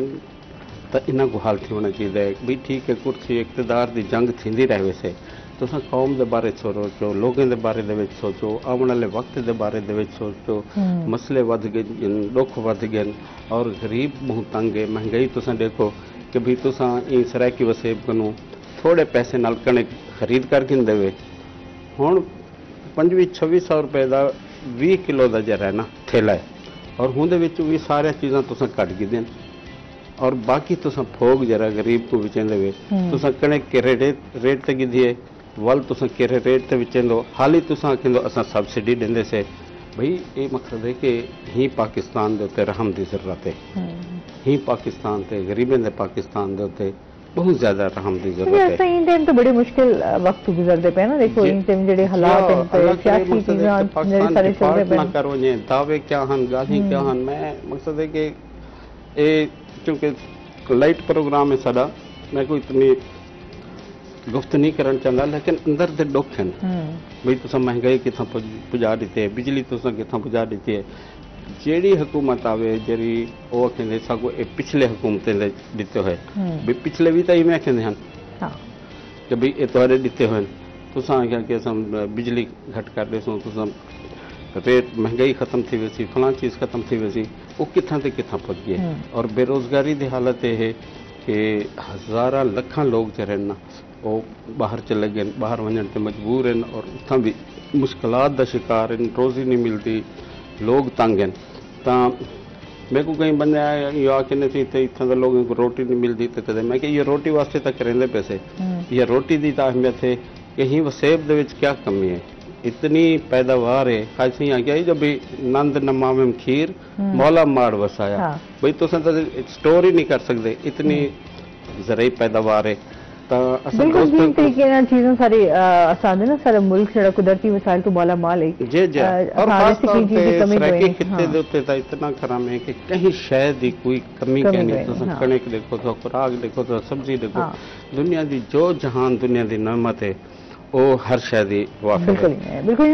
तो इन्हां को हल थी होना चाहिए। भाई ठीक है कुर्सी इकतदार की जंग थी रहे वैसे, तुसां कौम के बारे सोचो, लोगों के बारे दे विच सोचो, आने वाले वक्त के बारे दे विच सोचो। मसले वध गए, दुख वध गए और गरीब बहुत तंग है। महंगाई तुसां देखो कि भाई तुसां ई सराइकी वसेब कनू थोड़े पैसे नाल कणक खरीद करके देवे, हुण 2500-2600 रुपए का 20 किलो का जरा है ना थैला है, और हुंदे विच भी सारियां चीज़ां तुसां कट गिदियां और बाकी तुसां फोग जरा गरीब को विचेंदे वे तुसां कणक के रेट ते गिदिए वल तुसां केरे रेट ते विचेंदो हाली तुसां आखिंदो असां सब्सिडी देंदे से भाई ये मकसद है कि ही पाकिस्तान दे उत्ते रहम दी जरूरत है ही पाकिस्तान ते गरीबें दे पाकिस्तान दे उत्ते बहुत ज्यादा रहम दी जरूरत है। इन टाइम तो बड़े मुश्किल वक्त गुजरदे पे ना देखो इन टाइम जेडे हालात हैं पे सियासी चीज़ां जेडे सारे चलदे पे ना करो जे दावे क्या हन गाली क्या हन मैं मकसद है कि ए क्योंकि लाइट प्रोग्राम है साडा मैं कोई इतनी गुफ्त नहीं करना चाहता लेकिन अंदर दे दुख हैं भाई तुसां महंगाई किथां पुजा दी है बिजली तुसां किथां पुजा दी है जेड़ी हुकूमत आवे जेड़ी वो कहते सगो पिछले हुकूमतें दिते हुए भी पिछले भी तो इवें कहते हैं कि भाई ये तुहाडे दिते हुए तुसां आख्या कि असां बिजली घट कर देसूं तुसां रेट महंगाई खत्म थी वैसी फलां चीज़ खत्म थी वैसी वो किथां ते किथां पहुंच गए और बेरोजगारी की हालत ये है कि हज़ारा लखां लोग जो ना वो बाहर चले गए बाहर वजन से मजबूर हैं और उतना भी मुश्किलात का शिकार हैं रोज़ी नहीं मिलती लोग तंग हैं तो मैं को कहीं बंदे यो आखने थी तो इतना लोगों को रोटी नहीं मिलती तो कहते मैं कि ये रोटी वास्ते तक करेंगे पैसे ये रोटी की तो अहमियत है कि ही वसेब दे विच क्या कमी है इतनी पैदावार है खासी आ गया जब भी नंद नमा में खीर मौला माड़ वसाया भाई तो स्टोर ही नहीं कर सकते इतनी ज़रूरी पैदावार है बिल्कुल तरीके ना चीज़ों सारी आसान है ना सारा मुल्क जरा कुदरती वसाइल तो मौला माल है जी जी और खास तौर पे सराकी खित्ते दे उत्ते ता इतना खराब है कि कहीं शय दी कोई कमी नहीं तो कणक देखो तो खुराक देखो तो सब्जी देखो दुनिया दी जो जहान दुनिया दी नेमत है वो हर शय दी वाफिक है बिल्कुल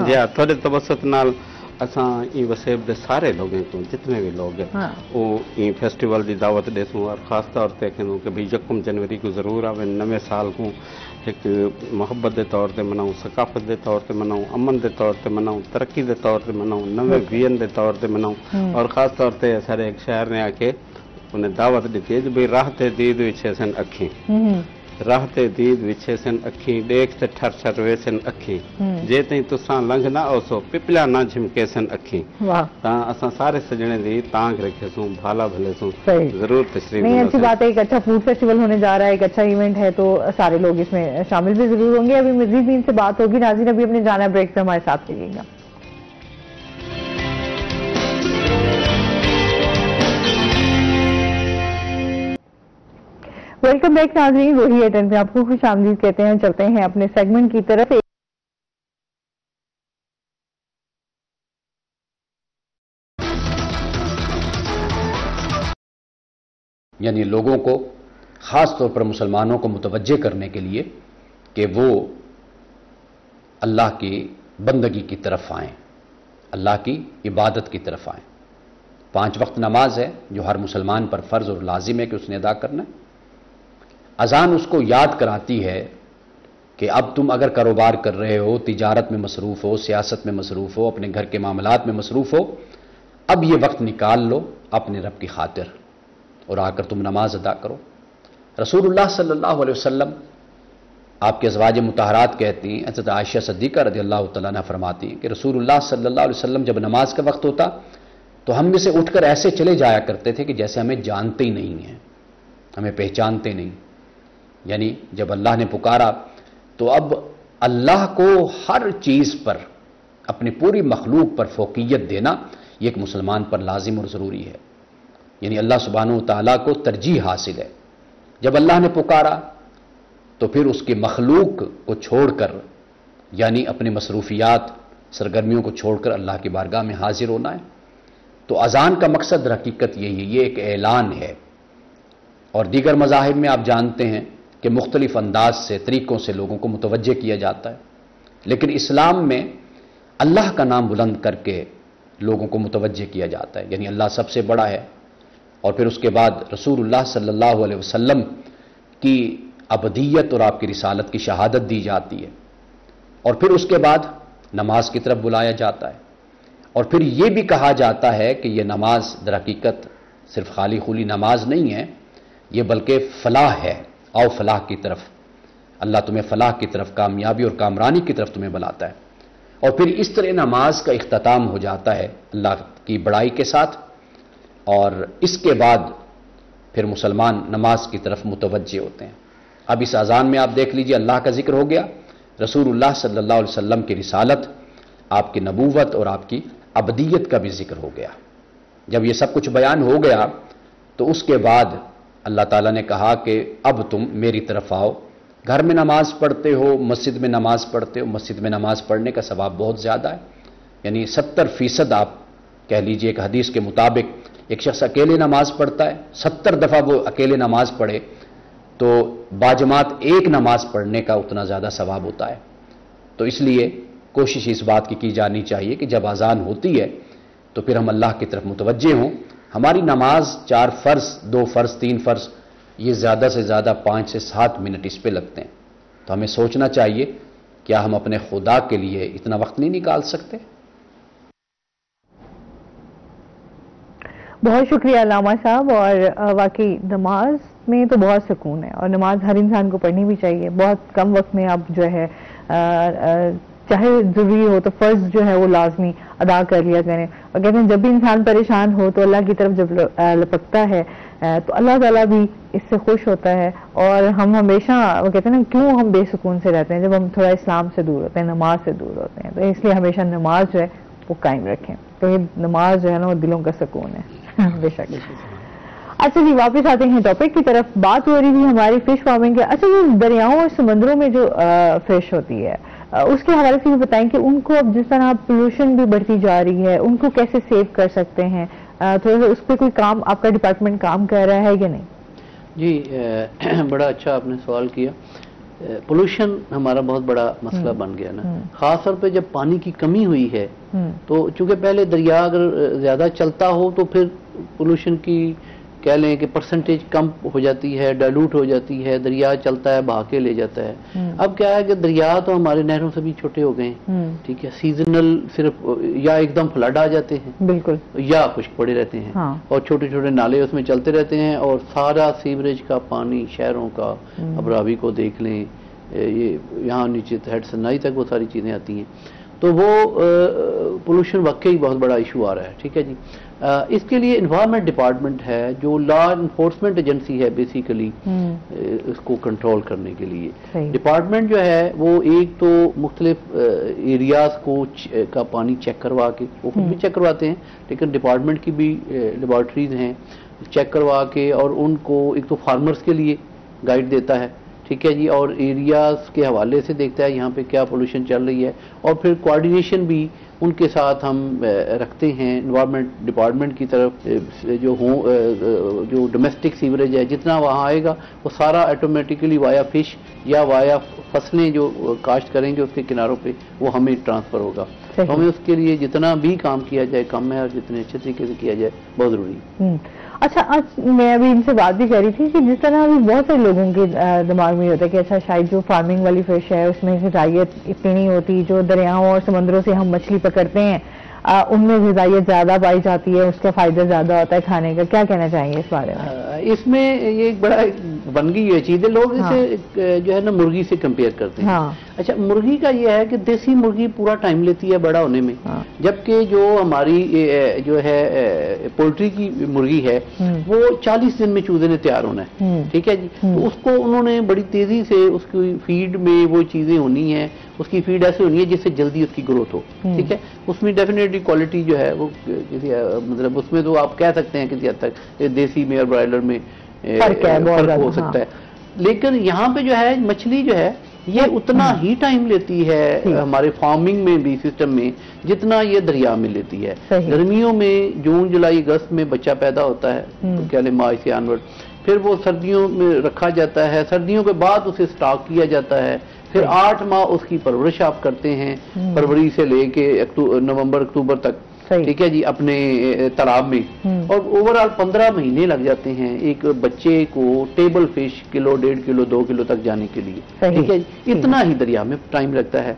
जी थोड़े तवसत नाल असां ई वसेब दे सारे लोगों को जितने भी लोग हैं वो ई फेस्टिवल की दावत देसूँ और ख़ास तौर पर कहूँ कि भाई 1 जनवरी को ज़रूर आवे नवे साल को एक मोहब्बत के तौर पर मनाऊँ सकाफत के तौर पर मनाऊँ अमन के तौर पर मनाऊँ तरक्की के तौर पर मनाऊँ नवे वियन के तौर पर मनाऊँ और ख़ास तौर पर सारे एक शहर ने आके उन्हें दावत दी है भाई राहत दीद विछे सन अखी राहत दीद विछे सन अखी देख ते ठर ठर वे सन अखी जे तई तुसां लंघ ना ओसो पिपला ना झिमके सन अखी ता असां सारे सजने दी तांग रखेसूं भाला भलेसूं जरूर तशरीफ नहीं अच्छी बात है एक अच्छा फूड फेस्टिवल होने जा रहा है एक अच्छा इवेंट है तो सारे लोग इसमें शामिल भी जरूर होंगे अभी मजीद भी इनसे बात होगी नाज़रीन अभी अपने जाना ब्रेक से हमारे साथ रहिएगा। वेलकम बैक नाज़रीन वही है 10 पे आपको खुश आमदीद कहते हैं चलते हैं अपने सेगमेंट की तरफ। यानी लोगों को ख़ास तौर पर मुसलमानों को मुतवज्जे करने के लिए कि वो अल्लाह की बंदगी की तरफ आएँ अल्लाह की इबादत की तरफ आएँ 5 वक्त नमाज है जो हर मुसलमान पर फ़र्ज़ और लाजिम है कि उसने अदा करना है। अजान उसको याद कराती है कि अब तुम अगर कारोबार कर रहे हो तिजारत में मसरूफ़ हो सियासत में मसरूफ़ हो अपने घर के मामलात में मसरूफ़ हो अब ये वक्त निकाल लो अपने रब की खातिर और आकर तुम नमाज अदा करो। रसूलुल्लाह सल्लल्लाहु अलैहि वसल्लम आपके अज़वाज मुतहरात कहती हैं हज़रत आयशा सिद्दीक़ा रज़ियल्लाहु तआला अन्हा फरमाती हैं कि रसूलुल्लाह सल्लल्लाहु अलैहि वसल्लम जब नमाज का वक्त होता तो हम में से उठकर ऐसे चले जाया करते थे कि जैसे हमें जानते ही नहीं हैं हमें पहचानते नहीं। यानी जब अल्लाह ने पुकारा तो अब अल्लाह को हर चीज़ पर अपनी पूरी मखलूक पर फ़ौक़ियत देना ये एक मुसलमान पर लाजिम और ज़रूरी है। यानी अल्लाह सुब्हानहू तआला को तरजीह हासिल है। जब अल्लाह ने पुकारा तो फिर उसकी मखलूक को छोड़कर यानी अपनी मसरूफियात सरगर्मियों को छोड़कर अल्लाह की बारगाह में हाजिर होना है। तो अज़ान का मकसद हकीकत यही है ये एक ऐलान है। और दीगर मज़ाहिब में आप जानते हैं कि मुख्तलिफ अंदाज से तरीक़ों से लोगों को मुतवज्जे किया जाता है लेकिन इस्लाम में अल्लाह का नाम बुलंद करके लोगों को मुतवज्जे किया जाता है। यानी अल्लाह सबसे बड़ा है और फिर उसके बाद रसूलुल्लाह सल्लल्लाहु अलैहि वसल्लम की अबदियत और आपकी रिसालत की शहादत दी जाती है और फिर उसके बाद नमाज की तरफ बुलाया जाता है और फिर ये भी कहा जाता है कि यह नमाज दर हकीकत सिर्फ खाली खुली नमाज नहीं है ये बल्कि फलाह है। आओ फलाह की तरफ अल्लाह तुम्हें फलाह की तरफ कामयाबी और कामरानी की तरफ तुम्हें बुलाता है। और फिर इस तरह नमाज का इख्तिताम हो जाता है अल्लाह की बड़ाई के साथ, और इसके बाद फिर मुसलमान नमाज की तरफ मुतवज्जे होते हैं। अब इस अजान में आप देख लीजिए अल्लाह का जिक्र हो गया, रसूलुल्लाह सल्लल्लाहु अलैहि वसल्लम की रिसालत, आपकी नबूवत और आपकी अबदियत का भी जिक्र हो गया। जब ये सब कुछ बयान हो गया तो उसके बाद अल्लाह ताला ने कहा कि अब तुम मेरी तरफ आओ। घर में नमाज पढ़ते हो, मस्जिद में नमाज पढ़ते हो, मस्जिद में नमाज पढ़ने का सवाब बहुत ज़्यादा है, यानी 70% आप कह लीजिए। एक हदीस के मुताबिक एक शख्स अकेले नमाज पढ़ता है, 70 दफ़ा वो अकेले नमाज पढ़े तो बाजमात एक नमाज पढ़ने का उतना ज़्यादा सवाब होता है। तो इसलिए कोशिश इस बात की जानी चाहिए कि जब अजान होती है तो फिर हम अल्लाह की तरफ मुतवज्जे हों। हमारी नमाज 4 फ़र्ज़, 2 फ़र्ज़, 3 फ़र्ज़, ये ज़्यादा से ज़्यादा 5 से 7 मिनट इस पे लगते हैं। तो हमें सोचना चाहिए क्या हम अपने खुदा के लिए इतना वक्त नहीं निकाल सकते। बहुत शुक्रिया अल्लामा साहब। और वाकई नमाज में तो बहुत सुकून है और नमाज हर इंसान को पढ़नी भी चाहिए। बहुत कम वक्त में आप जो है चाहे जरूरी हो तो फर्ज जो है वो लाजमी अदा कर लिया करें। और कहते हैं जब भी इंसान परेशान हो तो अल्लाह की तरफ जब लपकता है तो अल्लाह ताला भी इससे खुश होता है। और हम हमेशा वो कहते हैं ना, क्यों हम बेसुकून से रहते हैं जब हम थोड़ा इस्लाम से दूर होते हैं, नमाज से दूर होते हैं। तो इसलिए हमेशा नमाज जो है वो कायम रखें। तो ये नमाज जो है ना वो दिलों का सुकून है बेशक। अच्छा जी, वापस आते हैं टॉपिक की तरफ। बात हो रही थी हमारी फिश फार्मिंग के। अच्छा, ये दरियाओं और समुद्रों में जो फिश होती है उसके हवाले से भी बताएं कि उनको अब जिस तरह पोल्यूशन भी बढ़ती जा रही है उनको कैसे सेव कर सकते हैं। थोड़ा सा उस पर कोई काम आपका डिपार्टमेंट काम कर रहा है या नहीं? जी बड़ा अच्छा आपने सवाल किया। पोल्यूशन हमारा बहुत बड़ा मसला बन गया ना, खास तौर पे जब पानी की कमी हुई है। तो चूंकि पहले दरिया अगर ज्यादा चलता हो तो फिर पोल्यूशन की कह लें कि परसेंटेज कम हो जाती है, डाइल्यूट हो जाती है, दरिया चलता है बहा के ले जाता है। अब क्या है कि दरिया तो हमारे नहरों से भी छोटे हो गए, ठीक है, सीजनल सिर्फ या एकदम फ्लड आ जाते हैं बिल्कुल, या खुश्क पड़े रहते हैं। हाँ। और छोटे छोटे नाले उसमें चलते रहते हैं और सारा सीवरेज का पानी शहरों का, अब रावी को देख लें, ये यहाँ नीचे हेड सन्नाई तक वो सारी चीजें आती हैं। तो वो पोल्यूशन वाकई बहुत बड़ा इशू आ रहा है, ठीक है जी। इसके लिए इन्वायरमेंट डिपार्टमेंट है जो लॉ इन्फोर्समेंट एजेंसी है बेसिकली इसको कंट्रोल करने के लिए। डिपार्टमेंट जो है वो एक तो मुख्तलिफ एरियाज को का पानी चेक करवा के, वो खुद भी चेक करवाते हैं लेकिन डिपार्टमेंट की भी लेबॉर्ट्रीज हैं, चेक करवा के और उनको एक तो फार्मर्स के लिए गाइड देता है, ठीक है जी, और एरियाज के हवाले से देखता है यहाँ पे क्या पोल्यूशन चल रही है। और फिर कोऑर्डिनेशन भी उनके साथ हम रखते हैं एनवायरनमेंट डिपार्टमेंट की तरफ। जो डोमेस्टिक सीवरेज है जितना वहाँ आएगा वो सारा ऑटोमेटिकली वाया फिश या वाया फसलें जो काश्त करेंगे उसके किनारों पे वो हमें ट्रांसफर होगा। तो हमें उसके लिए जितना भी काम किया जाए कम है और जितने अच्छे तरीके से किया जाए बहुत जरूरी है। अच्छा, आज मैं अभी इनसे बात भी कर रही थी कि जिस तरह अभी बहुत सारे लोगों के दिमाग में होता है कि अच्छा शायद जो फार्मिंग वाली फिश है उसमें ग़िज़ाइयत इतनी नहीं होती, जो दरियाओं और समुद्रों से हम मछली पकड़ते हैं उनमें ग़िज़ाइयत ज्यादा पाई जाती है, उसका फायदा ज्यादा होता है खाने का। क्या कहना चाहेंगे इस बारे में? इसमें ये एक बड़ा बन गई है चीज़, लोग इसे जो है ना मुर्गी से कंपेयर करते हैं। हाँ। अच्छा, मुर्गी का ये है कि देसी मुर्गी पूरा टाइम लेती है बड़ा होने में, जबकि जो हमारी जो है पोल्ट्री की मुर्गी है वो 40 दिन में चूजे ने तैयार होना है, ठीक है जी। तो उसको उन्होंने बड़ी तेजी से उसकी फीड में वो चीजें होनी है, उसकी फीड ऐसी होनी है जिससे जल्दी उसकी ग्रोथ हो, ठीक है। उसमें डेफिनेटली क्वालिटी जो है वो किसी मतलब उसमें तो आप कह सकते हैं किसी हद तक देसी में और ब्रॉयलर में फर्क हो सकता है। लेकिन यहाँ पे जो है मछली जो है ये उतना ही टाइम लेती है हमारे फार्मिंग में भी सिस्टम में जितना ये दरिया में लेती है। गर्मियों में जून जुलाई अगस्त में बच्चा पैदा होता है, तो क्या मार्च से ऑनवर्ड, फिर वो सर्दियों में रखा जाता है, सर्दियों के बाद उसे स्टॉक किया जाता है, फिर 8 माह उसकी परवरिश आप करते हैं, फरवरी से लेके नवंबर अक्टूबर तक, ठीक है जी, अपने तालाब में। और ओवरऑल 15 महीने लग जाते हैं एक बच्चे को table fish kilo 1.5 kilo 2 kilo तक जाने के लिए, ठीक है जी। इतना ही दरिया में टाइम लगता है।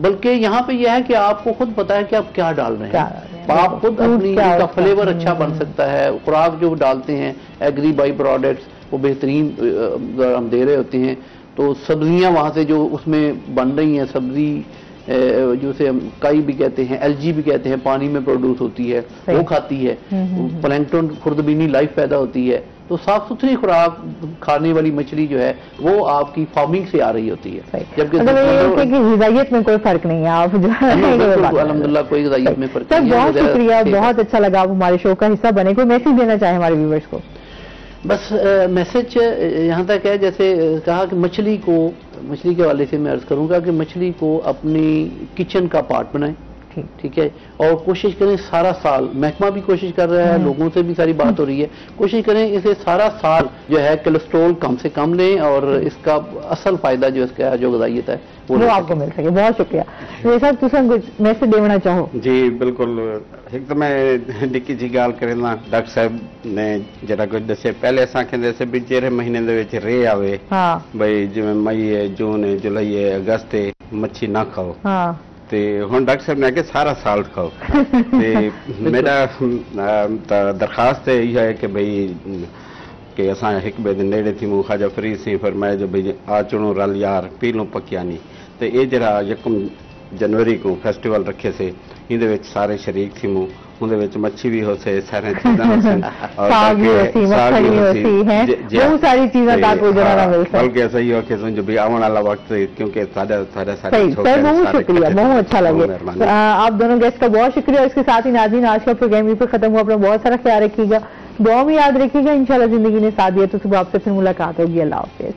बल्कि यहाँ पे यह है कि आपको खुद पता है कि आप क्या डाल रहे हैं, आप खुद अपनी का फ्लेवर अच्छा बन सकता है। खुराक जो डालते हैं एग्री बाई प्रोडक्ट्स वो बेहतरीन हम दे रहे होते हैं। तो सब्जियां वहां से जो उसमें बन रही हैं, सब्जी जो से हम काई भी कहते हैं, एलजी भी कहते हैं, पानी में प्रोड्यूस होती है, वो खाती है। प्लैंकटन, खुर्दबीनी लाइफ पैदा होती है। तो साफ सुथरी खुराक खाने वाली मछली जो है वो आपकी फार्मिंग से आ रही होती है। जबकि ग़िज़ाइयत में कोई फर्क नहीं है, आप जो है अल्हम्दुलिल्लाह कोई ग़िज़ाइयत में फर्क नहीं है। बहुत शुक्रिया, बहुत अच्छा लगा आप हमारे शो का हिस्सा बने। कोई मैसेज देना चाहे हमारे व्यूअर्स को? बस मैसेज यहाँ तक है, जैसे कहा कि मछली के हवाले से मैं अर्ज करूंगा कि मछली को अपनी किचन का पार्ट बनाएं, ठीक है, और कोशिश करें सारा साल, महकमा भी कोशिश कर रहा है, लोगों से भी सारी बात हो रही है, कोशिश करें इसे सारा साल जो है कोलेस्ट्रॉल कम से कम लें और इसका असल फायदा जो इसका जो ग़िज़ाइयत है वो आपको मिल सके। बहुत शुक्रिया। साहब तुम कुछ मैसेज देना चाहो? जी बिल्कुल, एक तो मैं निकी जी गाल करें डॉक्टर साहब ने जरा कुछ दसे पहले असा कहते से भी जेरे महीने दे रे आवे, भाई जिवें मई है, जून है, जुलाई है, अगस्त है, मच्छी ना खाओ। ते हुण डॉक्टर साहब ने आके सारा साल खाओ। ते मेरा दरखास्त यह है कि भाई कि असां हिक ॿिए दिन नेड़े थी मूं ख़ाजा फरीद सी फरमाए जो भाई आ चुणो रल यार पी लूं पकियानी। तो ये जरा 1 जनवरी को फैसटिवल रखे से इहदे विच सारे शरीक थी मूं, उहदे विच मच्छी भी हो से, सारे चीज़ां हो सन और साग भी होसी, मक्खन भी होसी है, बहुत सारी चीज़ें ताको जरा ना मिल सके। बल्कि सही हो कि जो भी आने वाला वक्त क्योंकि सारे छोटे बहुत शुक्रिया, बहुत अच्छा लगे। आप दोनों गेस्ट का बहुत शुक्रिया। इसके साथ ही नाज़रीन आज का प्रोग्राम यहीं पर खत्म हुआ। अपना बहुत सारा ख्याल रखिएगा, दुआ में याद रखिएगा। इंशाल्लाह जिंदगी ने साथ दिया तो सुबह आपसे फिर मुलाकात होगी। अल्लाह हाफ़िज़।